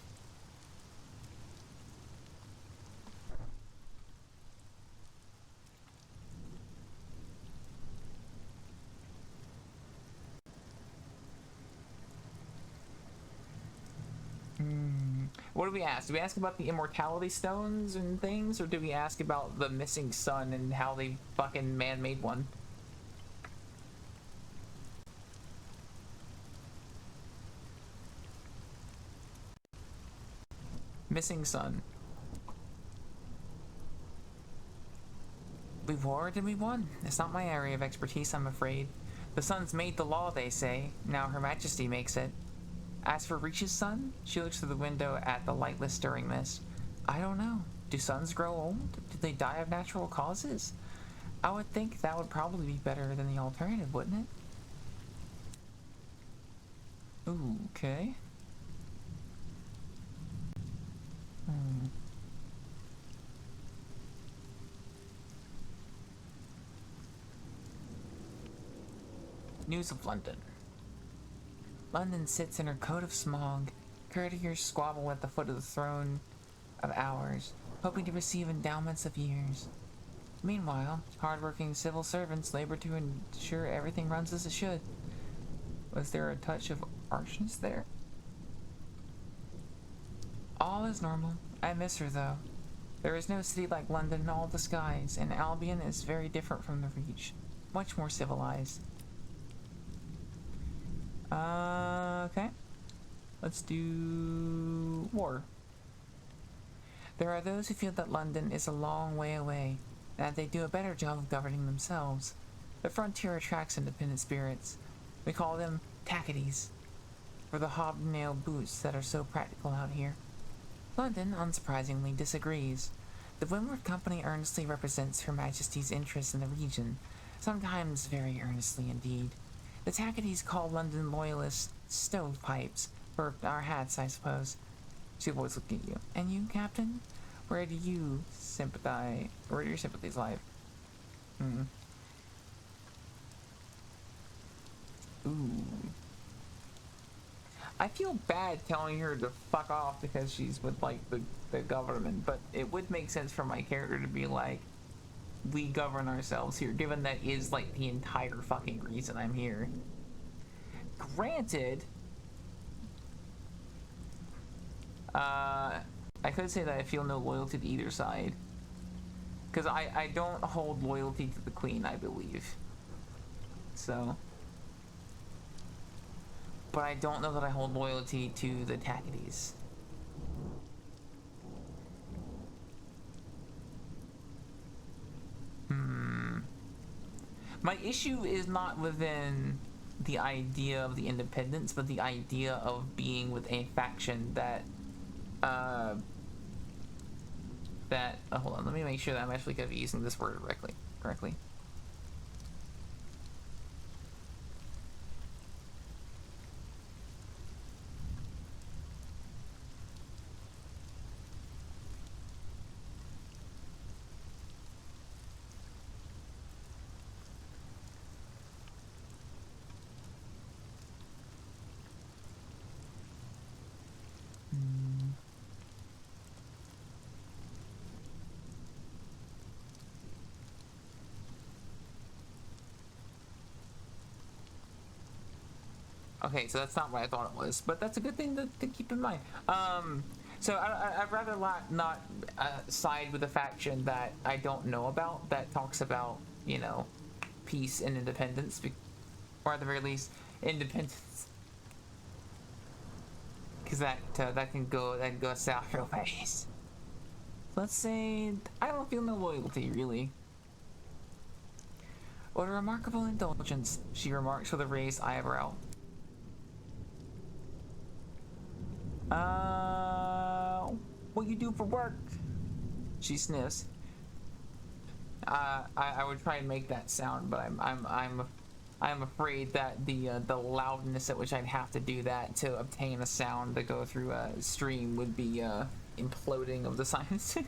What do we ask? Do we ask about the immortality stones and things, or do we ask about the missing sun and how they fucking man-made one? Missing sun. We warred and we won. It's not my area of expertise, I'm afraid. The sun's made the law, they say. Now Her Majesty makes it. As for Reach's sun, she looks through the window at the lightless stirring mist. I don't know. Do suns grow old? Do they die of natural causes? I would think that would probably be better than the alternative, wouldn't it? Ooh, okay. News of London. London sits in her coat of smog. Courtiers squabble at the foot of the throne of hours, hoping to receive endowments of years. Meanwhile, hard-working civil servants labor to ensure everything runs as it should. Was there a touch of harshness there? All is normal. I miss her, though. There is no city like London in all the skies, and Albion is very different from the Reach. Much more civilized. Okay. Let's do war. There are those who feel that London is a long way away, and that they do a better job of governing themselves. The frontier attracts independent spirits. We call them tackities, for the hobnail boots that are so practical out here. London, unsurprisingly, disagrees. The Windward Company earnestly represents Her Majesty's interests in the region, sometimes very earnestly indeed. The tackities call London loyalists stovepipes, for our hats, I suppose. She always look at you. And you, Captain? Where do you sympathize? Where do your sympathies lie? Ooh. I feel bad telling her to fuck off because she's with, like, the government, but it would make sense for my character to be like, we govern ourselves here, given that is, like, the entire fucking reason I'm here. Granted, I could say that I feel no loyalty to either side. Because I don't hold loyalty to the Queen, I believe. So. But I don't know that I hold loyalty to the tackities. My issue is not within the idea of the independence, but the idea of being with a faction that hold on, let me make sure that I'm actually gonna be using this word correctly. Okay, so that's not what I thought it was, but that's a good thing to keep in mind. So I'd rather not side with a faction that I don't know about, that talks about, you know, peace and independence, or at the very least, independence. Because that can go south real fast. Let's say I don't feel no loyalty, really. What a remarkable indulgence, she remarks with a raised eyebrow. What you do for work? She sniffs. I would try and make that sound, but I'm afraid that the loudness at which I'd have to do that to obtain a sound to go through a stream would be imploding of the science. It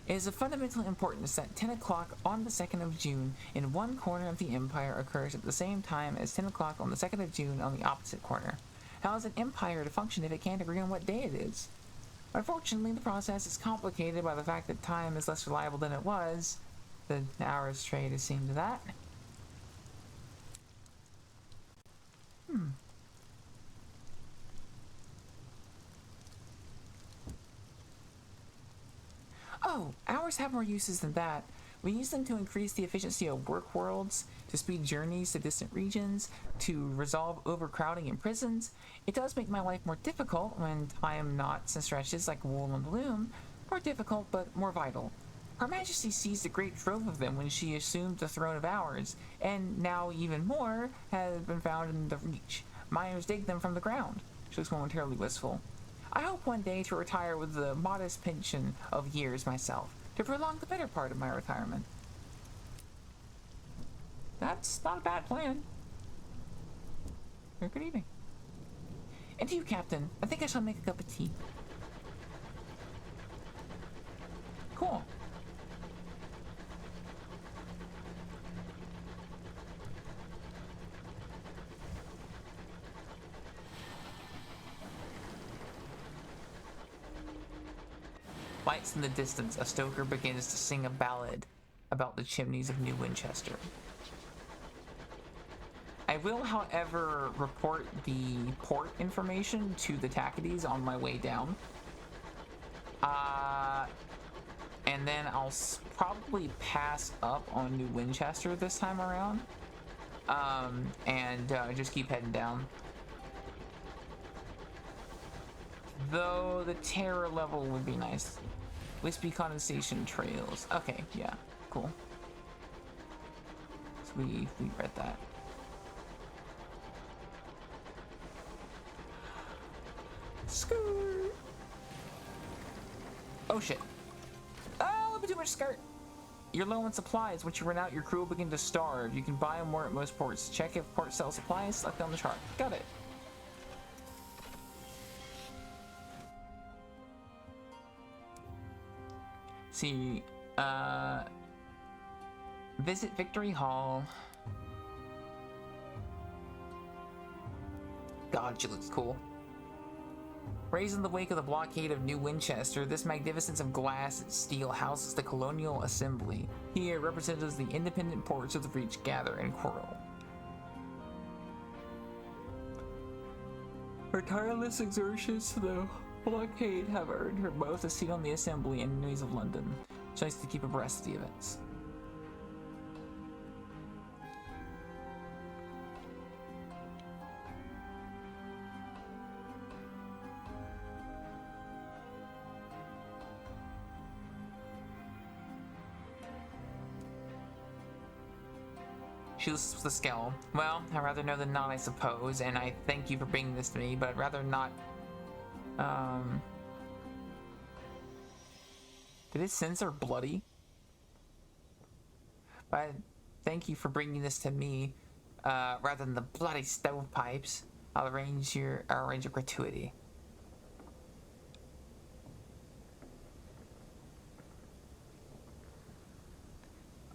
is of fundamental importance that 10 o'clock on the 2nd of June in one corner of the Empire occurs at the same time as 10 o'clock on the 2nd of June on the opposite corner. How is an empire to function if it can't agree on what day it is? Unfortunately, the process is complicated by the fact that time is less reliable than it was. The hours trade has seen to that. Oh, hours have more uses than that. We use them to increase the efficiency of work worlds, to speed journeys to distant regions, to resolve overcrowding in prisons. It does make my life more difficult when time knots and stretches like wool and loom. More difficult, but more vital. Her Majesty seized a great trove of them when she assumed the throne of ours, and now even more have been found in the Reach. Miners dig them from the ground. She looks momentarily wistful. I hope one day to retire with a modest pension of years myself, to prolong the better part of my retirement. That's not a bad plan. Good evening. And to you, Captain. I think I shall make a cup of tea. Cool. Lights in the distance, a stoker begins to sing a ballad about the chimneys of New Winchester. I will, however, report the port information to the Tacadies on my way down. And then I'll probably pass up on New Winchester this time around. And just keep heading down. Though the terror level would be nice. Wispy condensation trails. Okay, yeah, cool. So we read that. Skirt. Oh shit. Oh, a little bit too much skirt. You're low on supplies. Once you run out, your crew will begin to starve. You can buy more at most ports. Check if ports sell supplies. Select on the chart. Got it. See, visit Victory Hall. God, she looks cool. Raised in the wake of the blockade of New Winchester, this magnificence of glass and steel houses the Colonial Assembly. Here, representatives of the independent ports of the breach gather and quarrel. Her tireless exertions to the blockade have earned her both a seat on the Assembly and News of London. She likes to keep abreast of the events. She listens with a scowl. Well, I'd rather know than not, I suppose, and I thank you for bringing this to me, but I'd rather not. Did it censor bloody? But thank you for bringing this to me, rather than the bloody stovepipes. I'll arrange a gratuity.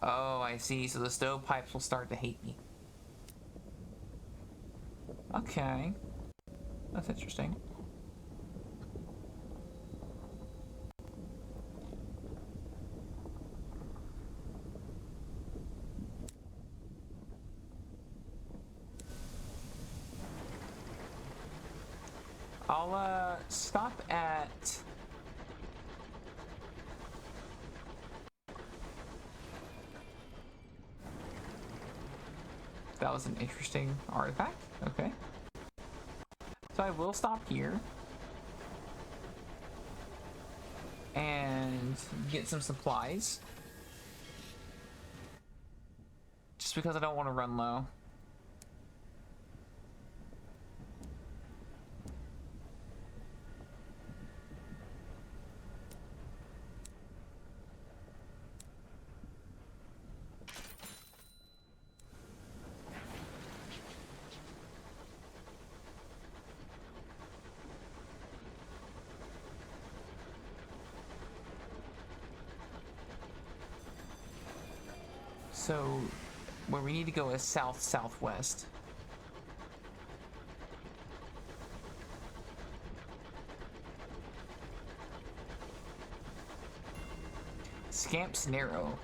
Oh, I see. So the stovepipes will start to hate me. Okay. That's interesting. I'll stop at that was an interesting artifact. Okay. So I will stop here and get some supplies. Just because I don't want to run low. So, where we need to go is south-southwest. Scamp's Narrow.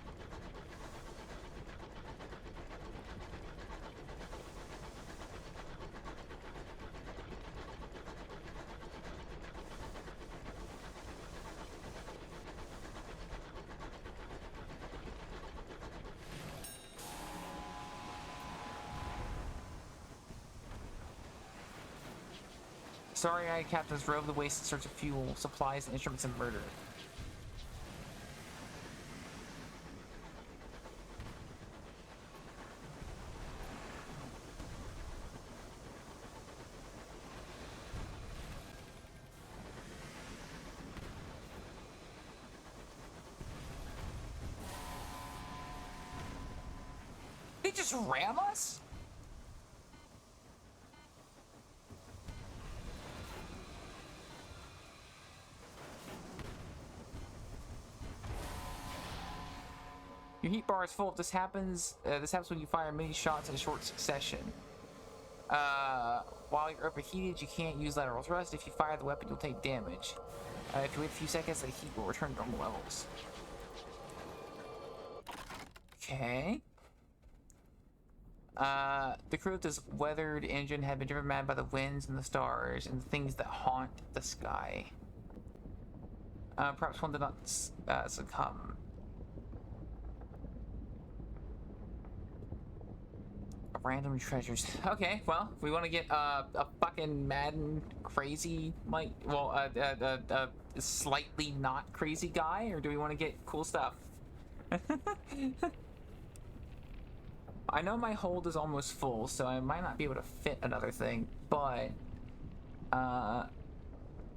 Starry-eyed captains rove the waste in search of fuel, supplies, instruments, and murder. They just ram us? Your heat bar is full. This happens when you fire many shots in a short succession. While you're overheated, you can't use lateral thrust. If you fire the weapon, you'll take damage. If you wait a few seconds, the heat will return to normal levels. Okay. The crew of this weathered engine had been driven mad by the winds and the stars and the things that haunt the sky. Perhaps one did not succumb. Random treasures. Okay, well, we want to get a fucking mad and crazy, like, well, a slightly not crazy guy, or do we want to get cool stuff? I know my hold is almost full, so I might not be able to fit another thing, but, oh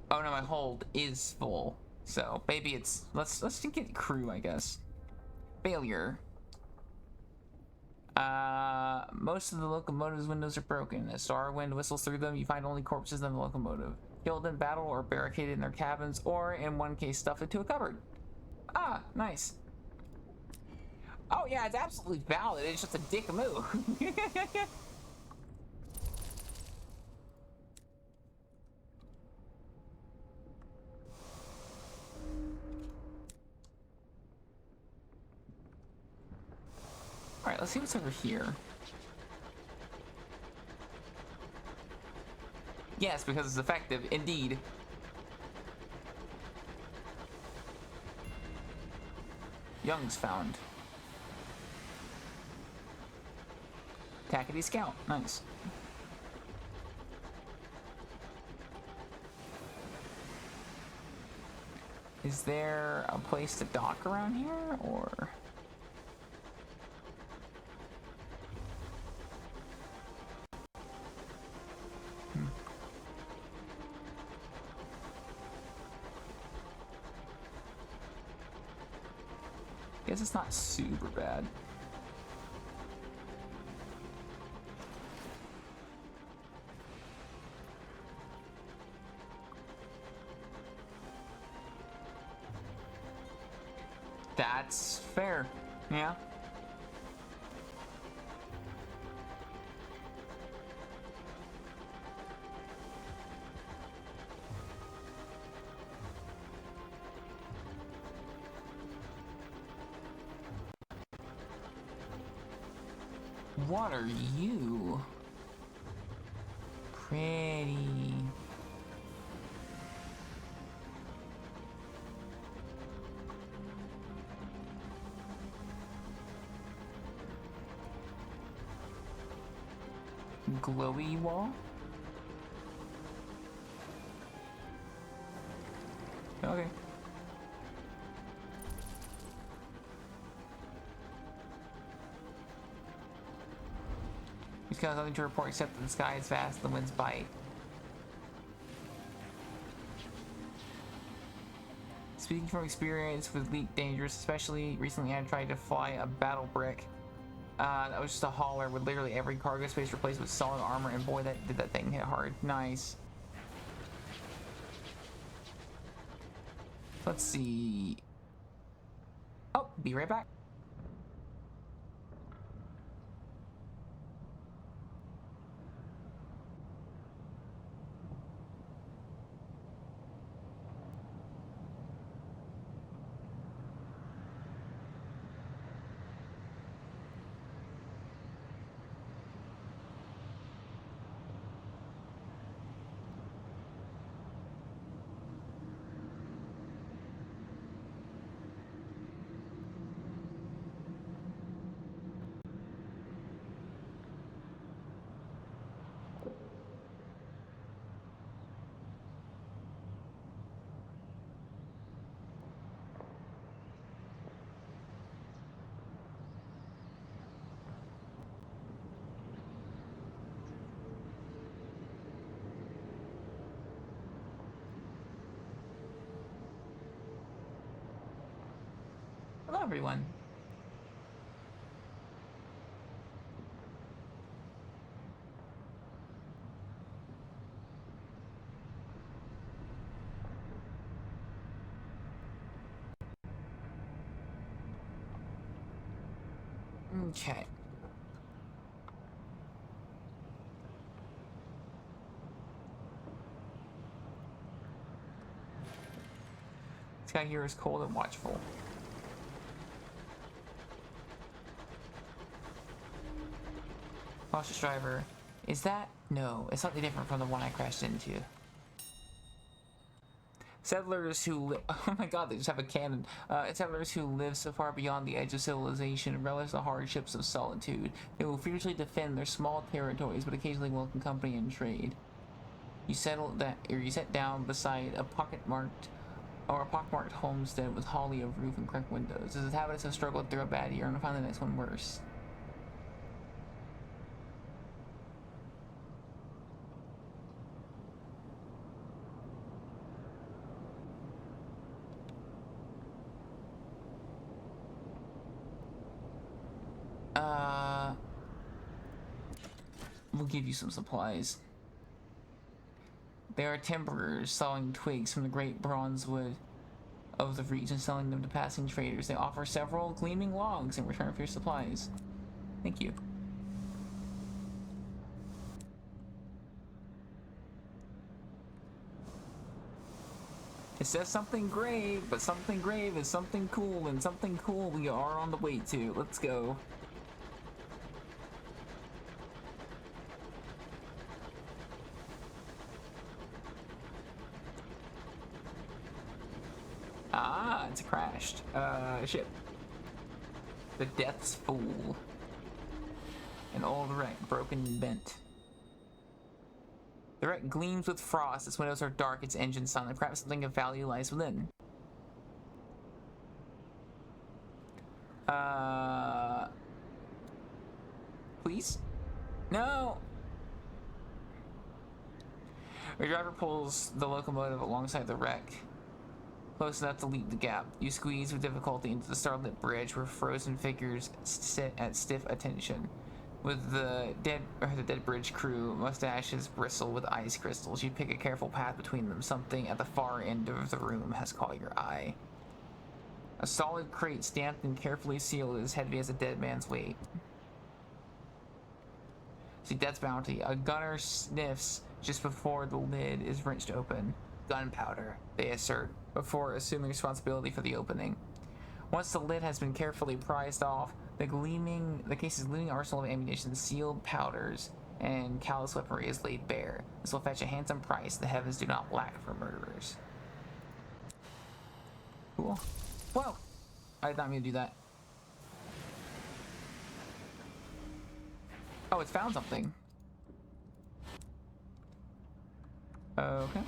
no, my hold is full, so maybe it's, let's just get crew, I guess. Failure. Most of the locomotive's windows are broken. As star wind whistles through them, you find only corpses in the locomotive, killed in battle or barricaded in their cabins, or in one case stuffed into a cupboard. Ah, nice. Oh yeah, it's absolutely valid. It's just a dick move. All right, let's see what's over here. Yes, because it's effective, indeed. Young's found. Tackety Scout, nice. Is there a place to dock around here, or? Guess it's not super bad. That's fair, yeah. What are you? Pretty. Glowy wall? Okay. He's got nothing to report except that the sky is vast and the winds bite. Speaking from experience with leak dangerous, especially recently I tried to fly a battle brick. That was just a hauler with literally every cargo space replaced with solid armor, and boy, that did that thing hit hard. Nice. Let's see. Oh, be right back. Hello, everyone. Okay. Sky here is cold and watchful. Cautious driver. Is that? No, it's slightly different from the one I crashed into. Settlers who oh my god, they just have a cannon. Settlers who live so far beyond the edge of civilization relish the hardships of solitude. They will fiercely defend their small territories, but occasionally welcome company and trade. You set down beside a pockmarked homestead with holly of roof and cracked windows. As inhabitants have struggled through a bad year and find the next one worse. We'll give you some supplies. They are timberers, sawing twigs from the great bronze wood of the region, selling them to passing traders. They offer several gleaming logs in return for your supplies. Thank you. It says something grave, but something grave is something cool, and something cool we are on the way to. Let's go. Ah, it's crashed. Shit. The Death's Fool. An old wreck, broken and bent. The wreck gleams with frost, its windows are dark, its engine silent. Perhaps something of value lies within. Please? No! Your driver pulls the locomotive alongside the wreck. Close enough to leap the gap. You squeeze with difficulty into the starlit bridge where frozen figures sit at stiff attention. With the dead bridge crew, mustaches bristle with ice crystals. You pick a careful path between them. Something at the far end of the room has caught your eye. A solid crate stamped and carefully sealed is heavy as a dead man's weight. See, Death's Bounty. A gunner sniffs just before the lid is wrenched open. Gunpowder, they assert, before assuming responsibility for the opening. Once the lid has been carefully prized off, the case's gleaming arsenal of ammunition, sealed powders, and callous weaponry is laid bare. This will fetch a handsome price. The heavens do not lack for murderers. Cool. Whoa! I did not mean to do that. Oh, it's found something. Okay.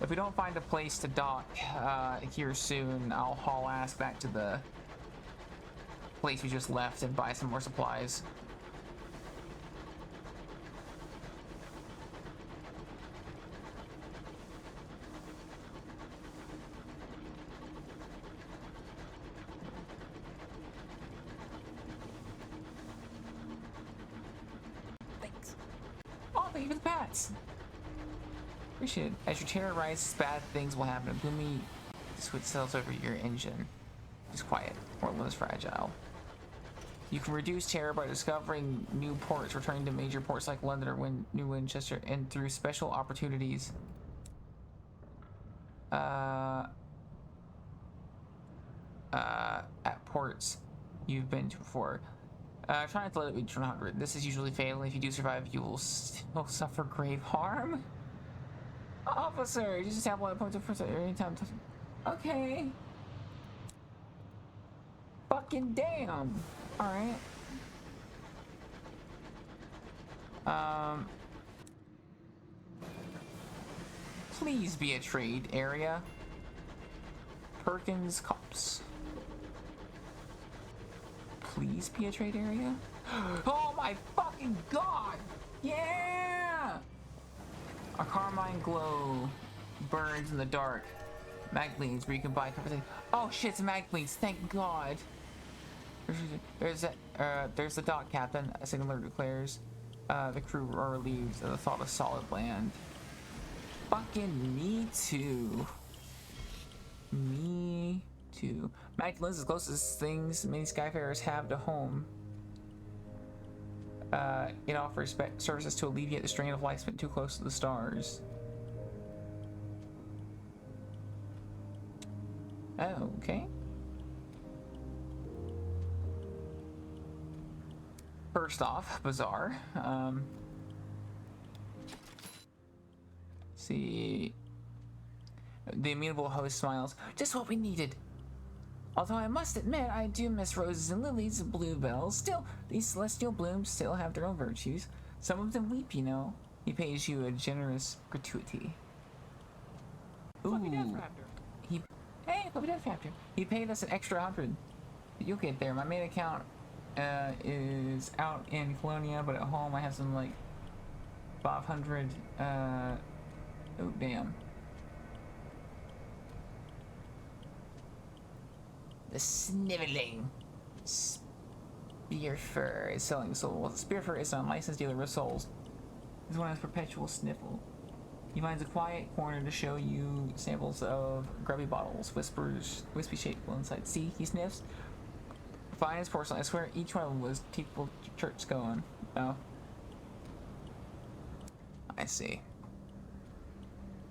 If we don't find a place to dock here soon, I'll haul ass back to the place we just left and buy some more supplies. Thanks. Oh, thank you for the pats. Appreciate it. As your terror rises, bad things will happen. A gloomy switch settles over your engine. It's quiet, or less fragile. You can reduce terror by discovering new ports, returning to major ports like London or New Winchester, and through special opportunities. At ports you've been to before. Try not to let it reach 100. This is usually fatal. If you do survive, you will still suffer grave harm. Officer, you just sample at points of first anytime. Okay. Fucking damn. Alright. Please be a trade area. Perkins Cops. Please be a trade area. Oh my fucking god! Yeah! A carmine glow burns in the dark. Maglines where you can buy conversation. Oh shit, it's Maglines, thank god. There's the dock captain, a signaler declares. The crew are relieved at the thought of solid land. Fucking me too. Me too. Maglins is the closest things many Skyfarers have to home. It offers services to alleviate the strain of life spent too close to the stars. Oh, okay. First off, bizarre. See. The immutable host smiles. Just what we needed. Although I must admit, I do miss roses and lilies and bluebells. Still, these celestial blooms still have their own virtues. Some of them weep, you know. He pays you a generous gratuity. Fluffy Death Ooh. Raptor. Hey, Fluffy Death Raptor. He paid us an extra 100. You'll get there. My main account is out in Colonia, but at home I have some like 500. Oh damn. The sniveling Spearfur is selling souls. Spearfur is an unlicensed dealer of souls. This one has perpetual sniffle. He finds a quiet corner to show you samples of grubby bottles, wispy shaped one inside. See, he sniffs. Fine as porcelain. I swear each one of them was people church going. Oh. I see.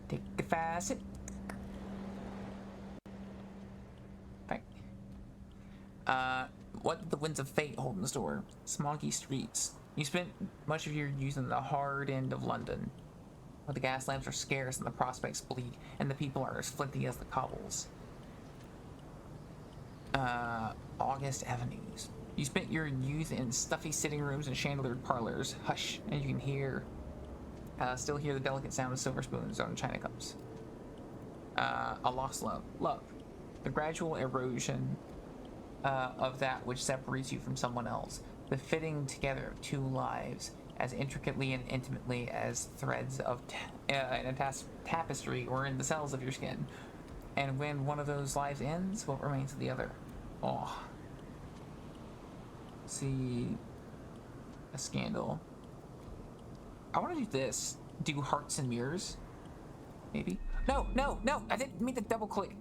Take a facet. What did the winds of fate hold in store? Smoggy streets. You spent much of your youth in the hard end of London, where the gas lamps are scarce and the prospects bleak, and the people are as flinty as the cobbles. August avenues. You spent your youth in stuffy sitting rooms and chandeliered parlors. Hush, and you can still hear the delicate sound of silver spoons on china cups. A lost love. Love. The gradual erosion of that which separates you from someone else. The fitting together of two lives as intricately and intimately as threads of in a tapestry or in the cells of your skin. And when one of those lives ends, what remains of the other? Oh. See. A scandal. I want to do this. Do hearts and mirrors. Maybe. No! I didn't mean to double click.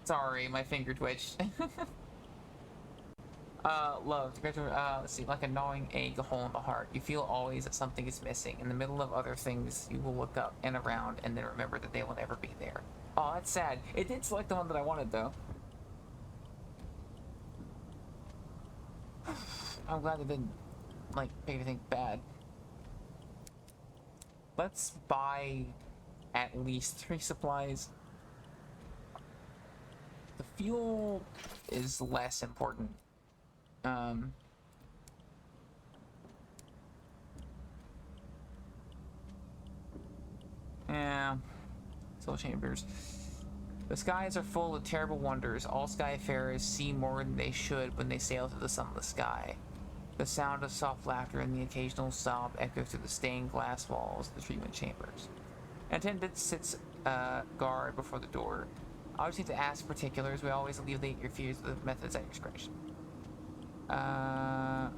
Sorry, my finger twitched. Love. Let's see, like a gnawing ache, a hole in the heart. You feel always that something is missing. In the middle of other things, you will look up and around and then remember that they will never be there. Oh, that's sad. It did select the one that I wanted, though. I'm glad it didn't, like, make anything bad. Let's buy at least 3 supplies. The fuel is less important. Yeah. Soul chambers. The skies are full of terrible wonders. All skyfarers see more than they should when they sail through the sunless sky. The sound of soft laughter and the occasional sob echo through the stained glass walls of the treatment chambers. An attendant sits guard before the door. I always need to ask particulars. We always alleviate your fears with the methods at your discretion. I'm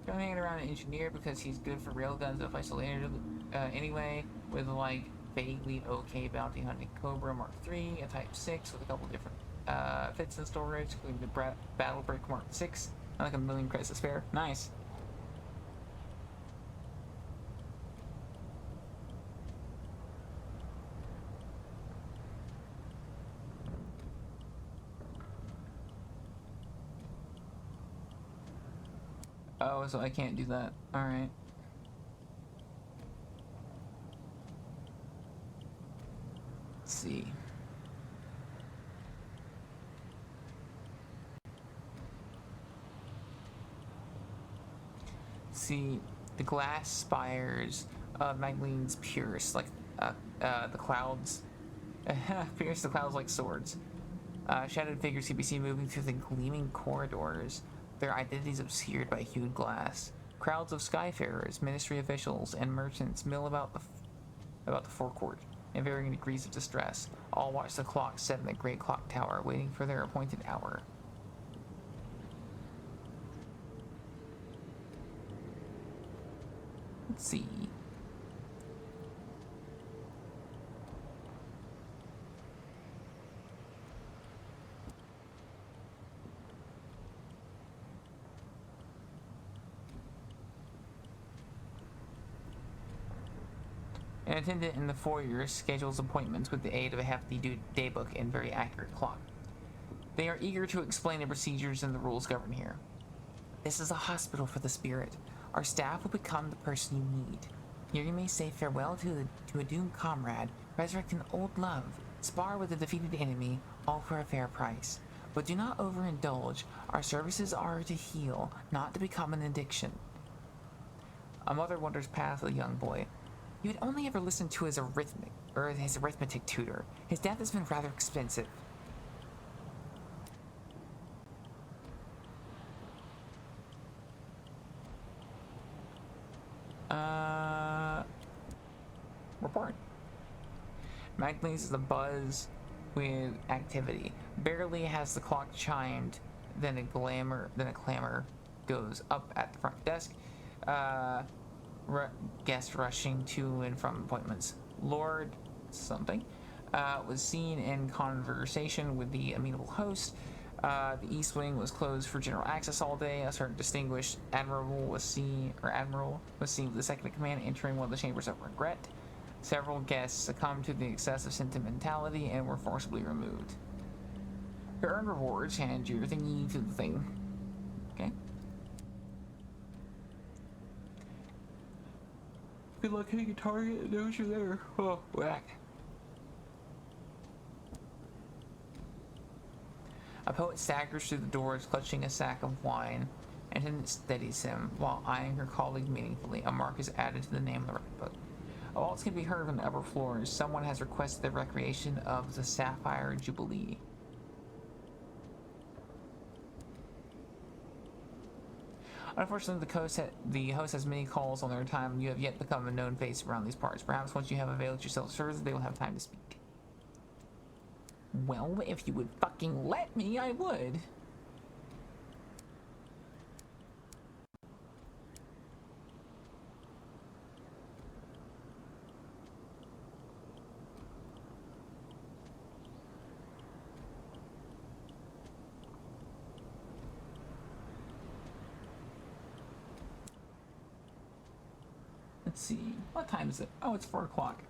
hanging around an engineer because he's good for railguns and isolated anyway, with like vaguely okay bounty hunting Cobra Mark III, a Type 6 with a couple different fits and storage, including the Battle Brick Mark 6, and like 1,000,000 credits to spare. Nice. Oh, so I can't do that. Alright. Let's see. See, the glass spires of Magdalene's pierce, like the clouds. Pierce the clouds like swords. Shadowed figures can be seen moving through the gleaming corridors, their identities obscured by hued glass. Crowds of skyfarers, ministry officials, and merchants mill about the forecourt in varying degrees of distress. All watch the clock set in the great clock tower, waiting for their appointed hour. Let's see. An attendant in the foyer schedules appointments with the aid of a hefty daybook and very accurate clock. They are eager to explain the procedures and the rules govern here. This is a hospital for the spirit. Our staff will become the person you need. Here you may say farewell to a doomed comrade, resurrect an old love, spar with a defeated enemy, all for a fair price. But do not overindulge. Our services are to heal, not to become an addiction. A mother wanders past the young boy. You had only ever listened to his arithmetic tutor. His death has been rather expensive. Report. Magdalene's is a buzz with activity. Barely has the clock chimed, then a clamor goes up at the front desk. Guests rushing to and from appointments. Lord something was seen in conversation with the amenable host. The East Wing was closed for general access all day. A certain distinguished admiral was seen with the second in command entering one of the chambers of regret. Several guests succumbed to the excessive sentimentality and were forcibly removed. You earned rewards, hand your thingy to the thing. Okay. Good luck hitting a target and knows you're there. Oh, whack. A poet staggers through the doors, clutching a sack of wine. An attendant steadies him while eyeing her colleague meaningfully. A mark is added to the name of the record book. A waltz can be heard on the upper floors. Someone has requested the recreation of the Sapphire Jubilee. Unfortunately, the host has many calls on their time. You have yet become a known face around these parts. Perhaps once you have availed yourself of service, they will have time to speak. Well, if you would fucking let me, I would. Let's see. What time is it? Oh, it's 4 o'clock.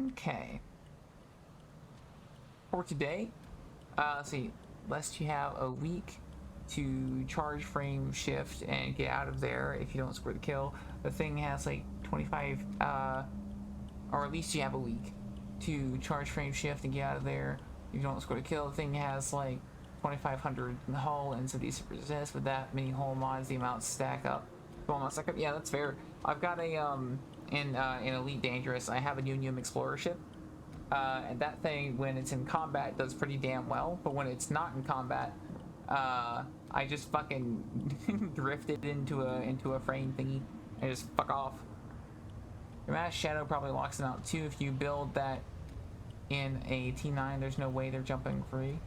Okay. For today, let's see. Lest you have a week to charge frame shift and get out of there if you don't score the kill. The thing has like 25, or at least you have a week to charge frame shift and get out of there if you don't score the kill. The thing has like 2,500 hull and so these resist. With that many hull mods, the amounts stack up. Yeah, that's fair. I've got a in Elite Dangerous, I have a Unium Explorer ship, and that thing, when it's in combat, does pretty damn well. But when it's not in combat, I just fucking drifted into a frame thingy and just fuck off. Your Mass Shadow probably locks them out too. If you build that in a T9, there's no way they're jumping free.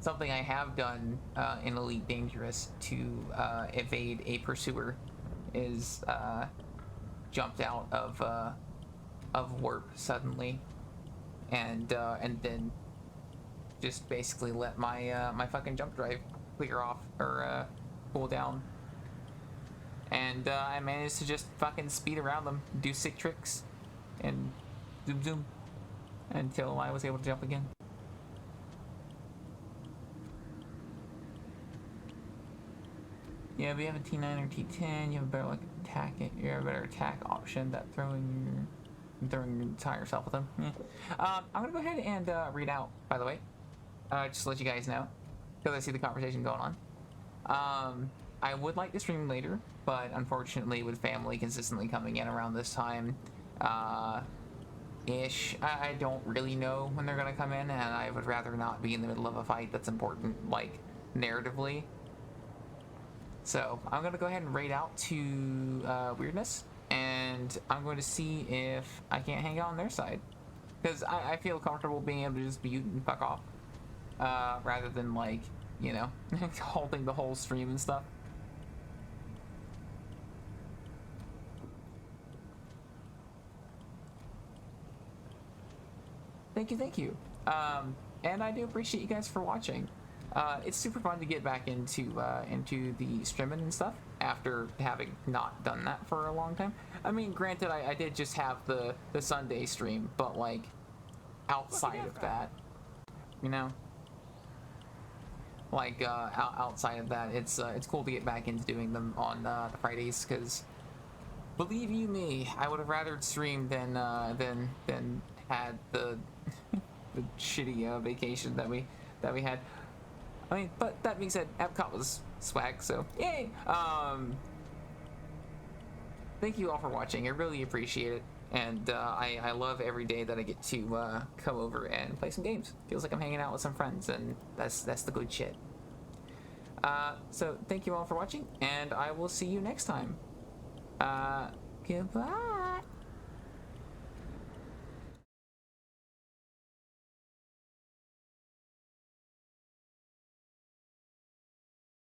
Something I have done in Elite Dangerous to evade a pursuer is jumped out of warp suddenly, and then just basically let my my fucking jump drive clear off or cool down, and I managed to just fucking speed around them, do sick tricks, and zoom zoom until I was able to jump again. Yeah, if you have a T9 or T10, you have a better you have a better attack option than throwing your entire yourself with them. Yeah. I'm gonna go ahead and read out, by the way, just to let you guys know, because I see the conversation going on. I would like to stream later, but unfortunately, with family consistently coming in around this time, ish, I don't really know when they're gonna come in, and I would rather not be in the middle of a fight that's important, like narratively. So I'm gonna go ahead and raid out to Weirdness, and I'm going to see if I can't hang out on their side, because I feel comfortable being able to just mute and fuck off, rather than like, you know, holding the whole stream and stuff. Thank you, thank you. And I do appreciate you guys for watching. It's super fun to get back into the streaming and stuff after having not done that for a long time. I mean, granted, I did just have the Sunday stream, but like outside of that, you know, like outside of that, it's cool to get back into doing them on the Fridays, because believe you me, I would have rather streamed than had the the shitty vacation that we had. I mean, but that being said, Epcot was swag, so yay! Thank you all for watching. I really appreciate it, and I love every day that I get to come over and play some games. Feels like I'm hanging out with some friends, and that's the good shit. So thank you all for watching, and I will see you next time. Goodbye.